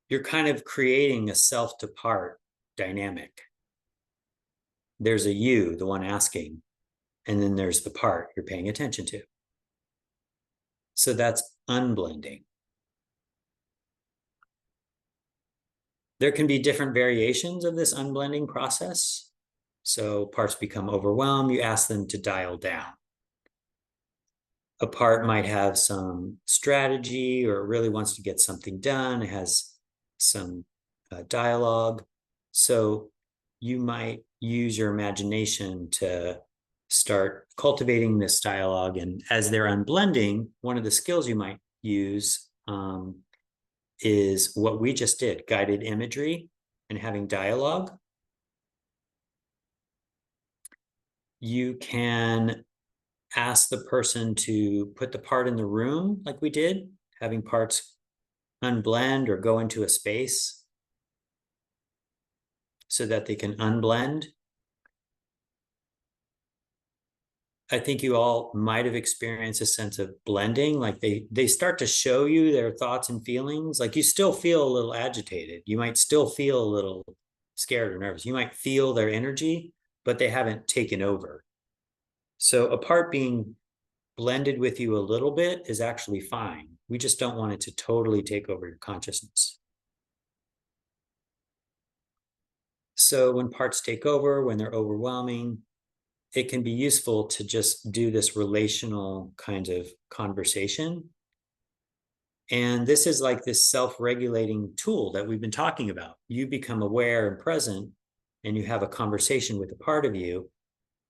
you're kind of creating a self to part dynamic. There's a you, the one asking, and then there's the part you're paying attention to. So that's unblending. There can be different variations of this unblending process. So parts become overwhelmed, you ask them to dial down. A part might have some strategy or really wants to get something done, it has some dialogue. So you might use your imagination to start cultivating this dialogue. And as they're unblending, one of the skills you might use is what we just did, guided imagery and having dialogue. You can ask the person to put the part in the room like we did, having parts unblend or go into a space so that they can unblend. I think you all might have experienced a sense of blending, like they start to show you their thoughts and feelings. Like you still feel a little agitated. You might still feel a little scared or nervous. You might feel their energy, but they haven't taken over. So a part being blended with you a little bit is actually fine. We just don't want it to totally take over your consciousness. So when parts take over, when they're overwhelming, it can be useful to just do this relational kind of conversation. And this is like this self-regulating tool that we've been talking about. You become aware and present, and you have a conversation with a part of you,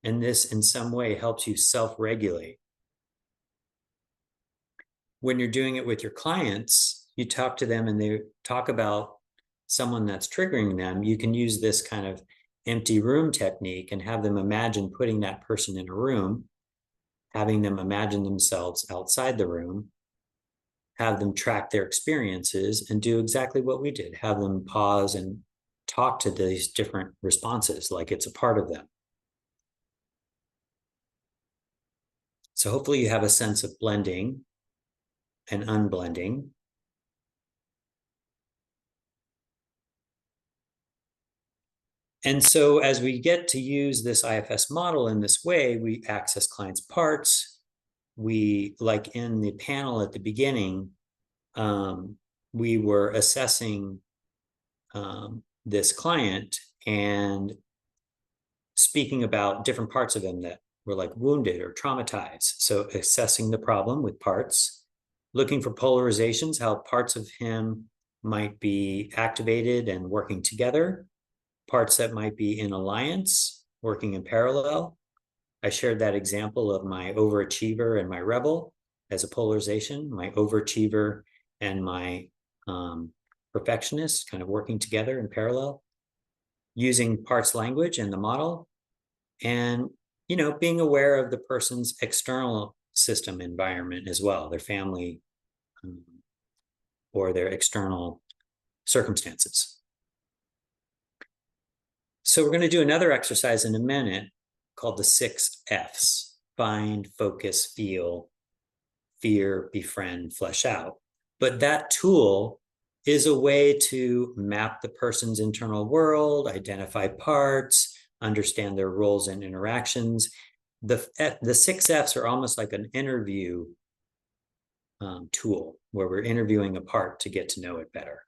and this in some way helps you self-regulate. When you're doing it with your clients, you talk to them and they talk about someone that's triggering them, you can use this kind of empty room technique and have them imagine putting that person in a room, having them imagine themselves outside the room, have them track their experiences and do exactly what we did, have them pause and talk to these different responses like it's a part of them. So hopefully you have a sense of blending and unblending. And so as we get to use this IFS model in this way, we access clients' parts. We, like in the panel at the beginning, we were assessing this client and speaking about different parts of him that were like wounded or traumatized. So assessing the problem with parts, looking for polarizations, how parts of him might be activated and working together, parts that might be in alliance, working in parallel. I shared that example of my overachiever and my rebel as a polarization, my overachiever and my perfectionist kind of working together in parallel, using parts language and the model, and, you know, being aware of the person's external system environment as well, their family or their external circumstances. So we're going to do another exercise in a minute called the 6 F's: find, focus, feel, fear, befriend, flesh out. But that tool is a way to map the person's internal world, identify parts, understand their roles and interactions. The 6 F's are almost like an interview tool where we're interviewing a part to get to know it better.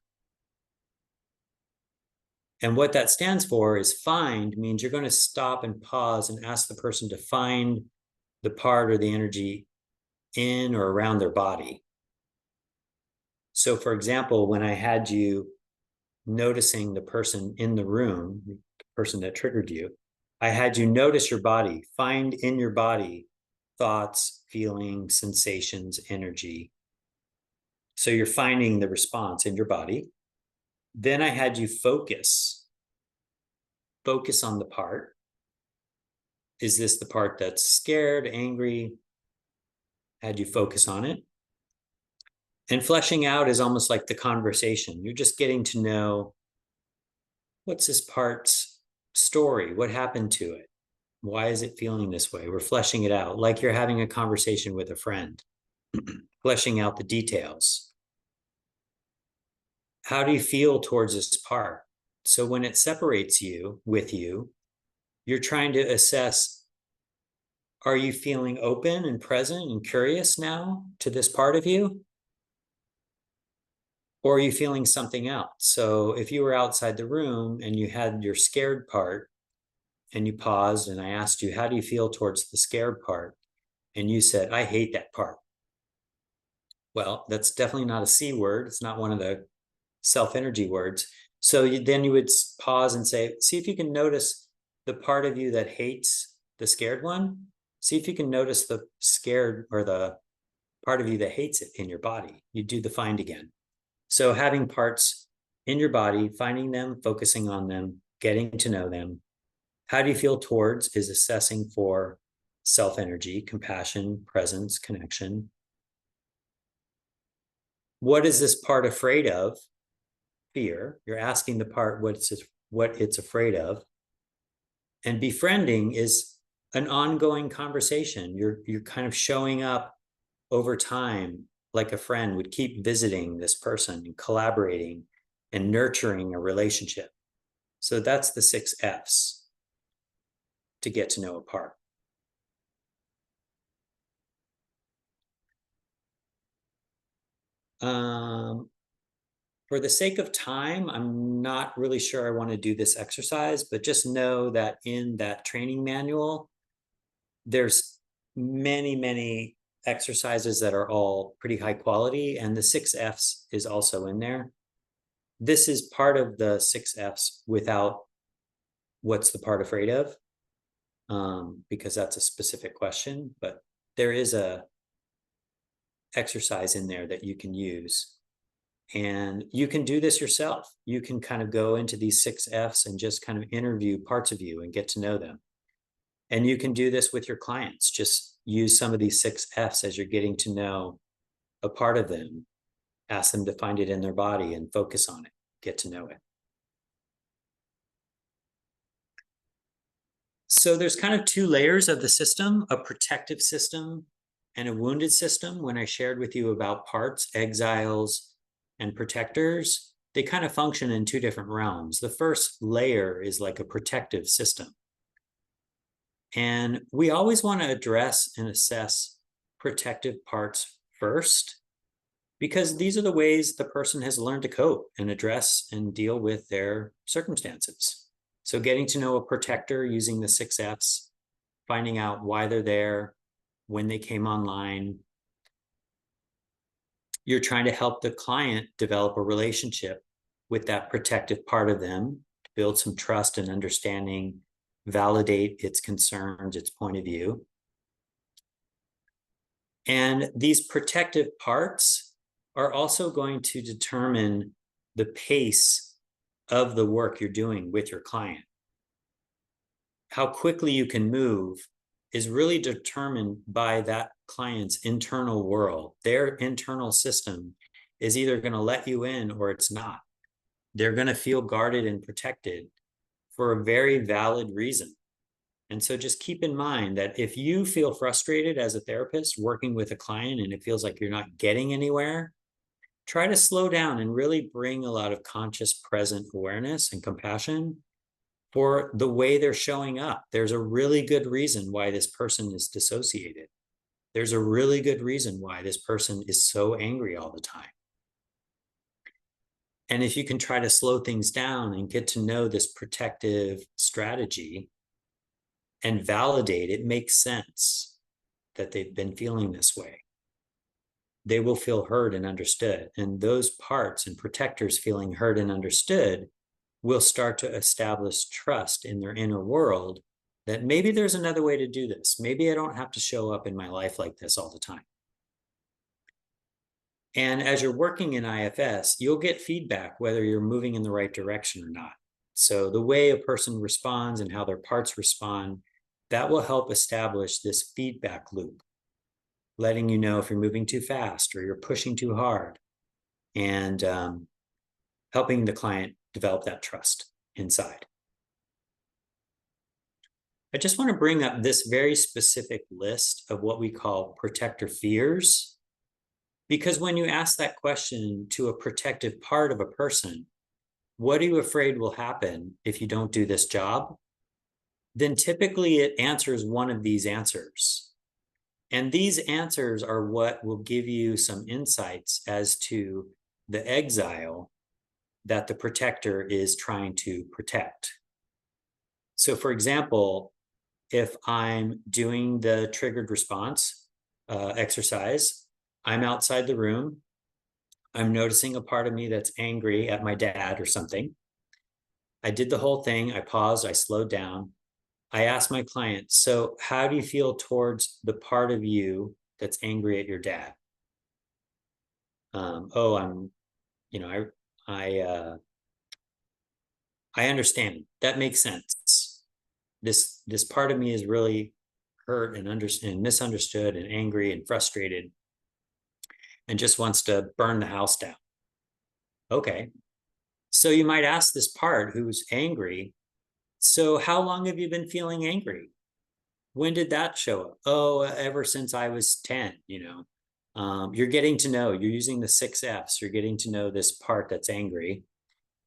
And what that stands for is find means you're going to stop and pause and ask the person to find the part or the energy in or around their body. So for example, when I had you noticing the person in the room, the person that triggered you, I had you notice your body, find in your body thoughts, feelings, sensations, energy. So you're finding the response in your body. Then I had you focus on the part. Is this the part that's scared, angry? Had you focus on it. And fleshing out is almost like the conversation. You're just getting to know, what's this part's story? What happened to it? Why is it feeling this way? We're fleshing it out like you're having a conversation with a friend, fleshing out the details. How do you feel towards this part? So when it separates you with you, you're trying to assess, are you feeling open and present and curious now to this part of you? Or are you feeling something else? So if you were outside the room and you had your scared part and you paused and I asked you, how do you feel towards the scared part? And you said, I hate that part. Well, that's definitely not a C word. It's not one of the self-energy words. So then you would pause and say, see if you can notice the part of you that hates the scared one. See if you can notice the scared or the part of you that hates it in your body. You do the find again. So having parts in your body, finding them, focusing on them, getting to know them. How do you feel towards is assessing for self-energy, compassion, presence, connection. What is this part afraid of? Fear. You're asking the part what it's afraid of. And befriending is an ongoing conversation. You're kind of showing up over time like a friend would, keep visiting this person and collaborating and nurturing a relationship. So that's the 6 F's to get to know a part. For the sake of time, I'm not really sure I want to do this exercise, but just know that in that training manual, there's many exercises that are all pretty high quality, and the 6 F's is also in there. This is part of the 6 F's without what's the part afraid of, because that's a specific question, but there is a exercise in there that you can use And you can do this yourself. You can kind of go into these 6 F's and just kind of interview parts of you and get to know them. And you can do this with your clients. Just use some of these 6 F's as you're getting to know a part of them. Ask them to find it in their body and focus on it, get to know it. So there's kind of 2 layers of the system, a protective system and a wounded system. When I shared with you about parts, exiles, and protectors, they kind of function in 2 different realms. The first layer is like a protective system. And we always want to address and assess protective parts first, because these are the ways the person has learned to cope and address and deal with their circumstances. So getting to know a protector using the 6 F's, finding out why they're there, when they came online. You're trying to help the client develop a relationship with that protective part of them, build some trust and understanding, validate its concerns, its point of view. And these protective parts are also going to determine the pace of the work you're doing with your client. How quickly you can move is really determined by that client's internal world. Their internal system is either going to let you in or it's not. They're going to feel guarded and protected for a very valid reason. And so just keep in mind that if you feel frustrated as a therapist working with a client and it feels like you're not getting anywhere, try to slow down and really bring a lot of conscious present awareness and compassion for the way they're showing up. There's a really good reason why this person is dissociated. There's a really good reason why this person is so angry all the time. And if you can try to slow things down and get to know this protective strategy and validate, it makes sense that they've been feeling this way. They will feel heard and understood. And those parts and protectors feeling heard and understood will start to establish trust in their inner world that maybe there's another way to do this. Maybe I don't have to show up in my life like this all the time. And as you're working in IFS, you'll get feedback whether you're moving in the right direction or not. So the way a person responds and how their parts respond, that will help establish this feedback loop, letting you know if you're moving too fast or you're pushing too hard, and helping the client develop that trust inside. I just want to bring up this very specific list of what we call protector fears, because when you ask that question to a protective part of a person, what are you afraid will happen if you don't do this job? Then typically it answers one of these answers. And these answers are what will give you some insights as to the exile that the protector is trying to protect. So for example, if I'm doing the triggered response exercise, I'm outside the room, I'm noticing a part of me that's angry at my dad or something. I did the whole thing, I paused, I slowed down. I asked my client, so how do you feel towards the part of you that's angry at your dad? I understand. That makes sense. This part of me is really hurt and misunderstood and angry and frustrated and just wants to burn the house down. Okay. So you might ask this part who's angry, so how long have you been feeling angry? When did that show up? Oh, ever since I was 10, You're getting to know, you're using the 6 F's, you're getting to know this part that's angry.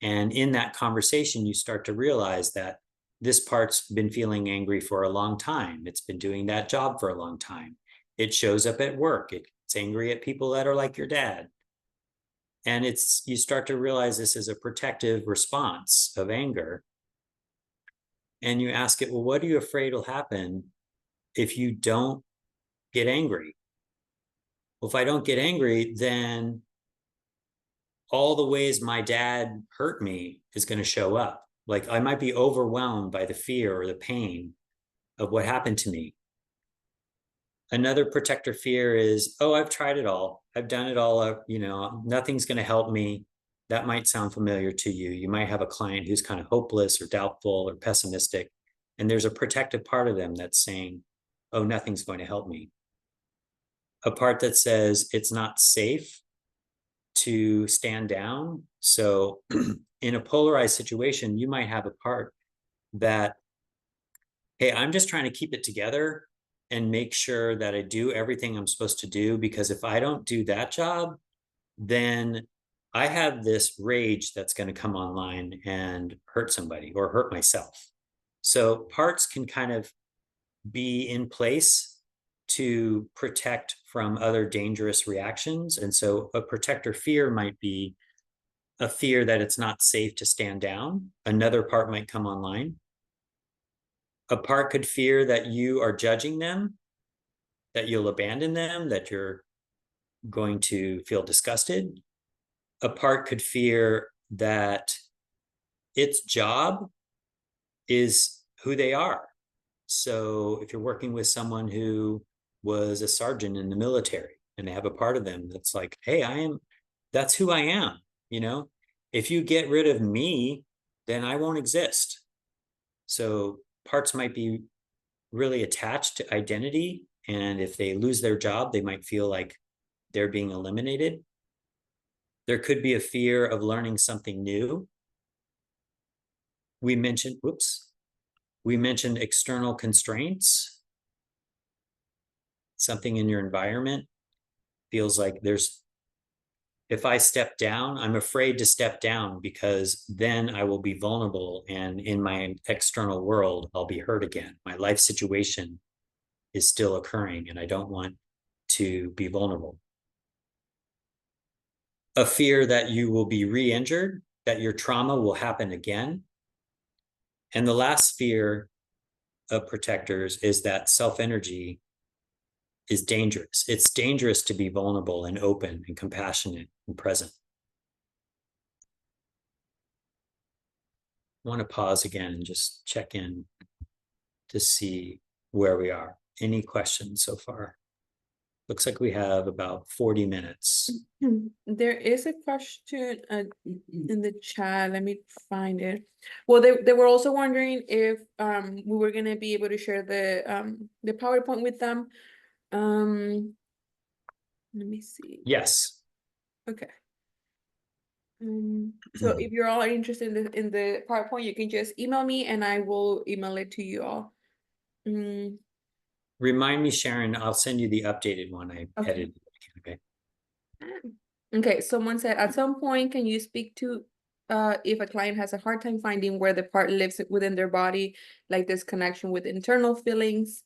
And in that conversation, you start to realize that this part's been feeling angry for a long time. It's been doing that job for a long time. It shows up at work. It's angry at people that are like your dad. And you start to realize this is a protective response of anger. And you ask it, well, what are you afraid will happen if you don't get angry? Well, if I don't get angry, then all the ways my dad hurt me is going to show up. Like I might be overwhelmed by the fear or the pain of what happened to me. Another protector fear is, oh, I've tried it all. I've done it all. Nothing's going to help me. That might sound familiar to you. You might have a client who's kind of hopeless or doubtful or pessimistic. And there's a protective part of them that's saying, oh, nothing's going to help me. A part that says it's not safe to stand down. So in a polarized situation, you might have a part that, hey, I'm just trying to keep it together and make sure that I do everything I'm supposed to do, because if I don't do that job, then I have this rage that's going to come online and hurt somebody or hurt myself. So parts can kind of be in place to protect from other dangerous reactions. And so a protector fear might be a fear that it's not safe to stand down. Another part might come online. A part could fear that you are judging them, that you'll abandon them, that you're going to feel disgusted. A part could fear that its job is who they are. So if you're working with someone who was a sergeant in the military and they have a part of them that's like, hey, that's who I am. If you get rid of me, then I won't exist. So parts might be really attached to identity. And if they lose their job, they might feel like they're being eliminated. There could be a fear of learning something new. We mentioned external constraints. Something in your environment feels like if I step down, I'm afraid to step down because then I will be vulnerable, and in my external world, I'll be hurt again. My life situation is still occurring and I don't want to be vulnerable. A fear that you will be re-injured, that your trauma will happen again. And the last fear of protectors is that self-energy is dangerous. It's dangerous to be vulnerable and open and compassionate and present. I want to pause again and just check in to see where we are. Any questions so far? Looks like we have about 40 minutes. There is a question in the chat. Let me find it. Well, they were also wondering if we were gonna be able to share the PowerPoint with them. Let me see. Yes. Okay. So if you're all interested in the PowerPoint, you can just email me and I will email it to you all. Remind me, Sharon, I'll send you the updated one I edited. Okay. Okay, someone said, at some point, can you speak to if a client has a hard time finding where the part lives within their body, like this connection with internal feelings?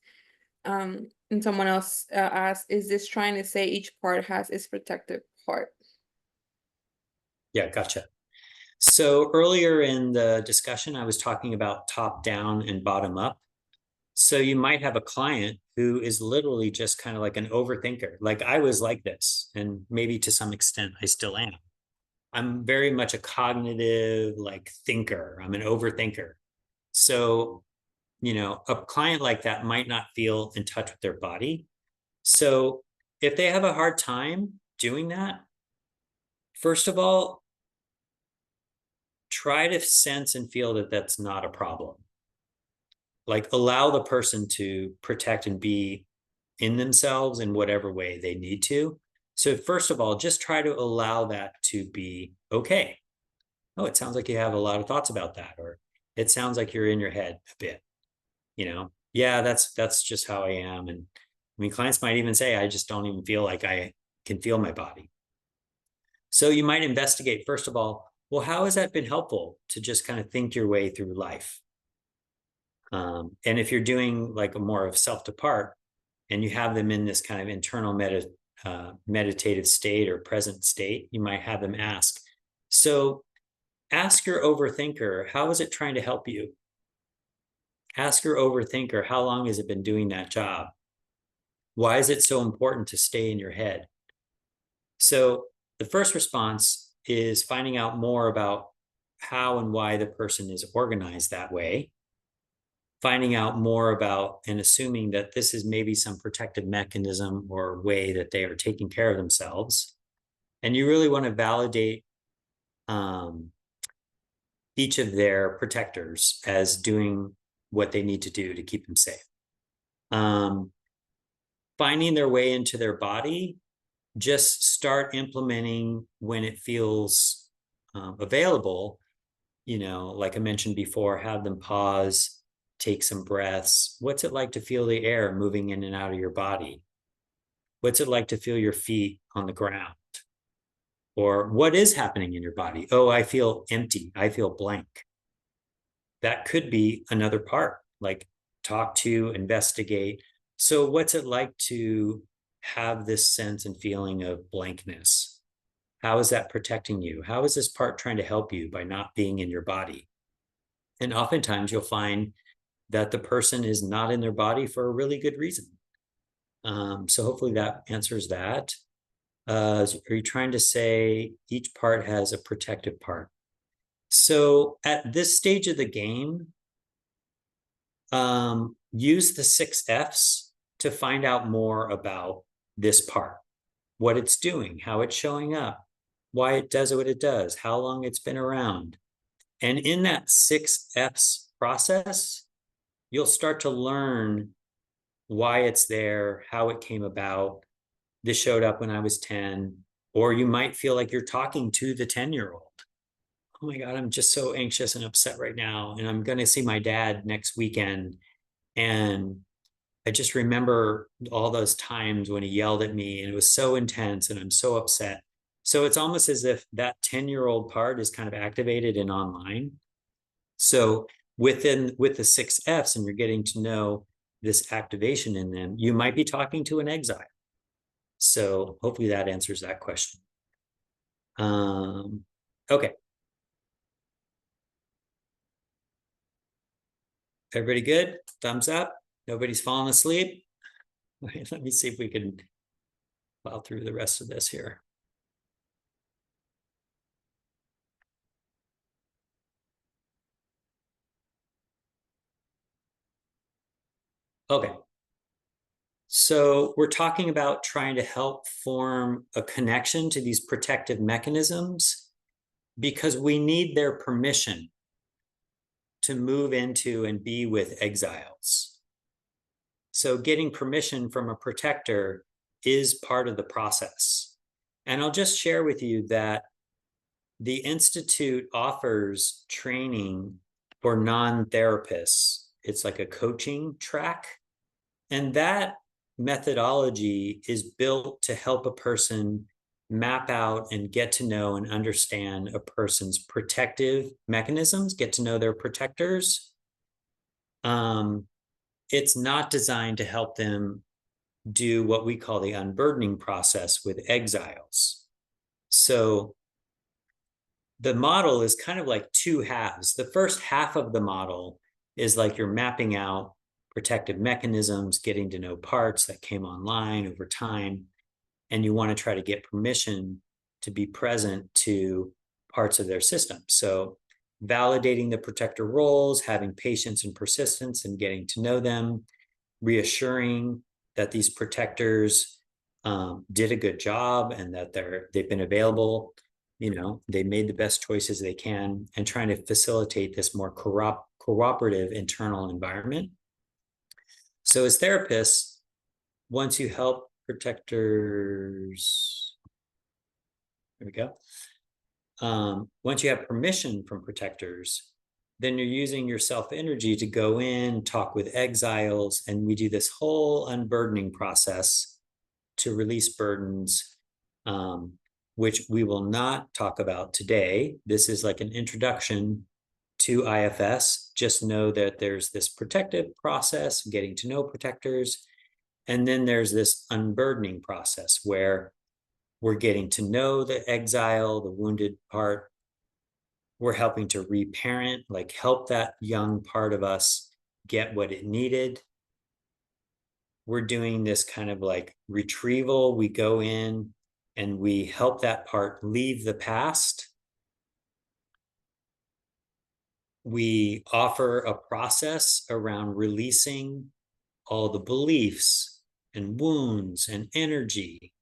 And someone else asked, is this trying to say each part has its protective part? Yeah, gotcha. So earlier in the discussion, I was talking about top down and bottom up. So you might have a client who is literally just kind of like an overthinker. Like I was like this, and maybe to some extent I still am. I'm very much a cognitive thinker. I'm an overthinker. So, a client like that might not feel in touch with their body. So if they have a hard time doing that, first of all, try to sense and feel that that's not a problem. Allow the person to protect and be in themselves in whatever way they need to. So first of all, just try to allow that to be okay. Oh, it sounds like you have a lot of thoughts about that, or it sounds like you're in your head a bit. Yeah, that's just how I am. And I mean, clients might even say, I just don't even feel like I can feel my body. So you might investigate, first of all, well, how has that been helpful to just kind of think your way through life? And if you're doing a more of self-depart and you have them in this kind of internal meditative state or present state, you might have them ask. So ask your overthinker, how is it trying to help you? Ask your overthinker, how long has it been doing that job? Why is it so important to stay in your head? So the first response is finding out more about how and why the person is organized that way. finding out more about and assuming that this is maybe some protective mechanism or way that they are taking care of themselves. And you really want to validate each of their protectors as doing what they need to do to keep them safe. Finding their way into their body, just start implementing when it feels available. You know, like I mentioned before, have them pause, take some breaths. What's it like to feel the air moving in and out of your body? What's it like to feel your feet on the ground? Or what is happening in your body? Oh, I feel empty. I feel blank. That could be another part, like talk to, investigate. So what's it like to have this sense and feeling of blankness? How is that protecting you? How is this part trying to help you by not being in your body? And oftentimes you'll find that the person is not in their body for a really good reason. So hopefully that answers that. Are you trying to say each part has a protective part? So at this stage of the game, use the 6 Fs to find out more about this part, what it's doing, how it's showing up, why it does what it does, how long it's been around. And in that 6 Fs process, you'll start to learn why it's there, how it came about. This showed up when I was 10, or you might feel like you're talking to the 10-year-old. Oh my God, I'm just so anxious and upset right now. And I'm going to see my dad next weekend. And I just remember all those times when he yelled at me and it was so intense and I'm so upset. So it's almost as if that 10-year-old part is kind of activated and online. So with the 6 Fs and you're getting to know this activation in them, you might be talking to an exile. So hopefully that answers that question. Okay. Everybody good? Thumbs up. Nobody's falling asleep. Right, let me see if we can plow through the rest of this here. Okay. So we're talking about trying to help form a connection to these protective mechanisms because we need their permission to move into and be with exiles. So getting permission from a protector is part of the process. And I'll just share with you that the Institute offers training for non-therapists. It's like a coaching track. And that methodology is built to help a person map out and get to know and understand a person's protective mechanisms, get to know their protectors. It's not designed to help them do what we call the unburdening process with exiles. So the model is kind of like 2 halves. The first half of the model is like you're mapping out protective mechanisms, getting to know parts that came online over time, and you want to try to get permission to be present to parts of their system. So validating the protector roles, having patience and persistence and getting to know them, reassuring that these protectors did a good job and that they've been available, you know, they made the best choices they can, and trying to facilitate this more cooperative internal environment. So as therapists, once you help protectors, there we go. Once you have permission from protectors, then you're using your self-energy to go in, talk with exiles, and we do this whole unburdening process to release burdens, which we will not talk about today. This is like an introduction to IFS. Just know that there's this protective process, getting to know protectors, and then there's this unburdening process where we're getting to know the exile, the wounded part. We're helping to reparent, like help that young part of us get what it needed. We're doing this kind of like retrieval. We go in and we help that part leave the past we offer a process around releasing all the beliefs and wounds and energy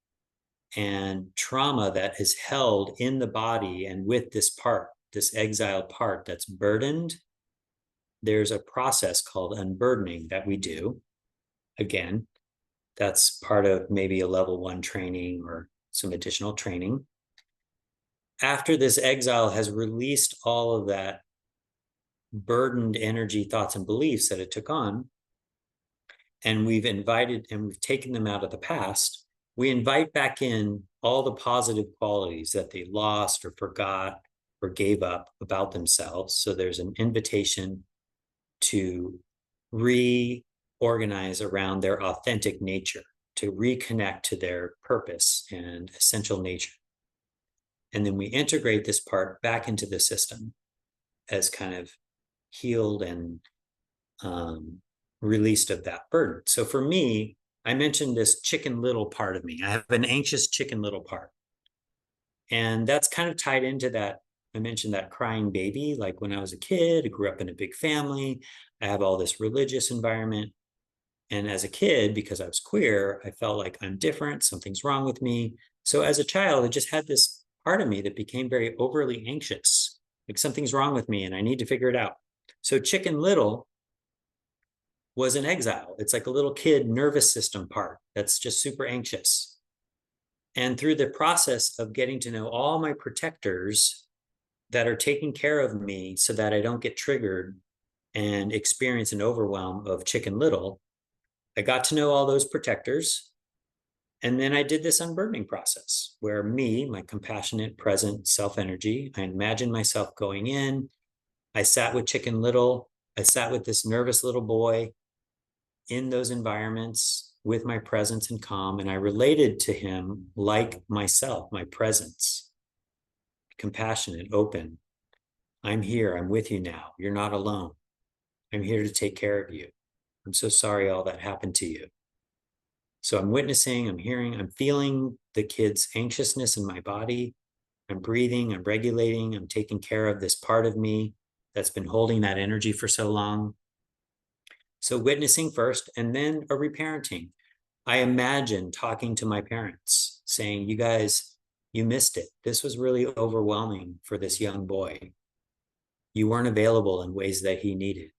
and trauma that is held in the body and with this part, this exiled part that's burdened. There's a process called unburdening that we do. Again, that's part of maybe a level 1 training or some additional training. After this exile has released all of that burdened energy, thoughts, and beliefs that it took on, and we've taken them out of the past, we invite back in all the positive qualities that they lost or forgot or gave up about themselves. So there's an invitation to reorganize around their authentic nature, to reconnect to their purpose and essential nature. And then we integrate this part back into the system as kind of healed and released of that burden. So for me, I mentioned this Chicken Little part of me. I have an anxious Chicken Little part. And that's kind of tied into that. I mentioned that crying baby, like when I was a kid, I grew up in a big family. I have all this religious environment. And as a kid, because I was queer, I felt like I'm different, something's wrong with me. So as a child, I just had this part of me that became very overly anxious, like something's wrong with me and I need to figure it out. So Chicken Little was an exile. It's like a little kid nervous system part that's just super anxious. And through the process of getting to know all my protectors that are taking care of me so that I don't get triggered and experience an overwhelm of Chicken Little, I got to know all those protectors. And then I did this unburdening process where me, my compassionate, present self-energy, I imagined myself going in. I sat with Chicken Little. I sat with this nervous little boy in those environments with my presence and calm. And I related to him like myself, my presence, compassionate, open. I'm here. I'm with you now. You're not alone. I'm here to take care of you. I'm so sorry all that happened to you. So I'm witnessing, I'm hearing, I'm feeling the kid's anxiousness in my body. I'm breathing, I'm regulating, I'm taking care of this part of me that's been holding that energy for so long. So witnessing first, and then a reparenting. I imagine talking to my parents saying, you guys, you missed it. This was really overwhelming for this young boy. You weren't available in ways that he needed.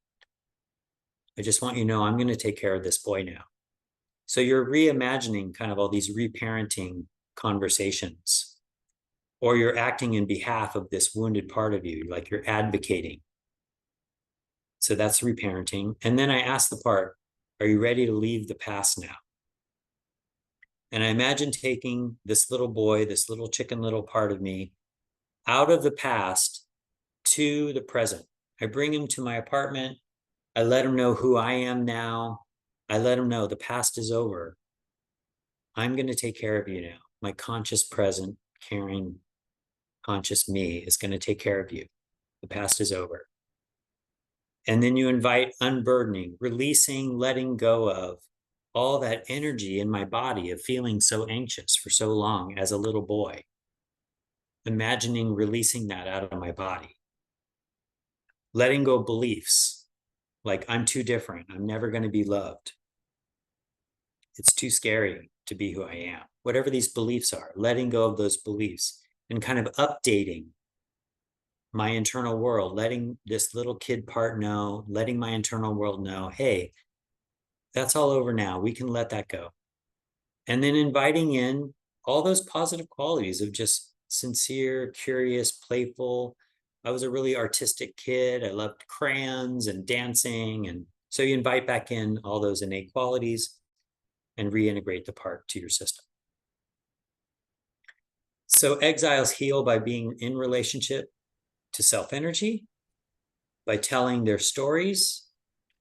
I just want you to know I'm going to take care of this boy now. So you're reimagining kind of all these reparenting conversations, or you're acting in behalf of this wounded part of you, like you're advocating. So that's reparenting. And then I ask the part, are you ready to leave the past now? And I imagine taking this little boy, this little Chicken Little part of me out of the past to the present. I bring him to my apartment. I let him know who I am now. I let him know the past is over. I'm going to take care of you now. My conscious, present, caring, conscious me is going to take care of you. The past is over. And then you invite unburdening, releasing, letting go of all that energy in my body of feeling so anxious for so long as a little boy. Imagining releasing that out of my body. Letting go of beliefs like I'm too different. I'm never going to be loved. It's too scary to be who I am. Whatever these beliefs are, letting go of those beliefs and kind of updating my internal world, letting this little kid part know, letting my internal world know, hey, that's all over now. We can let that go. And then inviting in all those positive qualities of just sincere, curious, playful. I was a really artistic kid. I loved crayons and dancing. And so you invite back in all those innate qualities and reintegrate the part to your system. So exiles heal by being in relationship to self-energy, by telling their stories.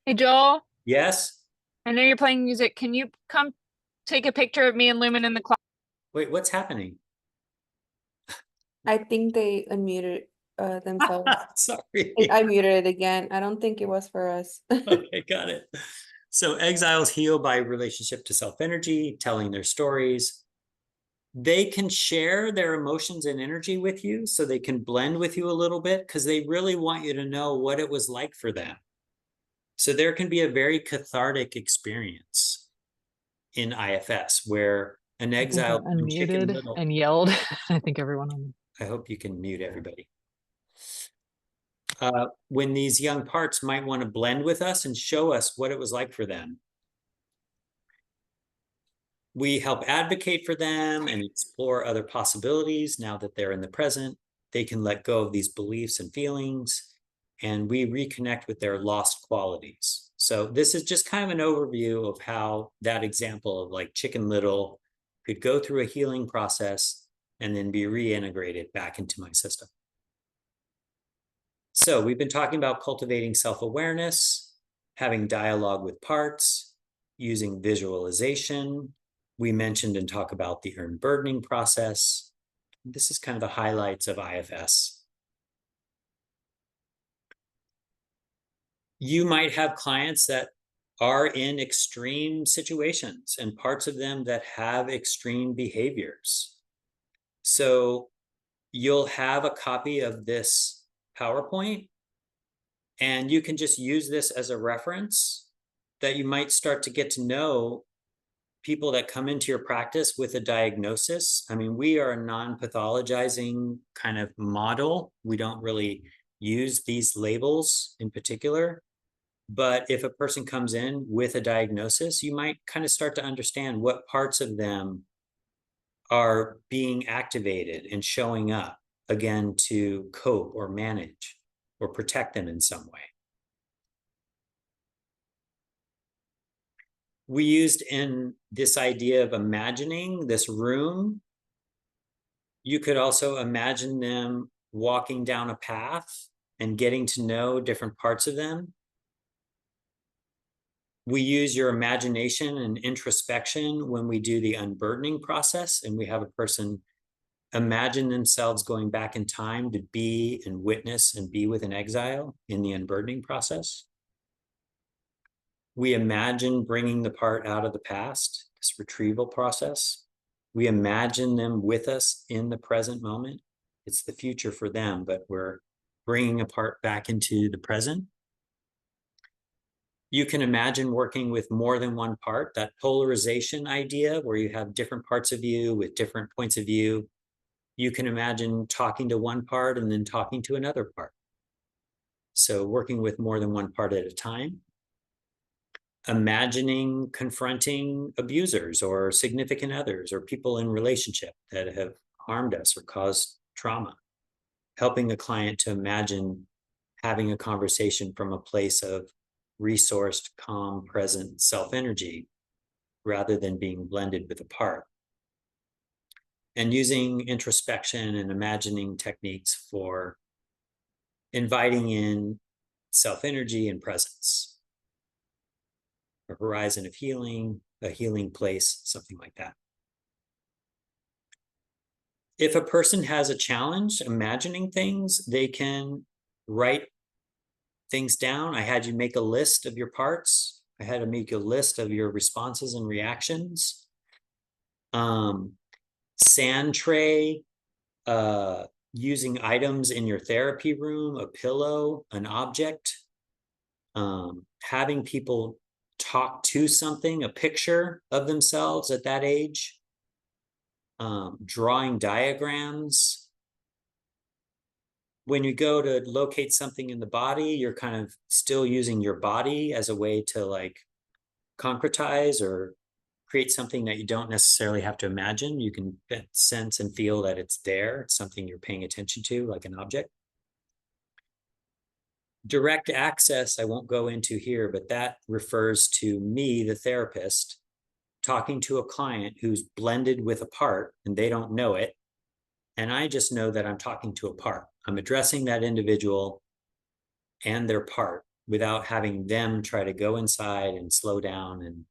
Hey, Joel, Yes? I know you're playing music. Can you come take a picture of me and Lumen in the closet? Wait, what's happening? I think they unmuted themselves. Sorry. I muted it again. I don't think it was for us. Okay, got it. So exiles heal by relationship to self-energy, telling their stories. They can share their emotions and energy with you, so they can blend with you a little bit, because they really want you to know what it was like for them. So there can be a very cathartic experience in IFS where an exile from Chicken Unmuted Little. and yelled. I think everyone on. I hope you can mute everybody. When these young parts might want to blend with us and show us what it was like for them. We help advocate for them and explore other possibilities. Now that they're in the present, they can let go of these beliefs and feelings, and we reconnect with their lost qualities. So this is just kind of an overview of how that example of like Chicken Little could go through a healing process and then be reintegrated back into my system. So we've been talking about cultivating self-awareness, having dialogue with parts, using visualization. We mentioned and talk about the unburdening process. This is kind of the highlights of IFS. You might have clients that are in extreme situations and parts of them that have extreme behaviors. So you'll have a copy of this PowerPoint, and you can just use this as a reference that you might start to get to know people that come into your practice with a diagnosis. I mean, we are a non-pathologizing kind of model. We don't really use these labels in particular. But if a person comes in with a diagnosis, you might kind of start to understand what parts of them are being activated and showing up, again, to cope or manage or protect them in some way. We used in this idea of imagining this room. You could also imagine them walking down a path and getting to know different parts of them. We use your imagination and introspection when we do the unburdening process, and we have a person imagine themselves going back in time to be and witness and be with an exile in the unburdening process. We imagine bringing the part out of the past, this retrieval process. We imagine them with us in the present moment. It's the future for them, but we're bringing a part back into the present. You can imagine working with more than one part, that polarization idea where you have different parts of you with different points of view. You can imagine talking to one part and then talking to another part. So working with more than one part at a time. Imagining confronting abusers or significant others or people in relationship that have harmed us or caused trauma. Helping a client to imagine having a conversation from a place of resourced, calm, present self-energy rather than being blended with a part. And using introspection and imagining techniques for inviting in self-energy and presence. A horizon of healing, a healing place, something like that. If a person has a challenge imagining things, they can write things down. I had you make a list of your parts. I had to make a list of your responses and reactions. Sand tray, using items in your therapy room, a pillow, an object, having people talk to something, a picture of themselves at that age, drawing diagrams. When you go to locate something in the body, you're kind of still using your body as a way to like concretize or create something that you don't necessarily have to imagine. You can sense and feel that it's there. It's something you're paying attention to, like an object. Direct access, I won't go into here, but that refers to me, the therapist, talking to a client who's blended with a part and they don't know it. And I just know that I'm talking to a part. I'm addressing that individual and their part without having them try to go inside and slow down and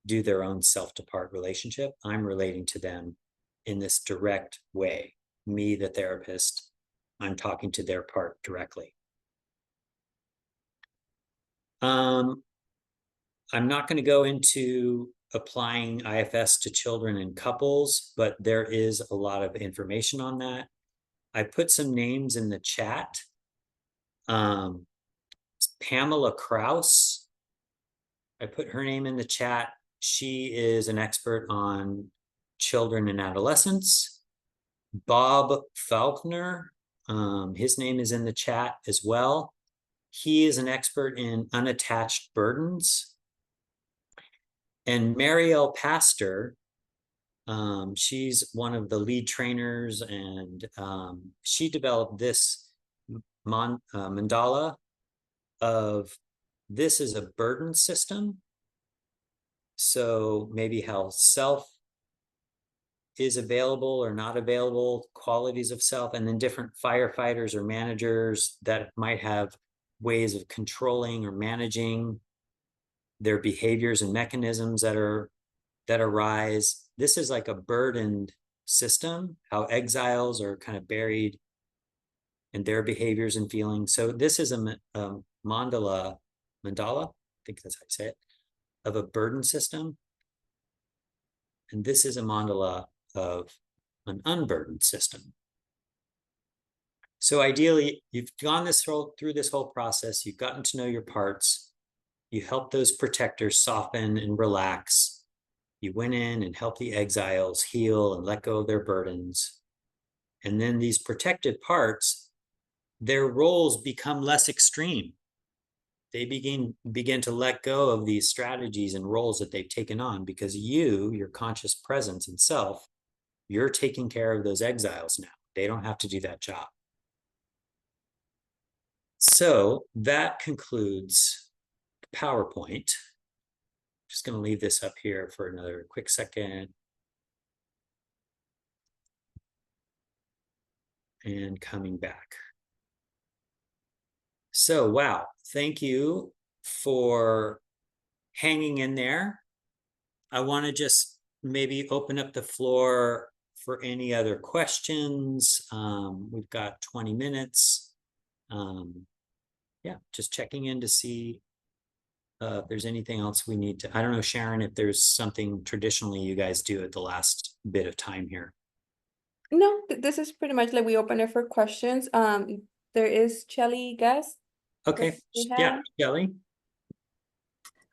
do their own self-to-part relationship. I'm relating to them in this direct way. Me, the therapist, I'm talking to their part directly. I'm not going to go into applying IFS to children and couples, but there is a lot of information on that. I put some names in the chat. Pamela Kraus, I put her name in the chat. She is an expert on children and adolescents. Bob Faulkner, his name is in the chat as well. He is an expert in unattached burdens. And Marielle Pastor, she's one of the lead trainers, and she developed this mandala of this is a burden system. So maybe how self is available or not available, qualities of self, and then different firefighters or managers that might have ways of controlling or managing their behaviors and mechanisms that arise. This is like a burdened system, how exiles are kind of buried in their behaviors and feelings. So this is a mandala, I think that's how you say it, of a burden system. And this is a mandala of an unburdened system. So ideally, you've gone through this whole process, you've gotten to know your parts, you help those protectors soften and relax. You went in and helped the exiles heal and let go of their burdens. And then these protected parts, their roles become less extreme. They begin to let go of these strategies and roles that they've taken on, because your conscious presence and self, you're taking care of those exiles now. They don't have to do that job. So that concludes the PowerPoint. Just going to leave this up here for another quick second. And coming back. So, wow, thank you for hanging in there. I want to just maybe open up the floor for any other questions. We've got 20 minutes. Yeah, just checking in to see if there's anything else we need to, I don't know, Sharon, if there's something traditionally you guys do at the last bit of time here. No, this is pretty much like we open it for questions. There is Shelly Guest. Okay, yeah, Shelly.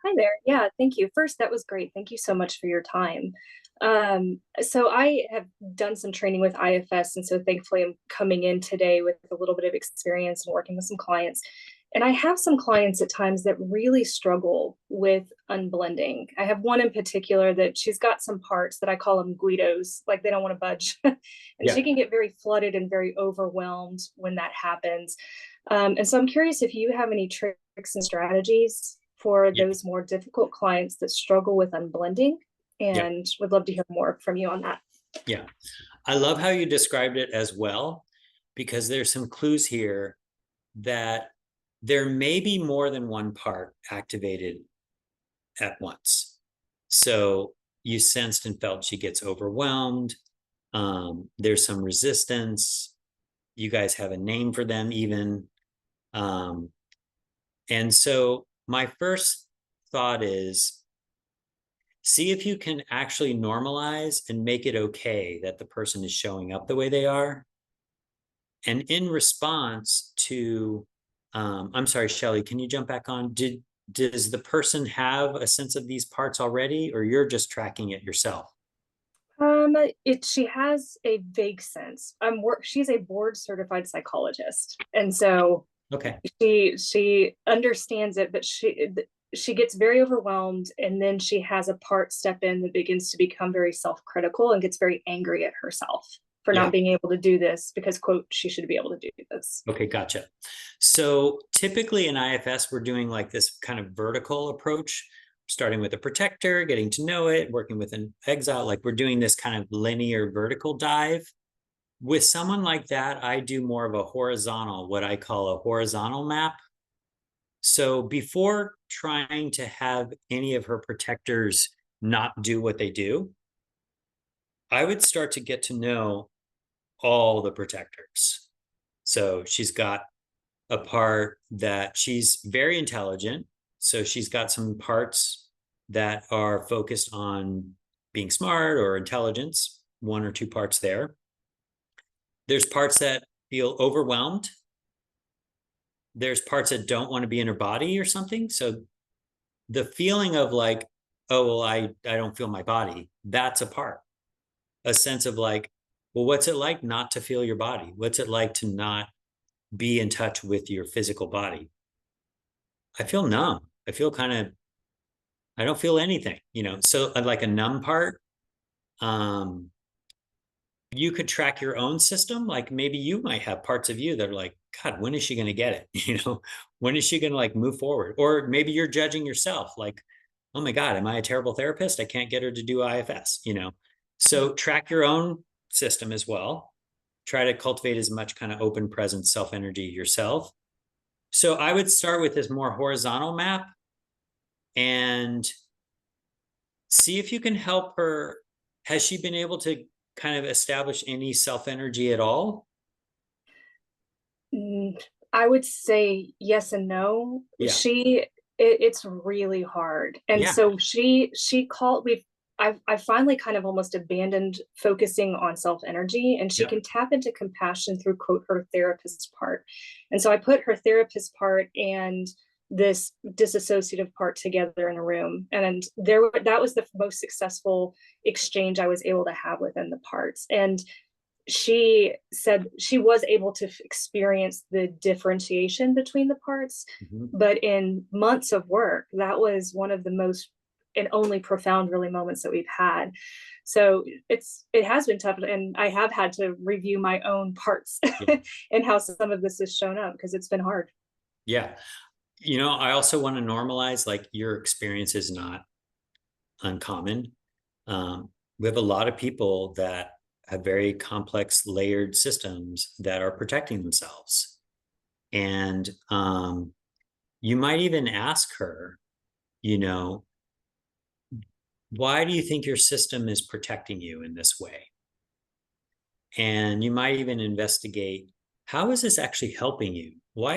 Hi there. Yeah, thank you. First, that was great. Thank you so much for your time. So I have done some training with IFS, and so thankfully I'm coming in today with a little bit of experience and working with some clients. And I have some clients at times that really struggle with unblending. I have one in particular that she's got some parts that I call them Guidos, like they don't want to budge. And she can get very flooded and very overwhelmed when that happens. And so I'm curious if you have any tricks and strategies for those more difficult clients that struggle with unblending, and would love to hear more from you on that. Yeah, I love how you described it as well, because there's some clues here that there may be more than one part activated at once. So you sensed and felt she gets overwhelmed. There's some resistance. You guys have a name for them even. And so my first thought is, see if you can actually normalize and make it okay that the person is showing up the way they are. And in response to, I'm sorry, Shelly, can you jump back on? Does the person have a sense of these parts already, or you're just tracking it yourself? She has a vague sense. She's a board certified psychologist, and so she understands it, but she gets very overwhelmed, and then she has a part step in that begins to become very self-critical and gets very angry at herself for not being able to do this because, quote, she should be able to do this. Okay, gotcha. So typically in IFS, we're doing like this kind of vertical approach, starting with a protector, getting to know it, working with an exile, like we're doing this kind of linear vertical dive. With someone like that, I do more of a horizontal, what I call a horizontal map. So before trying to have any of her protectors not do what they do, I would start to get to know all the protectors. So she's got a part that she's very intelligent. So she's got some parts that are focused on being smart or intelligence, 1 or 2 parts there. There's parts that feel overwhelmed. There's parts that don't want to be in her body or something. So the feeling of like, oh, well, I don't feel my body, that's a part. A sense of like, well, what's it like not to feel your body? What's it like to not be in touch with your physical body? I feel numb. I feel kind of, I don't feel anything, you know? So like a numb part, you could track your own system. Like maybe you might have parts of you that are like, God, when is she going to get it? You know, when is she going to like move forward? Or maybe you're judging yourself like, oh my God, am I a terrible therapist? I can't get her to do IFS, you know? So track your own system as well. Try to cultivate as much kind of open presence, self-energy yourself. So I would start with this more horizontal map and see if you can help her. Has she been able to kind of establish any self-energy at all? I would say yes and no. Yeah. It's really hard. And Yeah. so she called, I finally kind of almost abandoned focusing on self-energy, and she can tap into compassion through, quote, her therapist part. And so I put her therapist part and this disassociative part together in a room. And that was the most successful exchange I was able to have within the parts. And she said she was able to experience the differentiation between the parts, but in months of work, that was one of the most and only profound really moments that we've had. So it has been tough, and I have had to review my own parts and how some of this has shown up because it's been hard. Yeah. You know, I also want to normalize like your experience is not uncommon. We have a lot of people that have very complex layered systems that are protecting themselves. And you might even ask her, you know, why do you think your system is protecting you in this way? And you might even investigate, how is this actually helping you?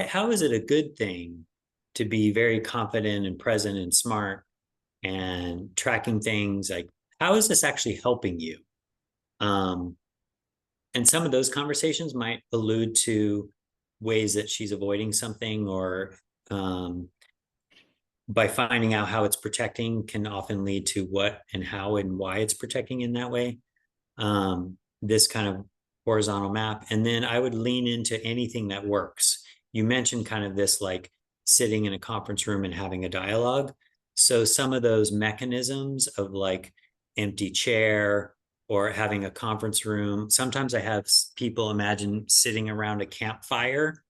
How is it a good thing to be very confident and present and smart and tracking things? Like, how is this actually helping you? And some of those conversations might allude to ways that she's avoiding something, or by finding out how it's protecting can often lead to what and how and why it's protecting in that way. This kind of horizontal map. And then I would lean into anything that works. You mentioned kind of this like sitting in a conference room and having a dialogue. So some of those mechanisms of like empty chair or having a conference room. Sometimes I have people imagine sitting around a campfire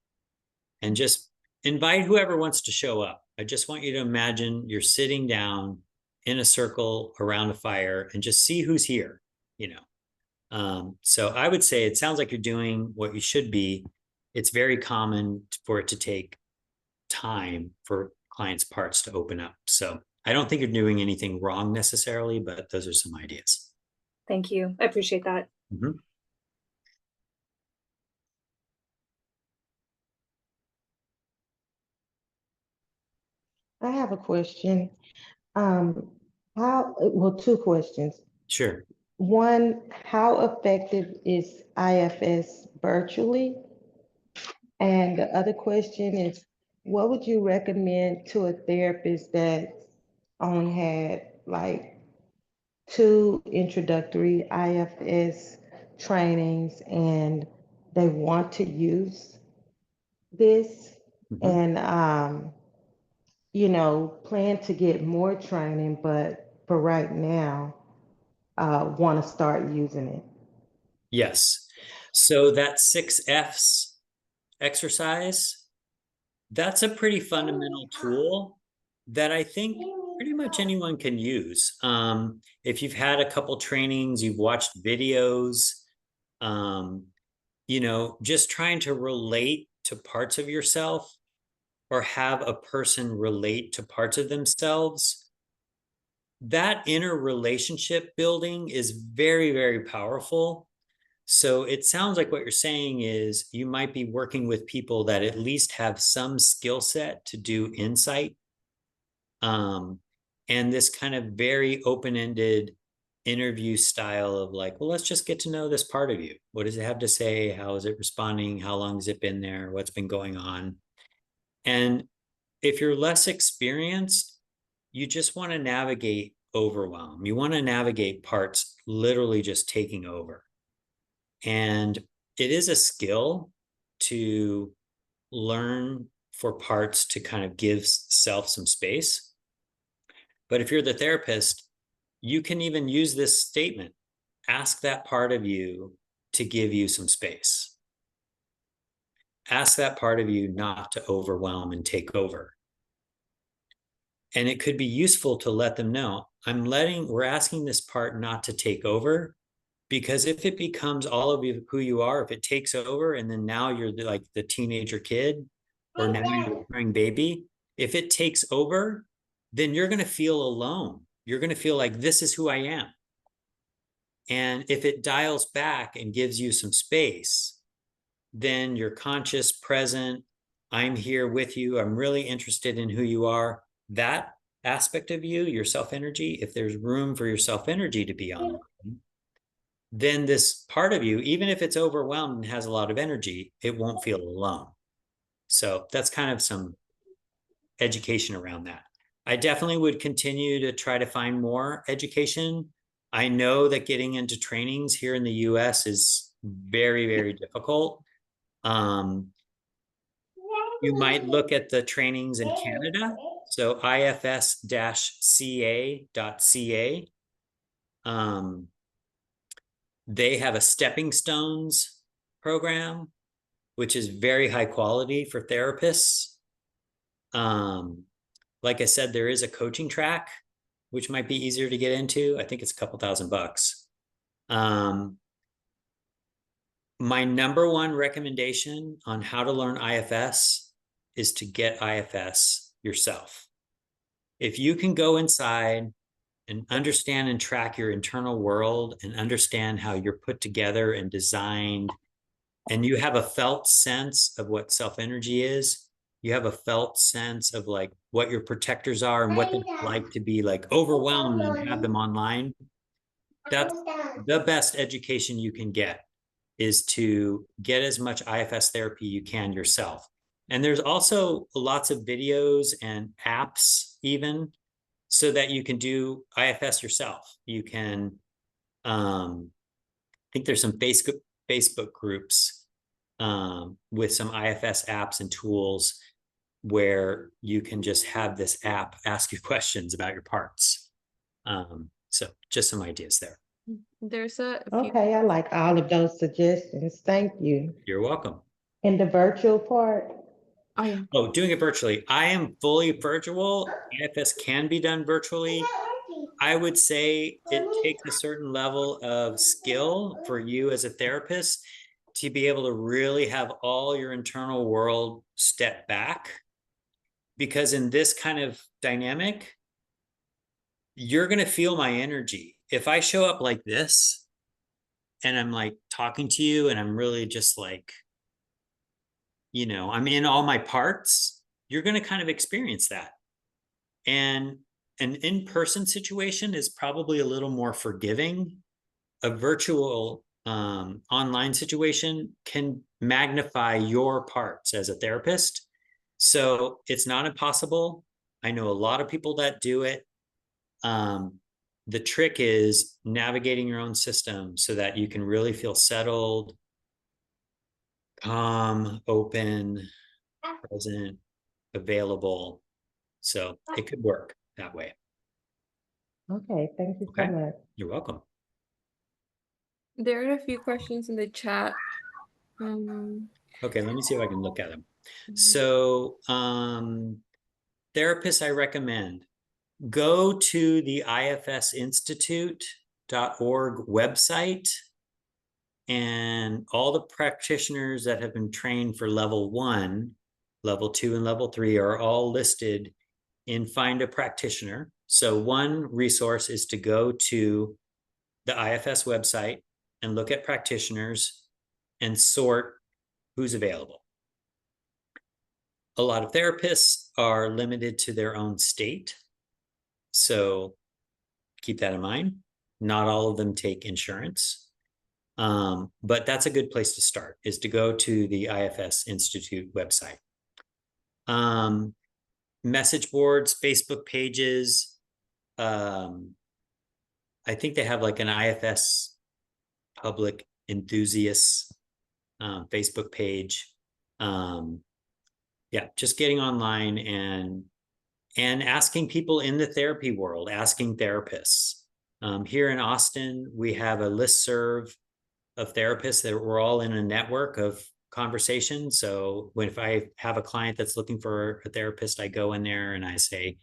and just invite whoever wants to show up. I just want you to imagine you're sitting down in a circle around a fire and just see who's here, you know. So I would say it sounds like you're doing what you should be. It's very common for it to take time for clients' parts to open up. So I don't think you're doing anything wrong necessarily, but those are some ideas. Thank you. I appreciate that. I have a question. Well, 2 questions. Sure. One, how effective is IFS virtually? And the other question is, what would you recommend to a therapist that only had like 2 introductory IFS trainings and they want to use this and you know, plan to get more training, but for right now, want to start using it? Yes. So that 6 F's exercise, that's a pretty fundamental tool that I think pretty much anyone can use. If you've had a couple trainings, you've watched videos, you know, just trying to relate to parts of yourself or have a person relate to parts of themselves, that inner relationship building is very, very powerful. So it sounds like what you're saying is you might be working with people that at least have some skill set to do insight. and this kind of very open-ended interview style of like, well, let's just get to know this part of you. What does it have to say? How is it responding? How long has it been there? What's been going on? And if you're less experienced, you just want to navigate overwhelm. You want to navigate parts literally just taking over. And it is a skill to learn for parts to kind of give self some space. But if you're the therapist, you can even use this statement. Ask that part of you to give you some space. Ask that part of you not to overwhelm and take over. And it could be useful to let them know, we're asking this part not to take over, because if it becomes all of you, who you are, if it takes over and then now you're like the teenager kid, or now you're the growing baby, if it takes over, then you're going to feel alone. You're going to feel like this is who I am. And if it dials back and gives you some space, then you're conscious, present, I'm here with you, I'm really interested in who you are. That aspect of you, your self-energy, if there's room for your self-energy to be online, then this part of you, even if it's overwhelmed and has a lot of energy, it won't feel alone. So that's kind of some education around that. I definitely would continue to try to find more education. I know that getting into trainings here in the US is very, very difficult. You might look at the trainings in Canada. So ifs-ca.ca. They have a stepping stones program, which is very high quality for therapists. Like I said, there is a coaching track, which might be easier to get into. I think it's a couple $1,000. My number one recommendation on how to learn IFS is to get IFS yourself. If you can go inside and understand and track your internal world and understand how you're put together and designed, and you have a felt sense of what self-energy is, you have a felt sense of like what your protectors are and what it's like to be like overwhelmed and have them online, that's the best education you can get, is to get as much IFS therapy you can yourself. And there's also lots of videos and apps even, so that you can do IFS yourself. You can, I think there's some Facebook groups with some IFS apps and tools where you can just have this app ask you questions about your parts. So just some ideas there. There's a few. Okay, I like all of those suggestions. Thank you. You're welcome. And the virtual part? Oh, yeah. Oh, doing it virtually. I am fully virtual. IFS can be done virtually. I would say it takes a certain level of skill for you as a therapist to be able to really have all your internal world step back. Because in this kind of dynamic, you're going to feel my energy. If I show up like this and I'm like talking to you and I'm really just like, you know, I'm in all my parts, you're going to kind of experience that. And an in-person situation is probably a little more forgiving. A virtual online situation can magnify your parts as a therapist. So it's not impossible. I know a lot of people that do it. The trick is navigating your own system so that you can really feel settled, calm, open, present, available. So it could work that way. Okay, thank you so much. You're welcome. There are a few questions in the chat. Okay, let me see if I can look at them. So therapists I recommend, go to the ifsinstitute.org website, and all the practitioners that have been trained for level 1, level 2, and level 3 are all listed in Find a Practitioner. So one resource is to go to the IFS website and look at practitioners and sort who's available. A lot of therapists are limited to their own state. So keep that in mind. Not all of them take insurance. But that's a good place to start, is to go to the IFS Institute website. Message boards, Facebook pages. I think they have like an IFS public enthusiasts Facebook page. Yeah, just getting online and asking people in the therapy world, asking therapists. Here in Austin, we have a listserv of therapists that we're all in a network of conversation. So if I have a client that's looking for a therapist, I go in there and I say,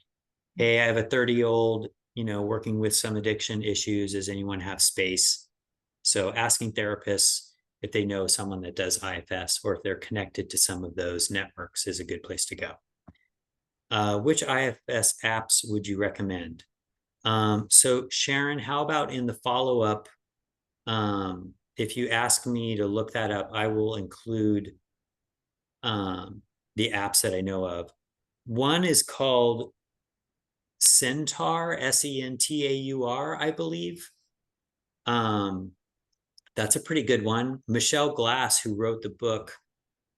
hey, I have a 30-year-old, working with some addiction issues. Does anyone have space? So asking therapists if they know someone that does IFS or if they're connected to some of those networks is a good place to go. Which IFS apps would you recommend? So Sharon, how about in the follow-up, if you ask me to look that up, I will include the apps that I know of. One is called Centaur, Centaur, I believe. That's a pretty good one. Michelle Glass, who wrote the book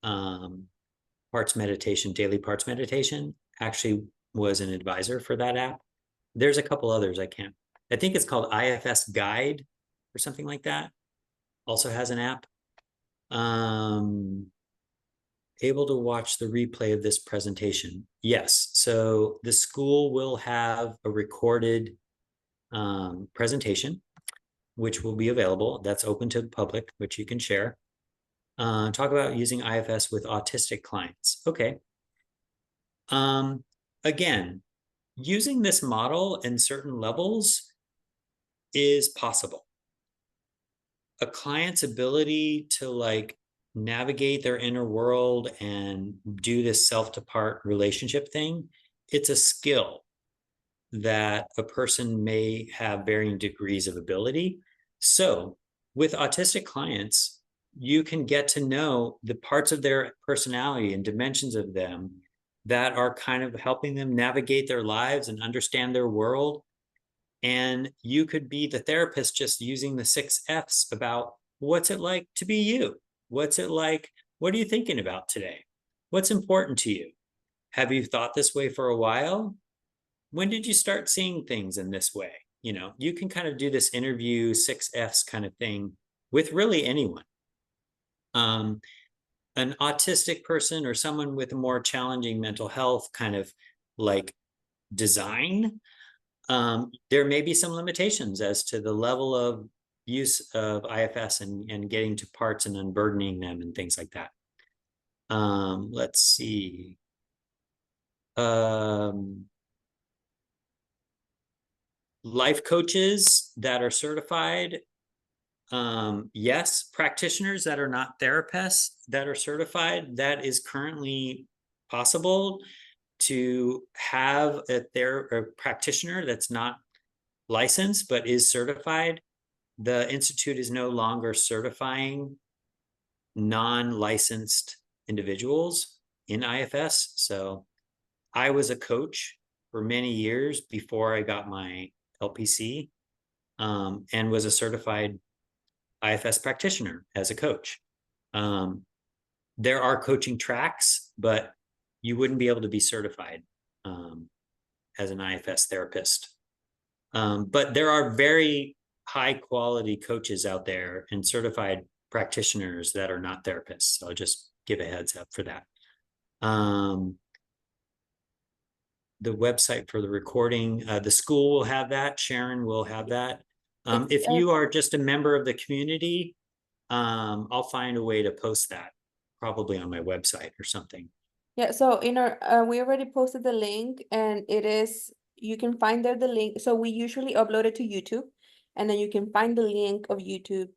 Parts Meditation, Daily Parts Meditation, actually was an advisor for that app. There's a couple others I think it's called IFS Guide or something like that. Also has an app. Able to watch the replay of this presentation? Yes. So the school will have a recorded presentation, which will be available. That's open to the public, which you can share. Talk about using IFS with autistic clients. Okay. Again, using this model in certain levels is possible. A client's ability to navigate their inner world and do this self-to-part relationship thing, it's a skill that a person may have varying degrees of ability. So with autistic clients, you can get to know the parts of their personality and dimensions of them that are kind of helping them navigate their lives and understand their world. And you could be the therapist just using the 6 F's about what's it like to be you? What's it like? What are you thinking about today? What's important to you? Have you thought this way for a while? When did you start seeing things in this way? You can kind of do this interview 6 F's kind of thing with really anyone. An autistic person or someone with a more challenging mental health kind of design, there may be some limitations as to the level of use of IFS and getting to parts and unburdening them and things like that. Let's see. Life coaches that are certified. Yes, practitioners that are not therapists that are certified, that is currently possible to have a practitioner that's not licensed but is certified. The Institute is no longer certifying non-licensed individuals in IFS. So I was a coach for many years before I got my LPC, and was a certified IFS practitioner as a coach. There are coaching tracks, but you wouldn't be able to be certified as an IFS therapist. But there are very high quality coaches out there and certified practitioners that are not therapists. So I'll just give a heads up for that. The website for the recording, the school will have that. Sharon will have that. If you are just a member of the community, I'll find a way to post that, probably on my website or something. Yeah, so in our we already posted the link, and you can find there the link. So we usually upload it to YouTube, and then you can find the link of YouTube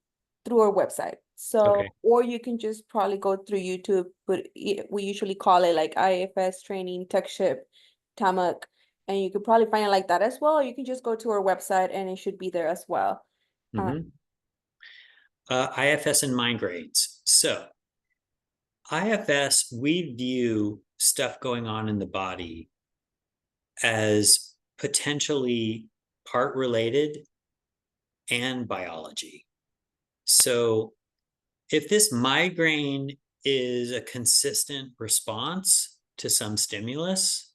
through our website. So, Okay. or you can just probably go through YouTube, but we usually call it like IFS training, Tex-Chip, Tamucc, and you could probably find it like that as well. Or you can just go to our website and it should be there as well. IFS and mind grades. So IFS, we view stuff going on in the body as potentially part related and biology. So if this migraine is a consistent response to some stimulus,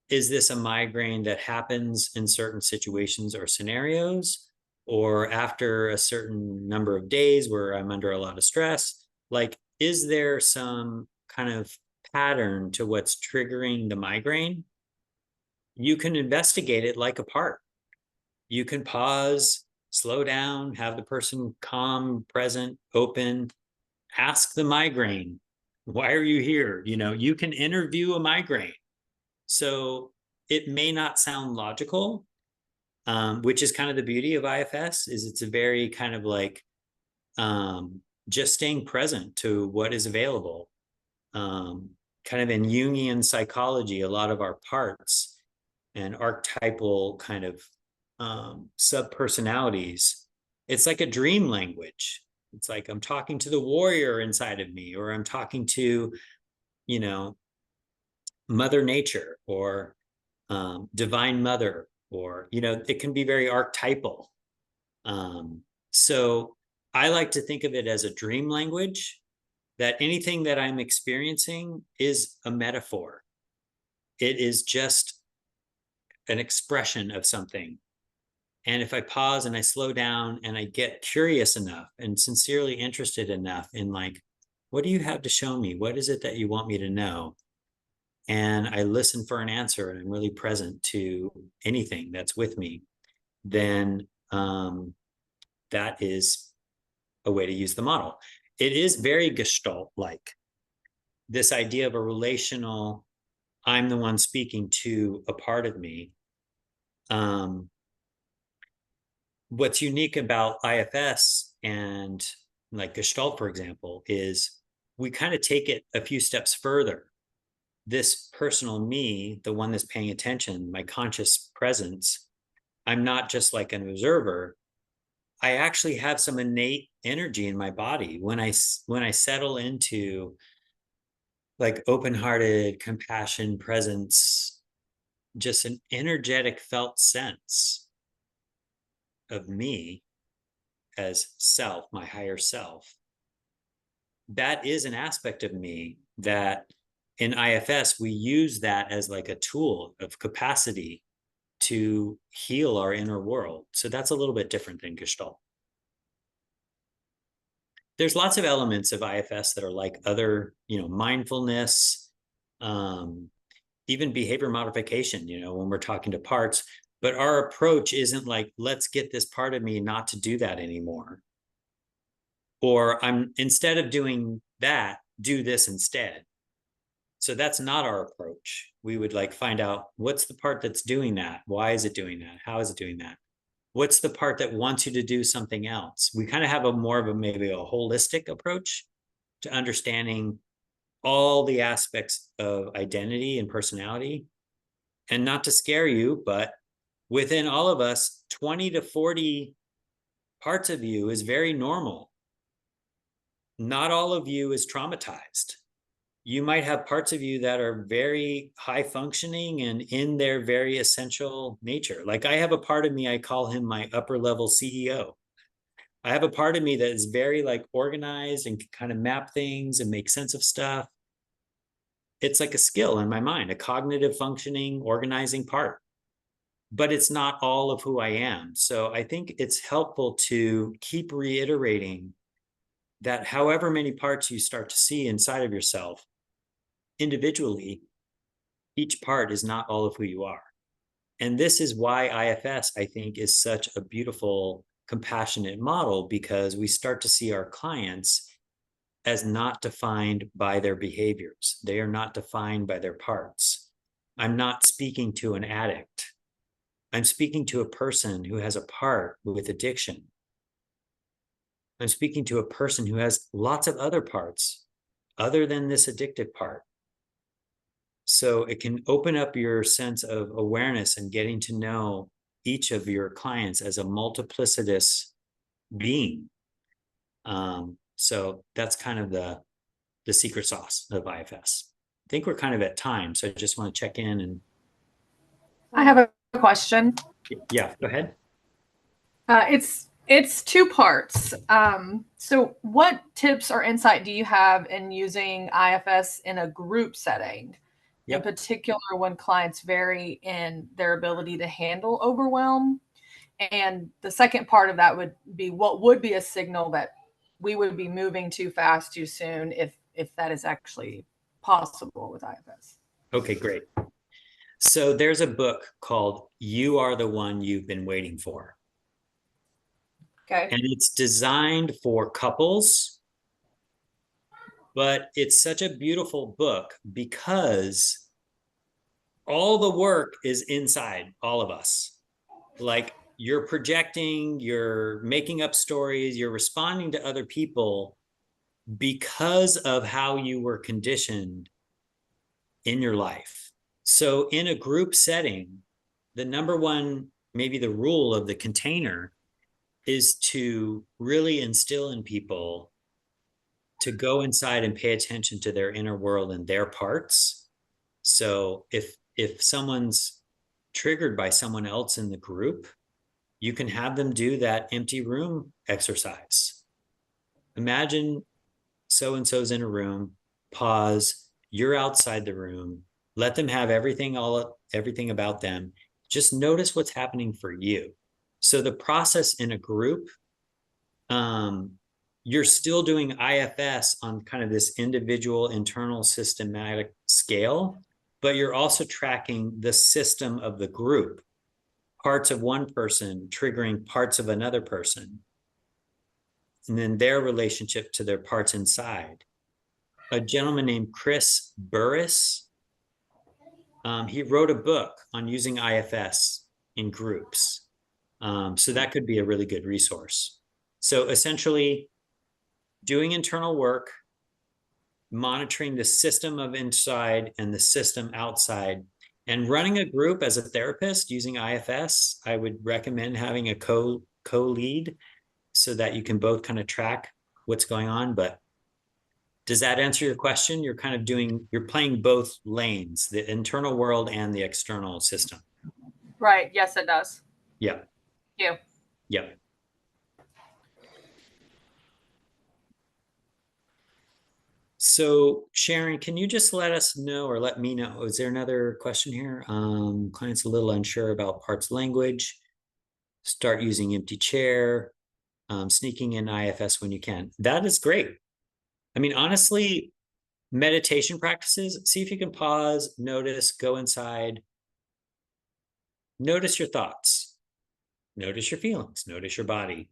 is this a migraine that happens in certain situations or scenarios, or after a certain number of days where I'm under a lot of stress? Like, is there some kind of pattern to what's triggering the migraine? You can investigate it like a part. You can pause, slow down, have the person calm, present, open, ask the migraine, why are you here? You know, you can interview a migraine. So it may not sound logical, which is kind of the beauty of IFS, is it's a very kind of like just staying present to what is available. Kind of in Jungian psychology, a lot of our parts and archetypal kind of sub-personalities, it's like a dream language. It's like I'm talking to the warrior inside of me, or I'm talking to, you know, Mother Nature, or Divine Mother, or, you know, it can be very archetypal. So I like to think of it as a dream language, that anything that I'm experiencing is a metaphor. It is just an expression of something. And if I pause and I slow down and I get curious enough and sincerely interested enough in, like, what do you have to show me? What is it that you want me to know? And I listen for an answer, and I'm really present to anything that's with me, then that is a way to use the model. It is very Gestalt-like. This idea of a relational, I'm the one speaking to a part of me. What's unique about IFS and like Gestalt, for example, is we kind of take it a few steps further. This personal me, the one that's paying attention, my conscious presence, I'm not just like an observer. I actually have some innate energy in my body when I settle into like open-hearted compassion, presence, just an energetic felt sense of me as self, my higher self. That is an aspect of me that in IFS, we use that as like a tool of capacity to heal our inner world. So that's a little bit different than Gestalt. There's lots of elements of IFS that are like other, you know, mindfulness, even behavior modification, you know, when we're talking to parts. But our approach isn't like, let's get this part of me not to do that anymore. Or instead of doing that, do this instead. So that's not our approach. We would like find out, what's the part that's doing that? Why is it doing that? How is it doing that? What's the part that wants you to do something else? We kind of have maybe a holistic approach to understanding all the aspects of identity and personality. And not to scare you, but within all of us, 20 to 40 parts of you is very normal. Not all of you is traumatized. You might have parts of you that are very high functioning and in their very essential nature. Like I have a part of me, I call him my upper level CEO. I have a part of me that is very like organized and can kind of map things and make sense of stuff. It's like a skill in my mind, a cognitive functioning, organizing part. But it's not all of who I am. So I think it's helpful to keep reiterating that however many parts you start to see inside of yourself, individually, each part is not all of who you are. And this is why IFS, I think, is such a beautiful, compassionate model, because we start to see our clients as not defined by their behaviors. They are not defined by their parts. I'm not speaking to an addict. I'm speaking to a person who has a part with addiction. I'm speaking to a person who has lots of other parts other than this addictive part. So it can open up your sense of awareness and getting to know each of your clients as a multiplicitous being. So that's kind of the secret sauce of IFS. I think we're kind of at time, so I just want to check in and. I have a question. Yeah, go ahead. It's two parts. So what tips or insight do you have in using IFS in a group setting? In particular, when clients vary in their ability to handle overwhelm? And the second part of that would be, what would be a signal that we would be moving too fast too soon, if that is actually possible with IFS? Okay, great. So there's a book called You Are the One You've Been Waiting For. Okay. And it's designed for couples, but it's such a beautiful book because all the work is inside all of us. Like, you're projecting, you're making up stories, you're responding to other people because of how you were conditioned in your life. So in a group setting, the number one, maybe the rule of the container is to really instill in people to go inside and pay attention to their inner world and their parts. So if someone's triggered by someone else in the group, you can have them do that empty room exercise. Imagine so-and-so's in a room, pause, you're outside the room, let them have everything about them. Just notice what's happening for you. So the process in a group, you're still doing IFS on kind of this individual internal systematic scale, but you're also tracking the system of the group, parts of one person triggering parts of another person, and then their relationship to their parts inside. A gentleman named Chris Burris, he wrote a book on using IFS in groups. So that could be a really good resource. So essentially, doing internal work, monitoring the system of inside and the system outside, and running a group as a therapist using IFS. I would recommend having a co-lead so that you can both kind of track what's going on. But does that answer your question? You're kind of you're playing both lanes, the internal world and the external system. Right. Yes, it does. Yeah. You. Yeah. So Sharon, can you just let us know, or let me know, is there another question here? Clients a little unsure about parts language, start using empty chair, sneaking in IFS when you can. That is great. I mean, honestly, meditation practices, see if you can pause, notice, go inside, notice your thoughts, notice your feelings, notice your body.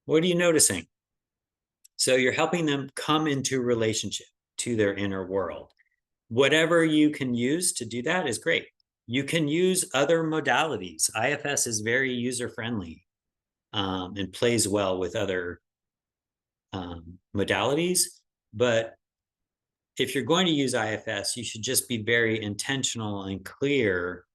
What are you noticing? So you're helping them come into relationship to their inner world. Whatever you can use to do that is great. You can use other modalities. IFS is very user-friendly and plays well with other modalities. But if you're going to use IFS, you should just be very intentional and clear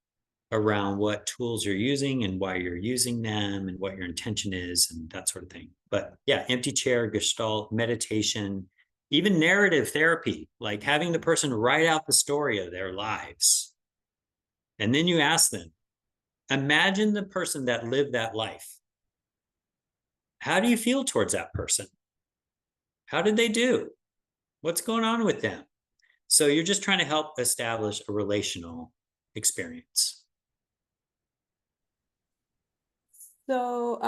around what tools you're using and why you're using them and what your intention is and that sort of thing. But yeah, empty chair, gestalt, meditation, even narrative therapy, like having the person write out the story of their lives. And then you ask them, imagine the person that lived that life. How do you feel towards that person? How did they do? What's going on with them? So you're just trying to help establish a relational experience. So,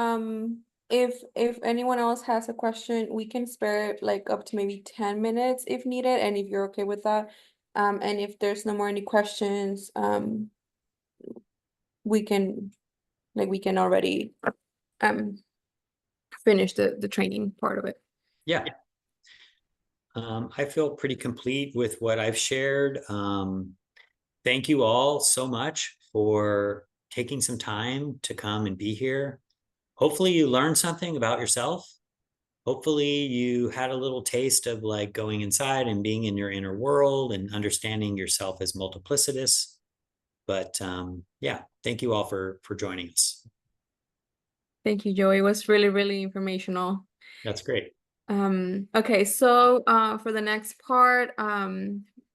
if anyone else has a question, we can spare like up to maybe 10 minutes if needed, and if you're okay with that. And if there's no more any questions, we can already finish the training part of it. Yeah. I feel pretty complete with what I've shared. Thank you all so much for taking some time to come and be here. Hopefully you learned something about yourself. Hopefully you had a little taste of like going inside and being in your inner world and understanding yourself as multiplicitous. But yeah, thank you all for joining us. Thank you, Joey. It was really, really informational. That's great. Okay, so for the next part,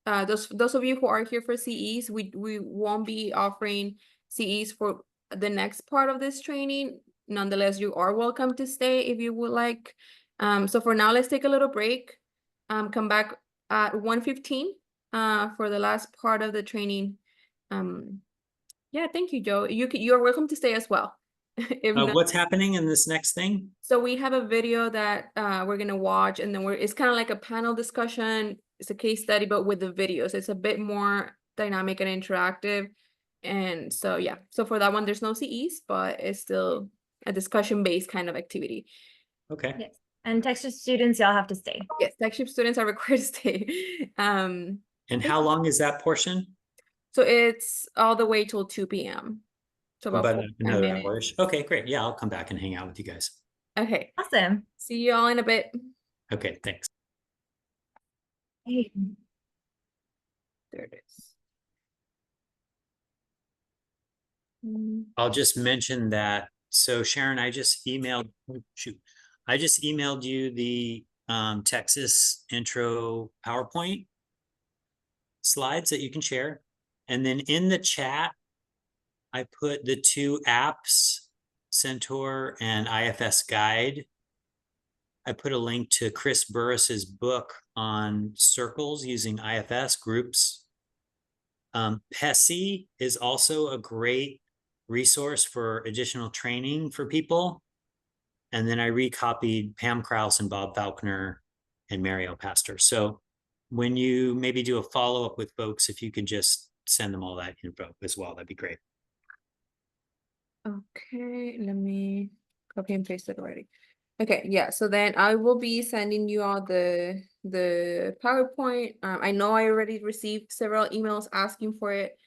those of you who are here for CEs, we won't be offering CEs for the next part of this training. Nonetheless, you are welcome to stay if you would like. So for now, let's take a little break. Come back at 1:15 for the last part of the training. Yeah, thank you, Joe. You're welcome to stay as well. If not, What's happening in this next thing? so we have a video that we're gonna watch, and then it's kind of like a panel discussion. It's a case study, but with the videos. It's a bit more dynamic and interactive. And so yeah, so for that one, there's no CEs, but it's still a discussion-based kind of activity. Okay. Yes. And Texas students, y'all have to stay. Yes, Tex-Chip students are required to stay. And how long is that portion? So it's all the way till 2 p.m. So about About 45 another minutes. hour-ish. Okay, great. Yeah, I'll come back and hang out with you guys. Okay. Awesome. See you all in a bit. Okay, thanks. Hey. There it is. I'll just mention that. So Sharon, I just emailed you the Texas intro PowerPoint slides that you can share. And then in the chat, I put the 2 apps, Centaur and IFS Guide. I put a link to Chris Burris's book on circles using IFS groups. PESI is also a great resource for additional training for people. And then I recopied Pam Krause and Bob Falconer and Mario Pastor. So when you maybe do a follow-up with folks, if you could just send them all that info as well, that'd be great. Okay, let me copy and paste it already. Okay, yeah, so then I will be sending you all the PowerPoint. I know I already received several emails asking for it.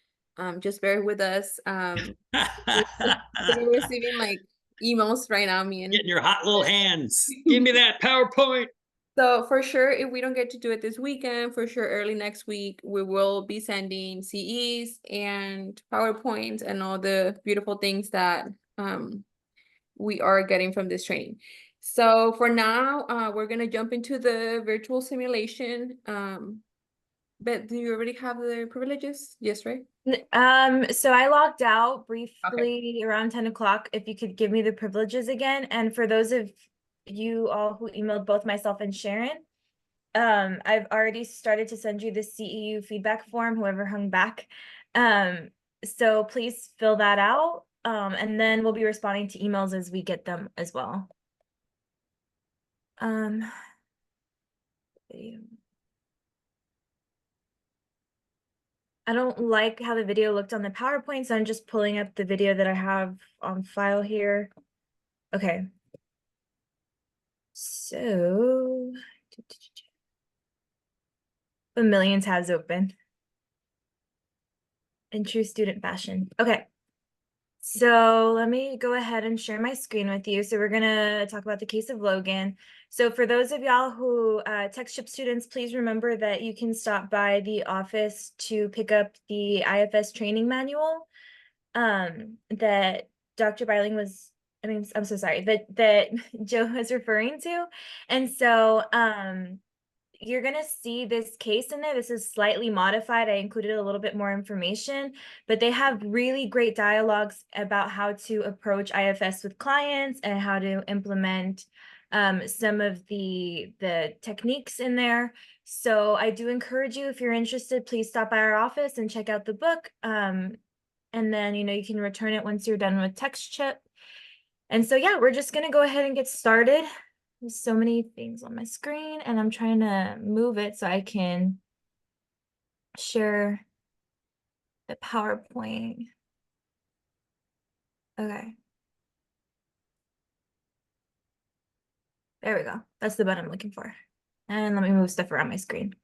Just bear with us. We're receiving like emails right now, me and Get in your hot little hands. Give me that PowerPoint. so for sure, if we don't get to do it this weekend, for sure early next week, we will be sending CEs and PowerPoints and all the beautiful things that we are getting from this training. So for now, we're gonna jump into the virtual simulation. But do you already have the privileges? Yes, right? So I logged out briefly around 10 o'clock. If you could give me the privileges again. And for those of you all who emailed both myself and Sharon, I've already started to send you the CEU feedback form, whoever hung back. So please fill that out. And then we'll be responding to emails as we get them as well. Video. I don't like how the video looked on the PowerPoint, so I'm just pulling up the video that I have on file here. Okay. So, a million tabs open. In true student fashion. Okay. So let me go ahead and share my screen with you. So we're gonna talk about the case of Logan. So for those of y'all who Tex-Chip students, please remember that you can stop by the office to pick up the IFS training manual that Dr. Biling was, I'm so sorry, that Joe was referring to. And so you're gonna see this case in there. This is slightly modified. I included a little bit more information, but they have really great dialogues about how to approach IFS with clients and how to implement some of the techniques in there. So I do encourage you, if you're interested, please stop by our office and check out the book. And then, you can return it once you're done with Tex-Chip. And so, yeah, we're just gonna go ahead and get started. There's so many things on my screen, and I'm trying to move it so I can share the PowerPoint. Okay. There we go. That's the button I'm looking for. And let me move stuff around my screen.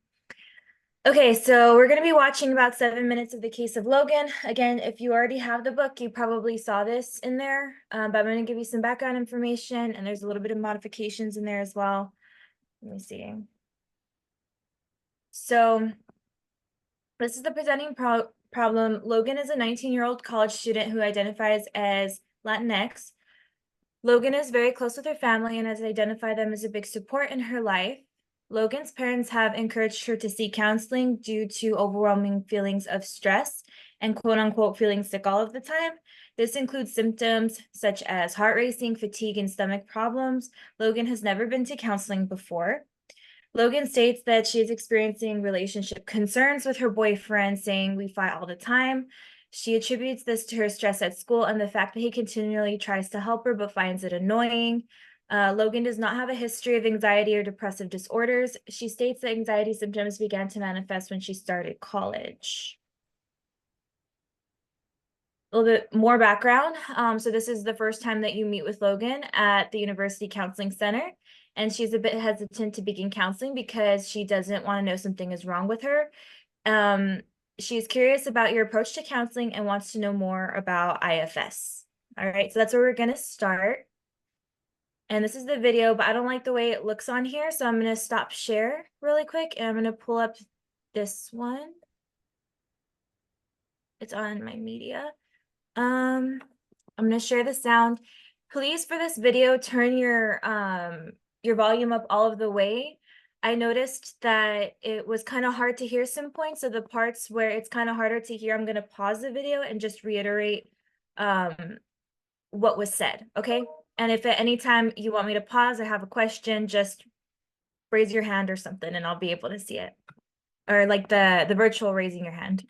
Okay, so we're going to be watching about 7 minutes of the case of Logan. Again, if you already have the book, you probably saw this in there, but I'm going to give you some background information, and there's a little bit of modifications in there as well. Let me see. So this is the presenting problem. Logan is a 19-year-old college student who identifies as Latinx. Logan is very close with her family and has identified them as a big support in her life. Logan's parents have encouraged her to seek counseling due to overwhelming feelings of stress and quote unquote feeling sick all of the time. This includes symptoms such as heart racing, fatigue, and stomach problems. Logan has never been to counseling before. Logan states that she is experiencing relationship concerns with her boyfriend, saying we fight all the time. She attributes this to her stress at school and the fact that he continually tries to help her but finds it annoying. Logan does not have a history of anxiety or depressive disorders. She states that anxiety symptoms began to manifest when she started college. A little bit more background. So this is the first time that you meet with Logan at the University Counseling Center, and she's a bit hesitant to begin counseling because she doesn't want to know something is wrong with her. She's curious about your approach to counseling and wants to know more about IFS. All right, so that's where we're gonna start. And this is the video, but I don't like the way it looks on here, so I'm gonna stop share really quick, and I'm gonna pull up this one. It's on my media. I'm gonna share the sound. Please, for this video, turn your volume up all of the way. I noticed that it was kind of hard to hear some points, so the parts where it's kind of harder to hear, I'm gonna pause the video and just reiterate what was said, okay? And if at any time you want me to pause or have a question, just raise your hand or something and I'll be able to see it. Or like the virtual raising your hand.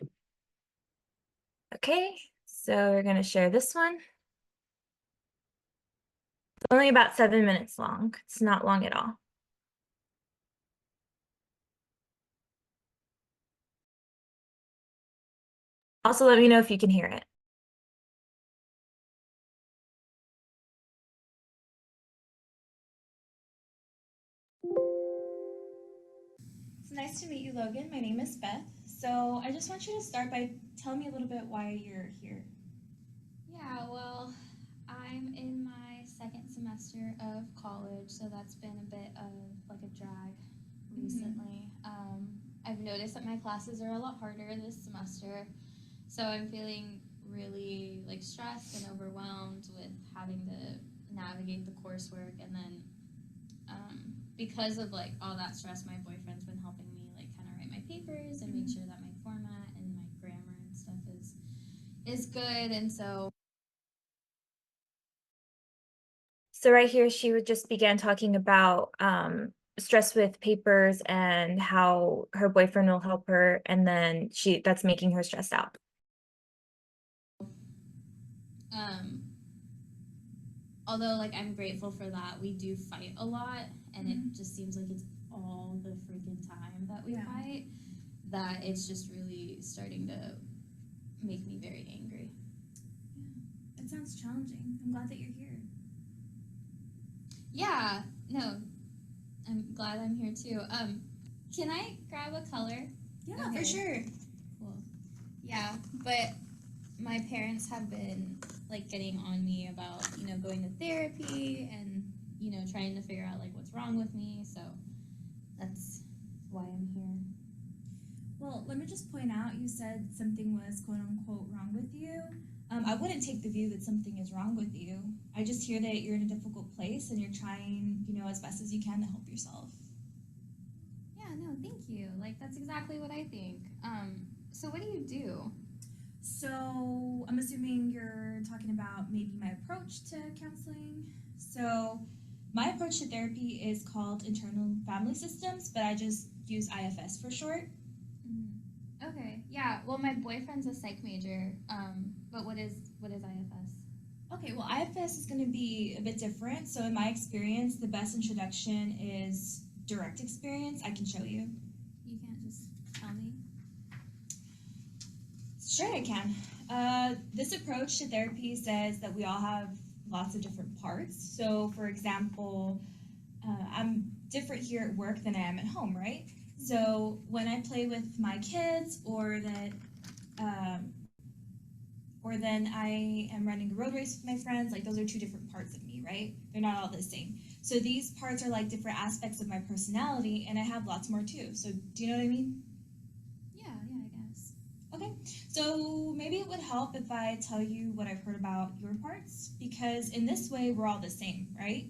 Okay, so we're gonna share this one. It's only about 7 minutes long. It's not long at all. Also, let me know if you can hear it. It's nice to meet you, Logan. My name is Beth. So I just want you to start by telling me a little bit why you're here. Yeah, well, I'm in my second semester of college, so that's been a bit of like a drag recently. I've noticed that my classes are a lot harder this semester, so I'm feeling really like stressed and overwhelmed with having to navigate the coursework, and then because of like all that stress, my boyfriend's been helping me like kind of write my papers and make sure that my format and my grammar and stuff is good, and so right here, she would just began talking about stress with papers and how her boyfriend will help her, and then that's making her stressed out. although like I'm grateful for that, we do fight a lot, and it just seems like it's all the freaking time that we fight, that it's just really starting to make me very angry. It sounds challenging. I'm glad that you're here. Yeah, no, I'm glad I'm here too. Can I grab a color? Yeah, for sure. Cool. Yeah, but my parents have been like getting on me about, going to therapy and, trying to figure out like what's wrong with me. So that's why I'm here. Well, let me just point out, you said something was quote unquote wrong with you. I wouldn't take the view that something is wrong with you. I just hear that you're in a difficult place and you're trying, as best as you can to help yourself. Yeah, no, thank you. Like, that's exactly what I think. So what do you do? So I'm assuming you're talking about maybe my approach to counseling. So my approach to therapy is called internal family systems, but I just use IFS for short. Okay, yeah. Well, my boyfriend's a psych major. But what is IFS? Okay, well, IFS is going to be a bit different. So in my experience, the best introduction is direct experience. I can show you. You can't just tell me? Sure, I can. This approach to therapy says that we all have lots of different parts. So, for example, I'm different here at work than I am at home, right? So when I play with my kids, or then I am running a road race with my friends, like those are two different parts of me, right? They're not all the same. So these parts are like different aspects of my personality, and I have lots more too. So do you know what I mean? Yeah, I guess. Okay, so maybe it would help if I tell you what I've heard about your parts, because in this way we're all the same, right?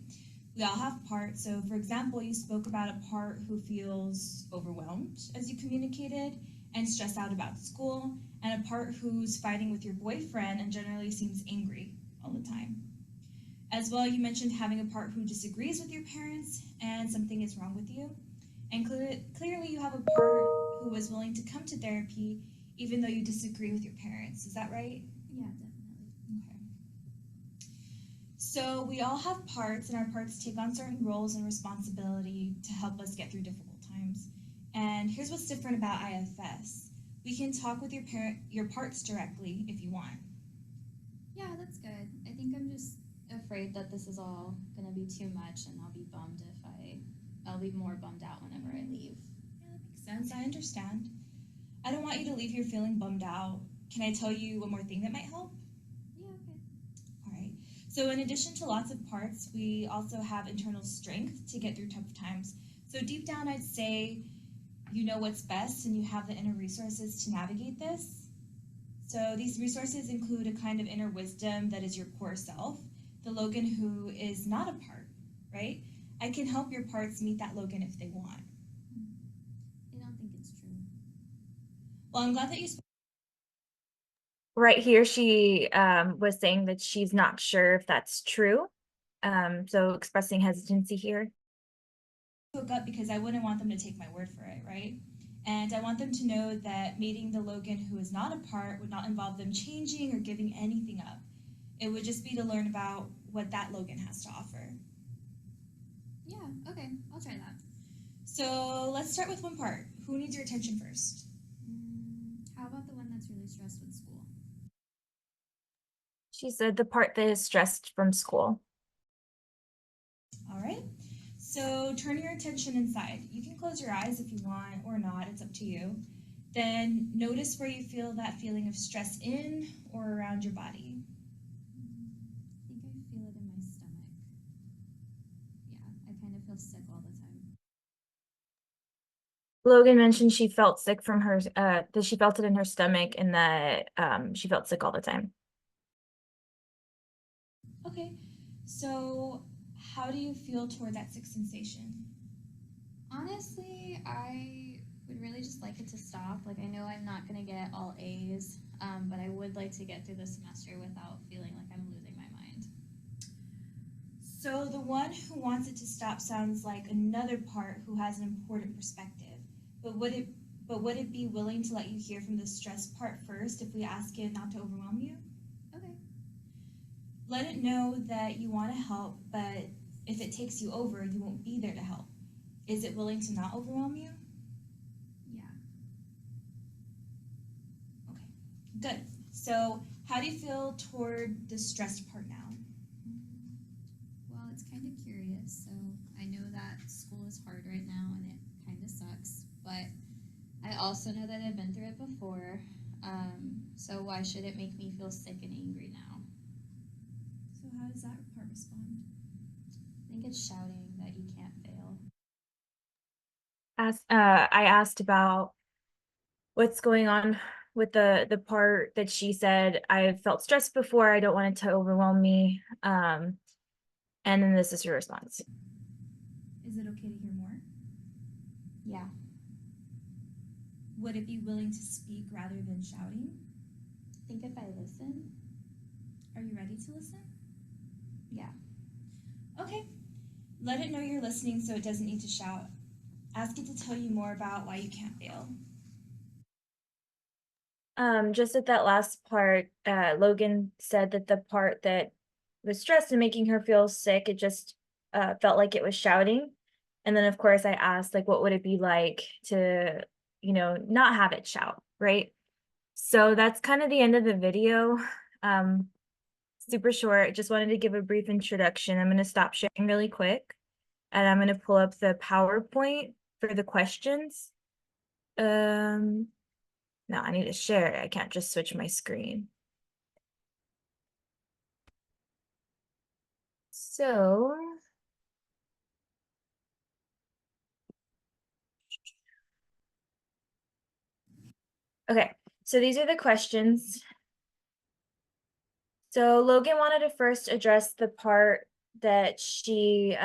We all have parts. So, for example, you spoke about a part who feels overwhelmed as you communicated and stressed out about school, and a part who's fighting with your boyfriend and generally seems angry all the time. As well, you mentioned having a part who disagrees with your parents and something is wrong with you. And clearly, you have a part who is willing to come to therapy even though you disagree with your parents. Is that right? Yeah, definitely. Okay. So we all have parts, and our parts take on certain roles and responsibility to help us get through difficult times. And here's what's different about IFS. We can talk with your parts directly if you want. Yeah, that's good. I think I'm just afraid that this is all gonna be too much, and I'll be bummed if I'll be more bummed out whenever I leave. Yeah, that makes sense. I understand. I don't want you to leave here feeling bummed out. Can I tell you one more thing that might help? Yeah, okay. All right. So in addition to lots of parts, we also have internal strength to get through tough times. So deep down, I'd say you know what's best and you have the inner resources to navigate this. So these resources include a kind of inner wisdom that is your core self, the Logan who is not a part, right? I can help your parts meet that Logan if they want. I don't think it's true. Well, I'm glad that you spoke. Right here, she was saying that she's not sure if that's true. So expressing hesitancy here. Spoke up because I wouldn't want them to take my word for it, right? And I want them to know that meeting the Logan who is not a part would not involve them changing or giving anything up. It would just be to learn about what that Logan has to offer. Yeah, okay, I'll try that. So let's start with one part. Who needs your attention first? How about the one that's really stressed with school? She said the part that is stressed from school. All right. So turn your attention inside. You can close your eyes if you want or not, it's up to you. Then notice where you feel that feeling of stress in or around your body. I think I feel it in my stomach. Yeah, I kind of feel sick all the time. Logan mentioned she felt sick from her, that she felt it in her stomach and that she felt sick all the time. Okay. So how do you feel toward that sick sensation? Honestly, I would really just like it to stop. Like, I know I'm not going to get all A's, but I would like to get through the semester without feeling like I'm losing my mind. So the one who wants it to stop sounds like another part who has an important perspective. But would it be willing to let you hear from the stress part first if we ask it not to overwhelm you? Okay. Let it know that you want to help, but if it takes you over, you won't be there to help. Is it willing to not overwhelm you? Yeah. Okay, good. So how do you feel toward the stressed part now? Well, it's kind of curious. So I know that school is hard right now and it kind of sucks, but I also know that I've been through it before. So why should it make me feel sick and angry now? So how does that part respond? I think it's shouting that you can't fail. I asked about what's going on with the part that she said, I felt stressed before, I don't want it to overwhelm me. And then this is her response. Is it okay to hear more? Yeah. Would it be willing to speak rather than shouting? I think if I listen. Are you ready to listen? Yeah. Okay. Let it know you're listening so it doesn't need to shout. Ask it to tell you more about why you can't fail. Just at that last part, Logan said that the part that was stressed and making her feel sick, it just felt like it was shouting. And then of course I asked, like, what would it be like to, not have it shout, right? So that's kind of the end of the video. Super short. Just wanted to give a brief introduction. I'm going to stop sharing really quick, and I'm going to pull up the PowerPoint for the questions. No, I need to share it. I can't just switch my screen. So, okay, so these are the questions. So Logan wanted to first address the part that she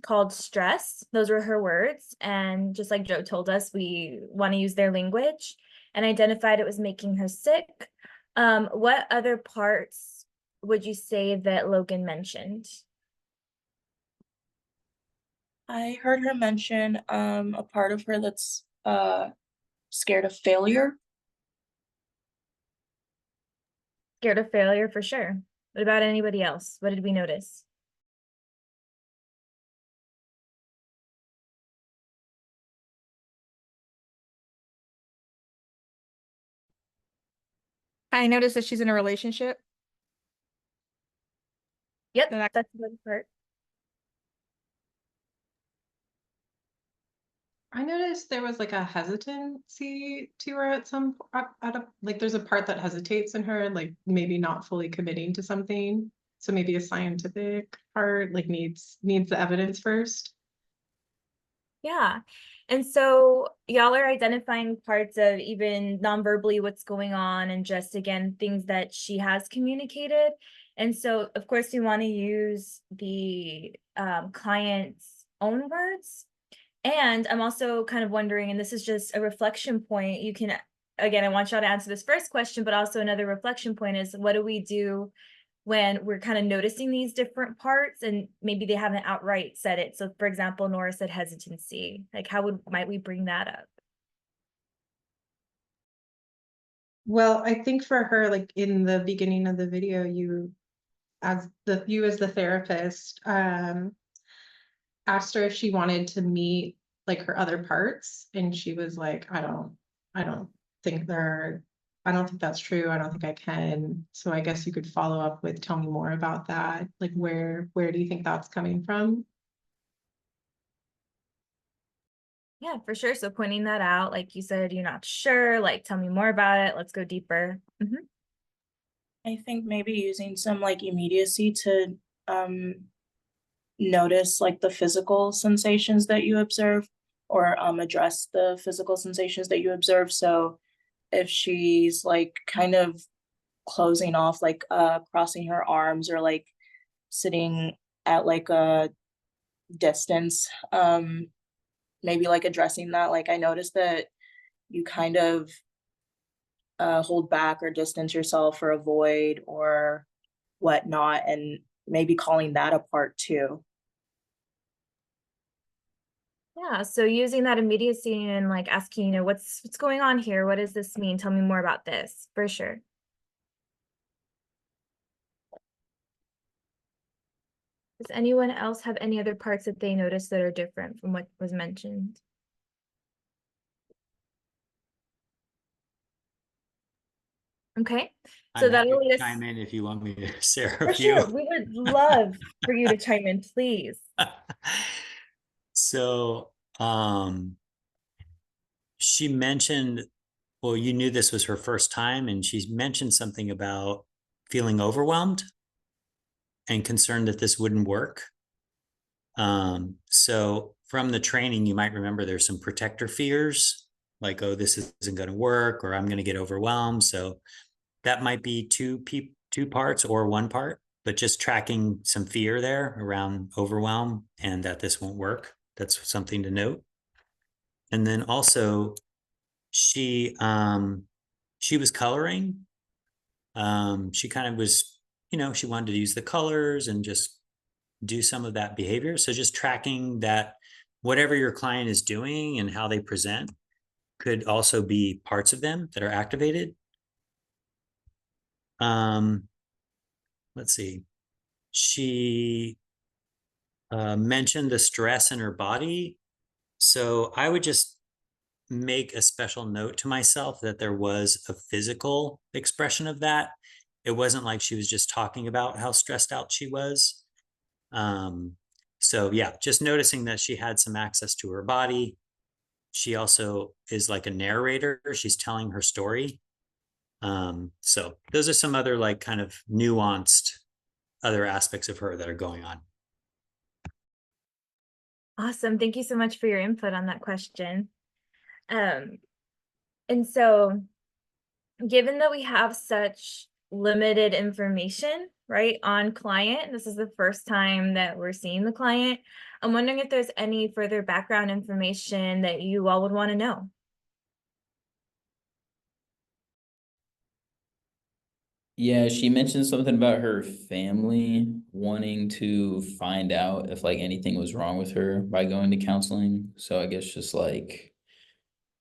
called stress. Those were her words. And just like Joe told us, we want to use their language, and identified it was making her sick. What other parts would you say that Logan mentioned? I heard her mention a part of her that's scared of failure. Scared of failure for sure. What about anybody else? What did we notice? I noticed that she's in a relationship. Yep, that's the good part. I noticed there was like a hesitancy to her at some like there's a part that hesitates in her, like maybe not fully committing to something. So maybe a scientific part like needs the evidence first. Yeah. And so y'all are identifying parts of even non-verbally what's going on, and just again things that she has communicated. And so of course we want to use the client's own words. And I'm also kind of wondering, and this is just a reflection point, you can, again, I want y'all to answer this first question, but also another reflection point is, what do we do when we're kind of noticing these different parts and maybe they haven't outright said it? So for example, Nora said hesitancy. Like might we bring that up? Well, I think for her, like in the beginning of the video, you as the therapist, asked her if she wanted to meet like her other parts, and she was like, I don't think I don't think that's true. I don't think I can. So I guess you could follow up with, tell me more about that. Like where do you think that's coming from? Yeah, for sure. So pointing that out, like you said, you're not sure, like tell me more about it. Let's go deeper. I think maybe using some like immediacy to notice like the physical sensations that you observe, or address the physical sensations that you observe. So if she's like kind of closing off, like crossing her arms, or like sitting at like a distance, maybe like addressing that. Like I noticed that you kind of hold back or distance yourself or avoid or whatnot, and maybe calling that apart too. Yeah, so using that immediacy and like asking, you know, what's going on here? What does this mean? Tell me more about this, for sure. Does anyone else have any other parts that they notice that are different from what was mentioned? Okay, so I'm happy that'll to lead us. chime in if you want me to share For a few. sure, we would love for you to chime in, please. So, she mentioned, well, you knew this was her first time, and she mentioned something about feeling overwhelmed and concerned that this wouldn't work. So from the training, you might remember there's some protector fears, like, oh, this isn't going to work, or I'm going to get overwhelmed. So that might be two parts or one part, but just tracking some fear there around overwhelm and that this won't work. That's something to note. And then also she was coloring. She kind of was, she wanted to use the colors and just do some of that behavior. So just tracking that whatever your client is doing and how they present could also be parts of them that are activated. Let's see. She mentioned the stress in her body. So I would just make a special note to myself that there was a physical expression of that. It wasn't like she was just talking about how stressed out she was. So yeah, just noticing that she had some access to her body. She also is like a narrator. She's telling her story. So those are some other like kind of nuanced other aspects of her that are going on. Awesome. Thank you so much for your input on that question. And so given that we have such limited information, right, on client. This is the first time that we're seeing the client. I'm wondering if there's any further background information that you all would want to know. Yeah, she mentioned something about her family wanting to find out if like anything was wrong with her by going to counseling. So I guess just like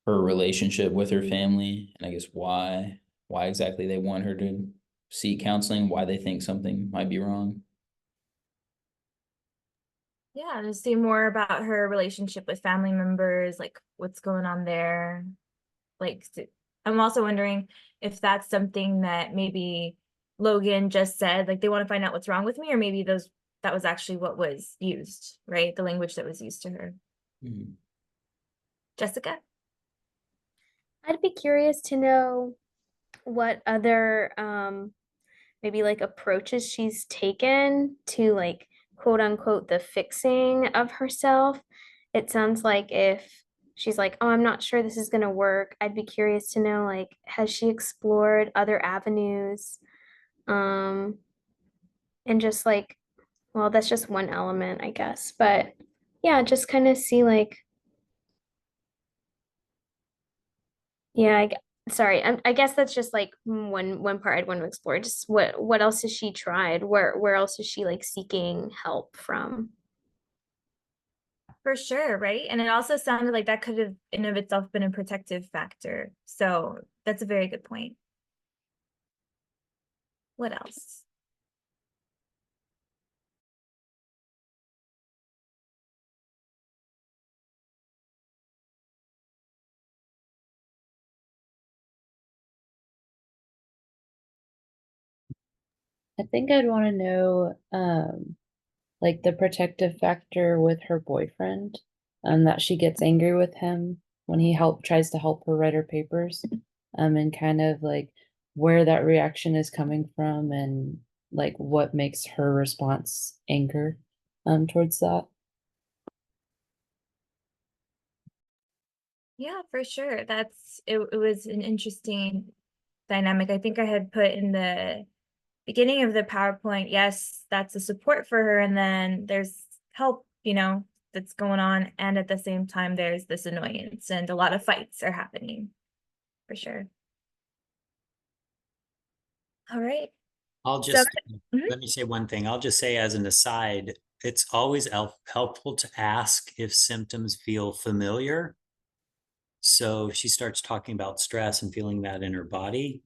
her relationship with her family, and I guess why exactly they want her to seek counseling, why they think something might be wrong. Yeah, to see more about her relationship with family members, like what's going on there. Like, I'm also wondering if that's something that maybe Logan just said, like they want to find out what's wrong with me, or maybe that was actually what was used, right? The language that was used to her. Mm-hmm. Jessica? I'd be curious to know what other maybe like approaches she's taken to like quote unquote the fixing of herself. It sounds like if she's like, oh, I'm not sure this is going to work, I'd be curious to know like has she explored other avenues, and just like, well, that's just one element, I guess, but yeah, just kind of see like, yeah, sorry, I guess that's just like one part I'd want to explore. Just what else has she tried? Where else is she like seeking help from? For sure, right? And it also sounded like that could have in of itself been a protective factor. So that's a very good point. What else? I think I'd want to know, like the protective factor with her boyfriend, that she gets angry with him when he tries to help her write her papers, and kind of like where that reaction is coming from and like what makes her response anger, towards that. Yeah, for sure. It was an interesting dynamic. I think I had put in the beginning of the PowerPoint, yes, that's a support for her, and then there's help, that's going on, and at the same time there's this annoyance and a lot of fights are happening, for sure. All right. I'll So just let me say one thing. I'll just say as an aside, it's always helpful to ask if symptoms feel familiar. So if she starts talking about stress and feeling that in her body,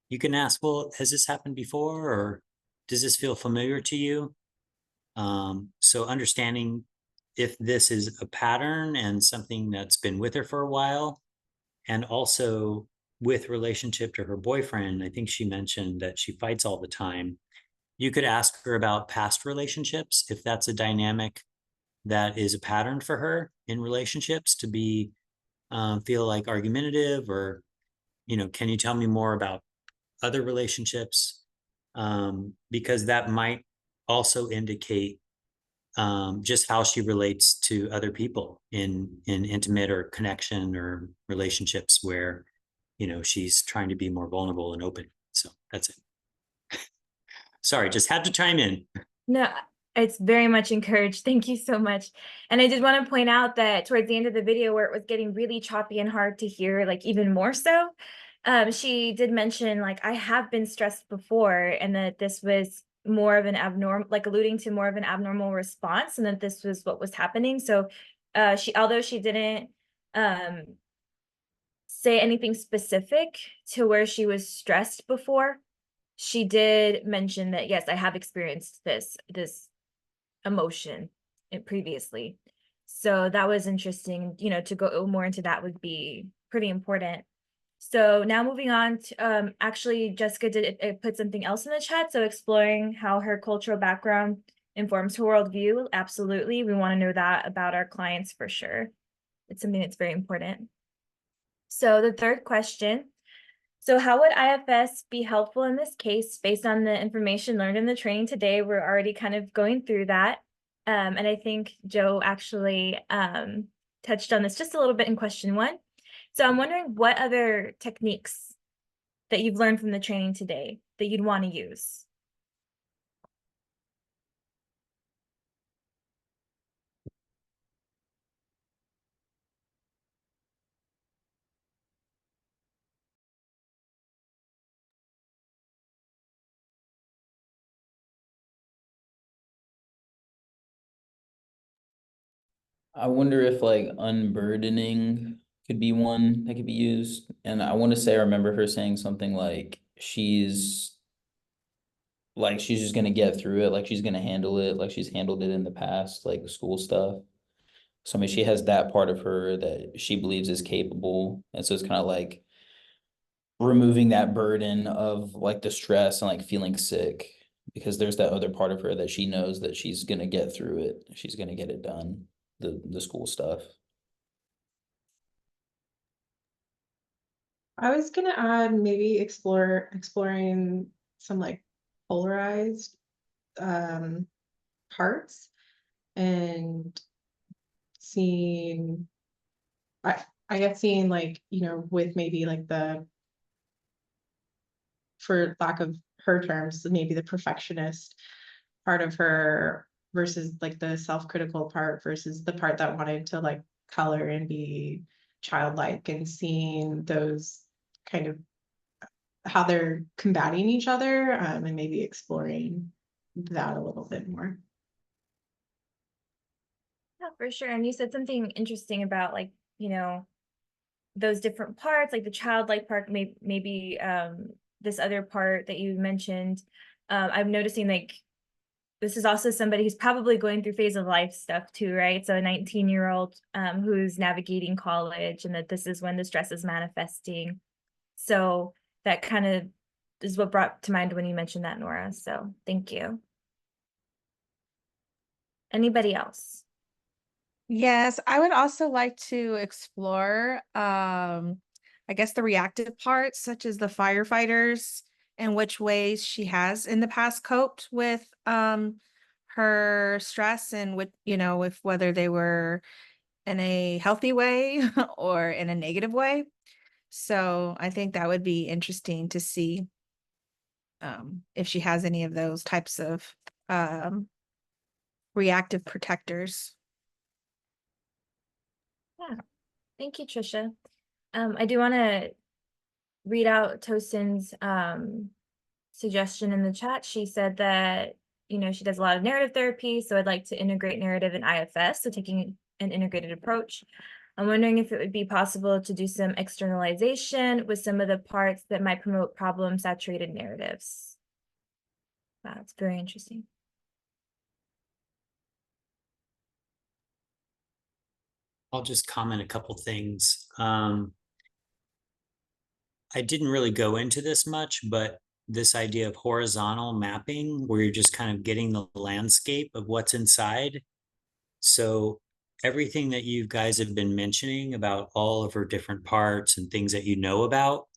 you can ask, well, has this happened before, or does this feel familiar to you? So understanding if this is a pattern and something that's been with her for a while, and also with relationship to her boyfriend, I think she mentioned that she fights all the time. You could ask her about past relationships, if that's a dynamic that is a pattern for her in relationships, to be feel like argumentative, or can you tell me more about other relationships, because that might also indicate just how she relates to other people in intimate or connection or relationships where she's trying to be more vulnerable and open. So that's it. Sorry, just had to chime in. No, it's very much encouraged. Thank you so much. And I did want to point out that towards the end of the video where it was getting really choppy and hard to hear, like even more so, she did mention like, I have been stressed before, and that this was more of an abnormal, like alluding to more of an abnormal response, and that this was what was happening. So although she didn't say anything specific to where she was stressed before, she did mention that, yes, I have experienced this emotion previously. So that was interesting, to go more into that would be pretty important. So now moving on to, actually, Jessica did put something else in the chat. So exploring how her cultural background informs her worldview. Absolutely. We want to know that about our clients for sure. It's something that's very important. So the third question, so how would IFS be helpful in this case based on the information learned in the training today? We're already kind of going through that. And I think Joe actually touched on this just a little bit in question 1. So I'm wondering what other techniques that you've learned from the training today that you'd want to use? I wonder if like unburdening could be one that could be used. And I want to say I remember her saying something like she's just gonna get through it, like she's gonna handle it, like she's handled it in the past, like school stuff. So I mean, she has that part of her that she believes is capable, and so it's kind of like removing that burden of like the stress and like feeling sick, because there's that other part of her that she knows that she's gonna get through it, she's gonna get it done, the school stuff. I was gonna add maybe exploring some like polarized parts and seeing I guess seeing like, you know, with maybe like for lack of her terms, maybe the perfectionist part of her versus like the self-critical part versus the part that wanted to like color and be childlike, and seeing those kind of how they're combating each other, and maybe exploring that a little bit more. Yeah, for sure. And you said something interesting about like, you know, those different parts, like the childlike part, maybe this other part that you mentioned. I'm noticing like this is also somebody who's probably going through phase of life stuff too, right? So a 19-year-old who's navigating college, and that this is when the stress is manifesting. So that kind of is what brought to mind when you mentioned that, Nora. So thank you. Anybody else? Yes, I would also like to explore, I guess the reactive parts, such as the firefighters, and which ways she has in the past coped with her stress, and with, you know, with whether they were in a healthy way or in a negative way. So I think that would be interesting to see if she has any of those types of reactive protectors. Yeah, thank you, Trisha. I do want to read out Tosin's suggestion in the chat. She said that, you know, she does a lot of narrative therapy, so I'd like to integrate narrative in IFS, so taking an integrated approach. I'm wondering if it would be possible to do some externalization with some of the parts that might promote problem-saturated narratives. Wow, it's very interesting. I'll just comment a couple things. I didn't really go into this much, but this idea of horizontal mapping, where you're just kind of getting the landscape of what's inside. So everything that you guys have been mentioning about all of her different parts and things that you know about,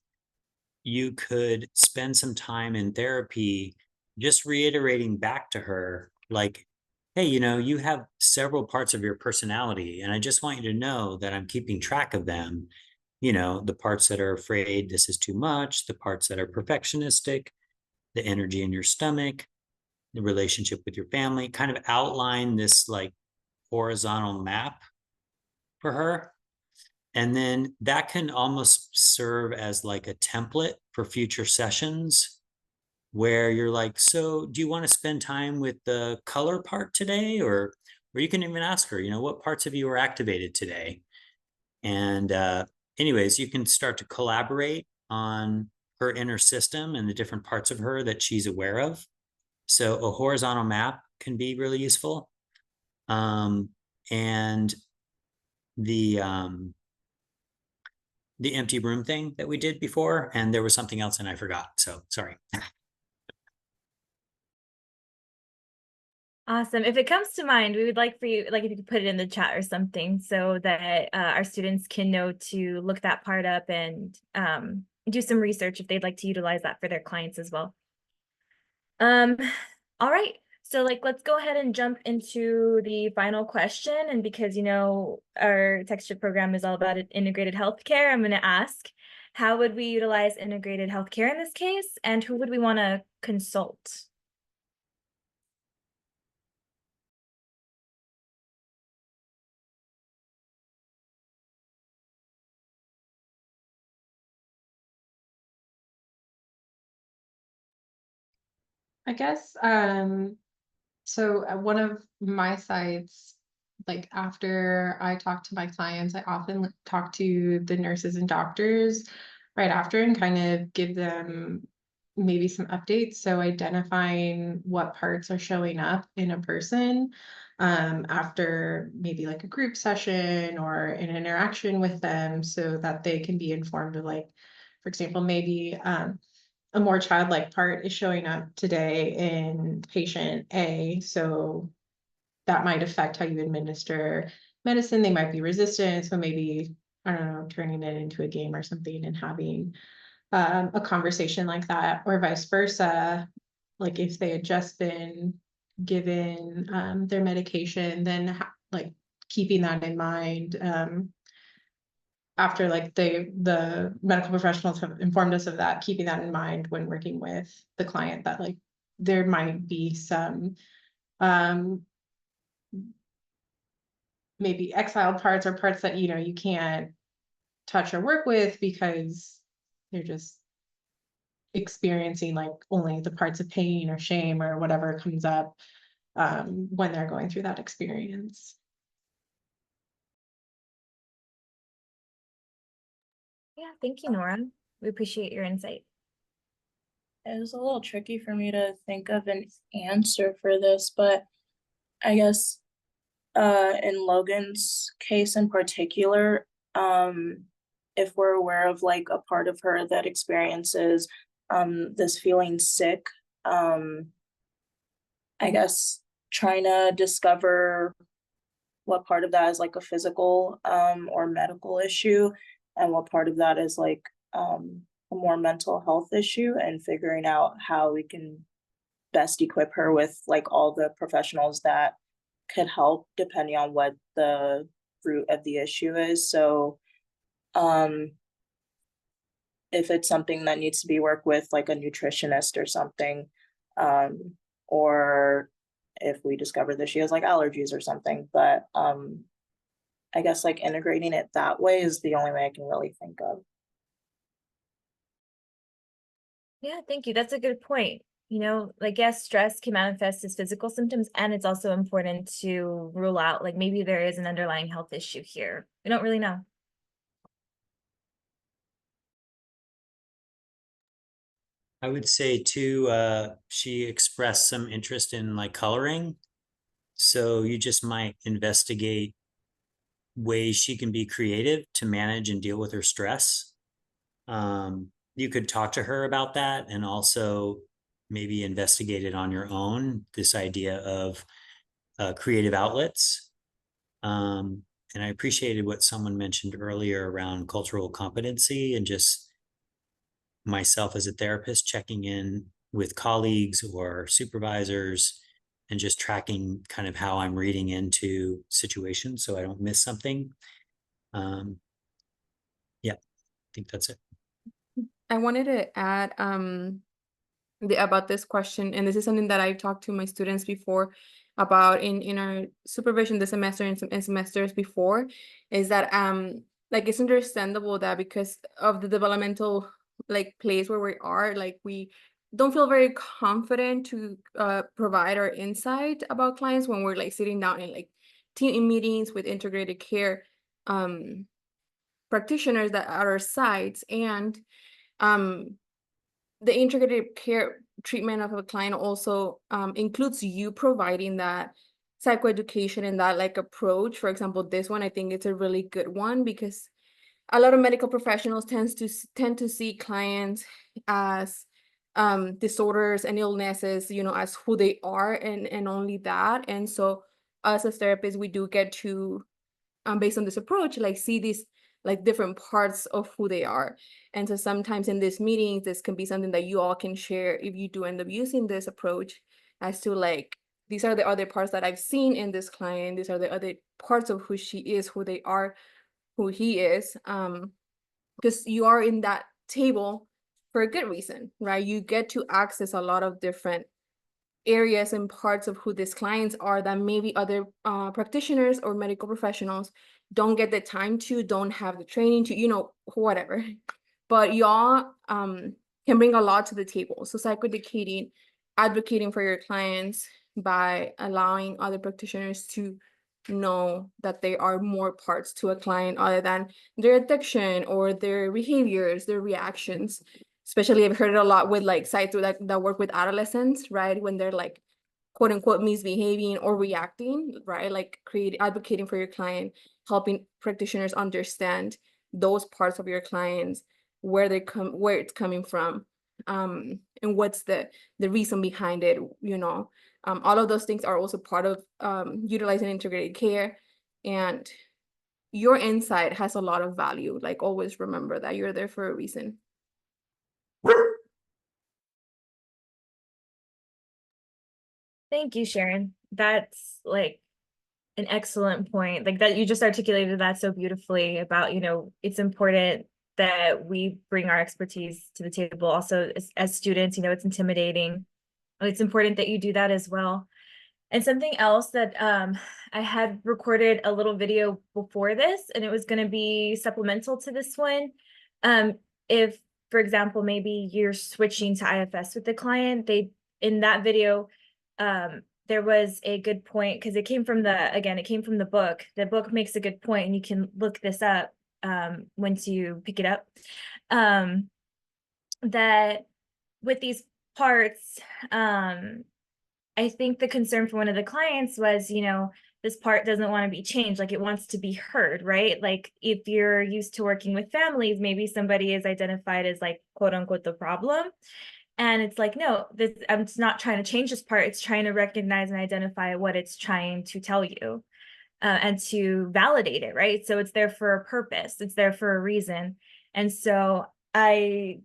you could spend some time in therapy just reiterating back to her, like, hey, you know, you have several parts of your personality, and I just want you to know that I'm keeping track of them. You know, the parts that are afraid this is too much, the parts that are perfectionistic, the energy in your stomach, the relationship with your family, kind of outline this like horizontal map for her. And then that can almost serve as like a template for future sessions, where you're like, so do you want to spend time with the color part today? Or you can even ask her, you know, what parts of you are activated today? And anyways, you can start to collaborate on her inner system and the different parts of her that she's aware of. So a horizontal map can be really useful. And the empty room thing that we did before, and there was something else and I forgot. So sorry. Awesome. If it comes to mind, we would like for you, like if you could put it in the chat or something, so that our students can know to look that part up and do some research if they'd like to utilize that for their clients as well. All right. So like, let's go ahead and jump into the final question. And because, you know, our Tex-Chip program is all about integrated healthcare, I'm going to ask, how would we utilize integrated healthcare in this case, and who would we want to consult? I guess so one of my sites, like after I talk to my clients, I often talk to the nurses and doctors right after and kind of give them maybe some updates. So identifying what parts are showing up in a person after maybe like a group session or an interaction with them so that they can be informed of, like, for example, maybe a more childlike part is showing up today in patient A. So that might affect how you administer medicine. They might be resistant. So maybe, I don't know, turning it into a game or something and having a conversation like that, or vice versa. Like if they had just been given their medication, then like keeping that in mind. After like the medical professionals have informed us of that, keeping that in mind when working with the client, that like there might be some maybe exiled parts or parts that you can't touch or work with because they're just experiencing like only the parts of pain or shame or whatever comes up when they're going through that experience. Yeah, thank you, Nora. We appreciate your insight. It was a little tricky for me to think of an answer for this, but I guess in Logan's case in particular, if we're aware of like a part of her that experiences this feeling sick, I guess trying to discover what part of that is like a physical or medical issue and what part of that is like a more mental health issue, and figuring out how we can best equip her with like all the professionals that could help depending on what the root of the issue is. So if it's something that needs to be worked with like a nutritionist or something, or if we discover that she has like allergies or something, but I guess like integrating it that way is the only way I can really think of. Yeah, thank you. That's a good point. Like, yes, stress can manifest as physical symptoms, and it's also important to rule out, like, maybe there is an underlying health issue here. We don't really know. I would say too, she expressed some interest in like coloring. So you just might investigate ways she can be creative to manage and deal with her stress. You could talk to her about that and also maybe investigate it on your own, this idea of creative outlets. And I appreciated what someone mentioned earlier around cultural competency and just myself as a therapist checking in with colleagues or supervisors and just tracking kind of how I'm reading into situations so I don't miss something. Yeah, I think that's it. I wanted to add about this question, and this is something that I've talked to my students before about in our supervision this semester and some semesters before, is that like it's understandable that because of the developmental like place where we are, like we don't feel very confident to provide our insight about clients when we're like sitting down in like team meetings with integrated care practitioners that are our sites. And the integrated care treatment of a client also includes you providing that psychoeducation and that like approach. For example, this one, I think it's a really good one because a lot of medical professionals tend to see clients as disorders and illnesses, as who they are and only that. And so us as therapists, we do get to, based on this approach, like see these like different parts of who they are. And so sometimes in these meetings, this can be something that you all can share if you do end up using this approach, as to like, these are the other parts that I've seen in this client. These are the other parts of who she is, who they are, who he is. because you are in that table for a good reason, right? You get to access a lot of different areas and parts of who these clients are that maybe other practitioners or medical professionals don't get the time to, don't have the training to, you know, whatever. But y'all can bring a lot to the table. So psychoeducating, advocating for your clients by allowing other practitioners to know that there are more parts to a client other than their addiction or their behaviors, their reactions. Especially I've heard it a lot with like sites that work with adolescents, right? When they're like quote unquote misbehaving or reacting, right? Like advocating for your client, helping practitioners understand those parts of your clients, where it's coming from, and what's the reason behind it, you know. All of those things are also part of utilizing integrated care, and your insight has a lot of value. Like always remember that you're there for a reason. Thank you, Sharon. That's like an excellent point. Like that you just articulated that so beautifully about, you know, it's important that we bring our expertise to the table. Also, as students, you know, it's intimidating. It's important that you do that as well. And something else that I had recorded a little video before this, and it was going to be supplemental to this one. If, for example, maybe you're switching to IFS with the client, in that video, there was a good point because it came from the book. The book makes a good point, and you can look this up once you pick it up. That with these parts, I think the concern for one of the clients was, you know, this part doesn't want to be changed, like it wants to be heard, right? Like if you're used to working with families, maybe somebody is identified as like quote unquote the problem. And it's like, no, I'm not trying to change this part. It's trying to recognize and identify what it's trying to tell you and to validate it, right? So it's there for a purpose. It's there for a reason. And so I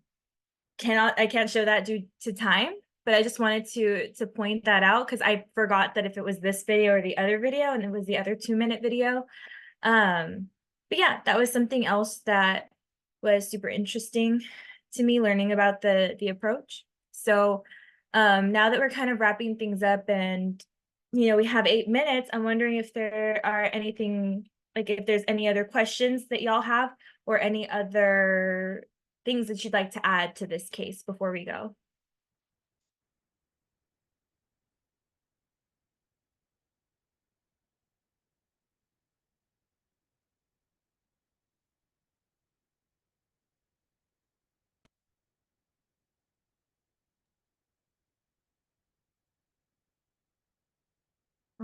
can't show that due to time, but I just wanted to point that out because I forgot that if it was this video or the other video, and it was the other 2-minute video. But yeah, that was something else that was super interesting to me, learning about the approach. So now that we're kind of wrapping things up and, you know, we have 8 minutes, I'm wondering if there are anything, like if there's any other questions that y'all have or any other things that you'd like to add to this case before we go.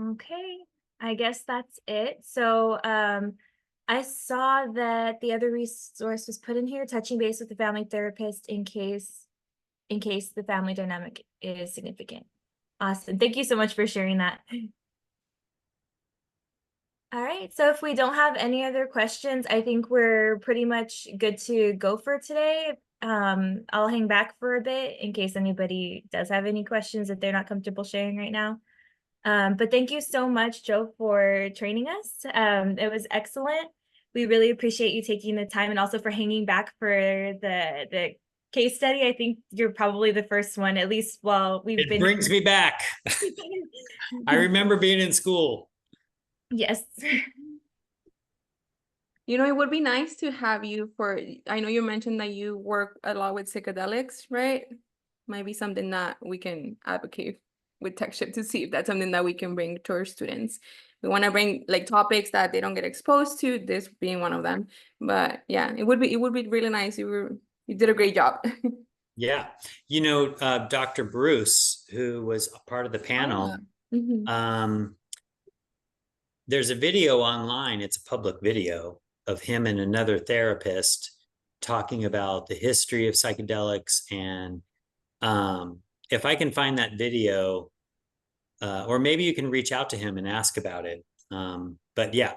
Okay, I guess that's it. So I saw that the other resource was put in here, touching base with the family therapist in case the family dynamic is significant. Awesome. Thank you so much for sharing that. All right, so if we don't have any other questions, I think we're pretty much good to go for today. I'll hang back for a bit in case anybody does have any questions that they're not comfortable sharing right now. But thank you so much, Joe, for training us. It was excellent. We really appreciate you taking the time and also for hanging back for the case study. I think you're probably the first one, at least while we've been. It brings me back. I remember being in school. Yes. You know, it would be nice to have you I know you mentioned that you work a lot with psychedelics, right? Might be something that we can advocate with Tex-Chip to see if that's something that we can bring to our students. We want to bring like topics that they don't get exposed to, this being one of them. But yeah, it would be really nice. You did a great job. Yeah. You know, Dr. Bruce, who was a part of the panel, there's a video online, it's a public video of him and another therapist talking about the history of psychedelics. And if I can find that video, or maybe you can reach out to him and ask about it. But yeah,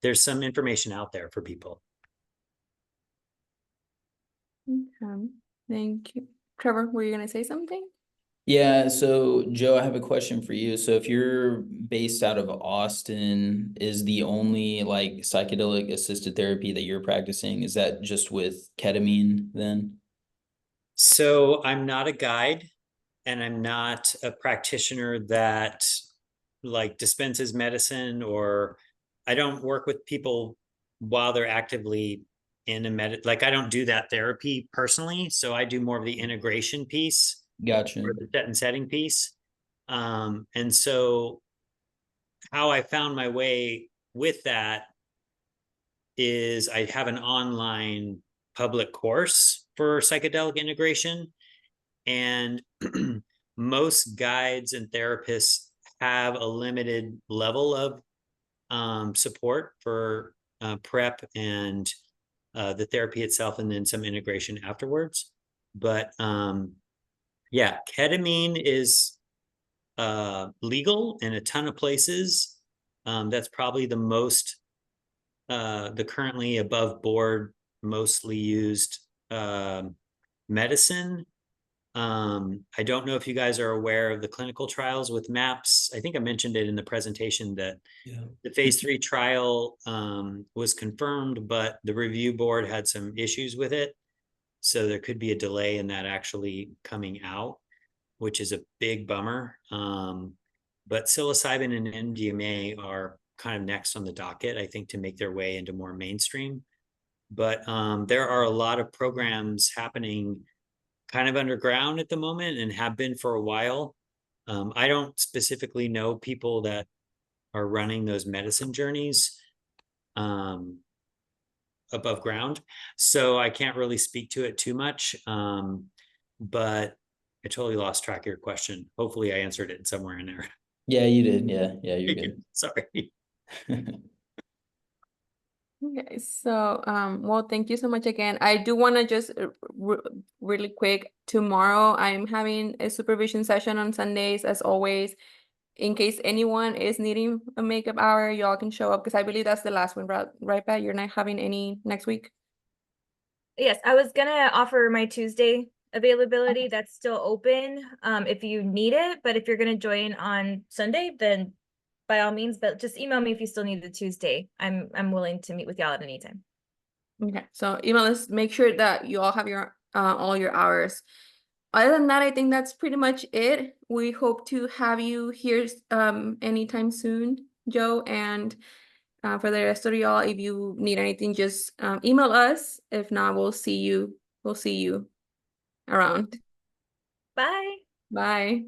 there's some information out there for people. Okay. Thank you. Trevor, were you going to say something? Yeah, so Joe, I have a question for you. So if you're based out of Austin, is the only like psychedelic assisted therapy that you're practicing, is that just with ketamine then? So I'm not a guide and I'm not a practitioner that like dispenses medicine, or I don't work with people while they're actively in a like I don't do that therapy personally. So I do more of the integration piece. Gotcha. Or the set and setting piece. And so how I found my way with that is I have an online public course for psychedelic integration. And most guides and therapists have a limited level of support for prep and the therapy itself, and then some integration afterwards. But yeah, ketamine is legal in a ton of places. That's probably the currently above board, mostly used medicine. I don't know if you guys are aware of the clinical trials with MAPS. I think I mentioned it in the presentation that the phase 3 trial was confirmed, but the review board had some issues with it. So there could be a delay in that actually coming out, which is a big bummer. But psilocybin and MDMA are kind of next on the docket, I think, to make their way into more mainstream. But there are a lot of programs happening kind of underground at the moment and have been for a while. I don't specifically know people that are running those medicine journeys above ground, so I can't really speak to it too much. But I totally lost track of your question. Hopefully I answered it somewhere in there. Yeah, you did. Yeah, you're good. Sorry. Okay, so well, thank you so much again. I do want to just really quick, tomorrow I'm having a supervision session on Sundays as always. In case anyone is needing a makeup hour, y'all can show up because I believe that's the last one, right, Pat? You're not having any next week? Yes, I was gonna offer my Tuesday availability. That's still open if you need it, but if you're gonna join on Sunday, then by all means, but just email me if you still need the Tuesday. I'm willing to meet with y'all at any time. Okay, so email us, make sure that you all have your all your hours. Other than that, I think that's pretty much it. We hope to have you here anytime soon, Joe, and for the rest of y'all, if you need anything, just email us. If not, we'll see you around. Bye. Bye.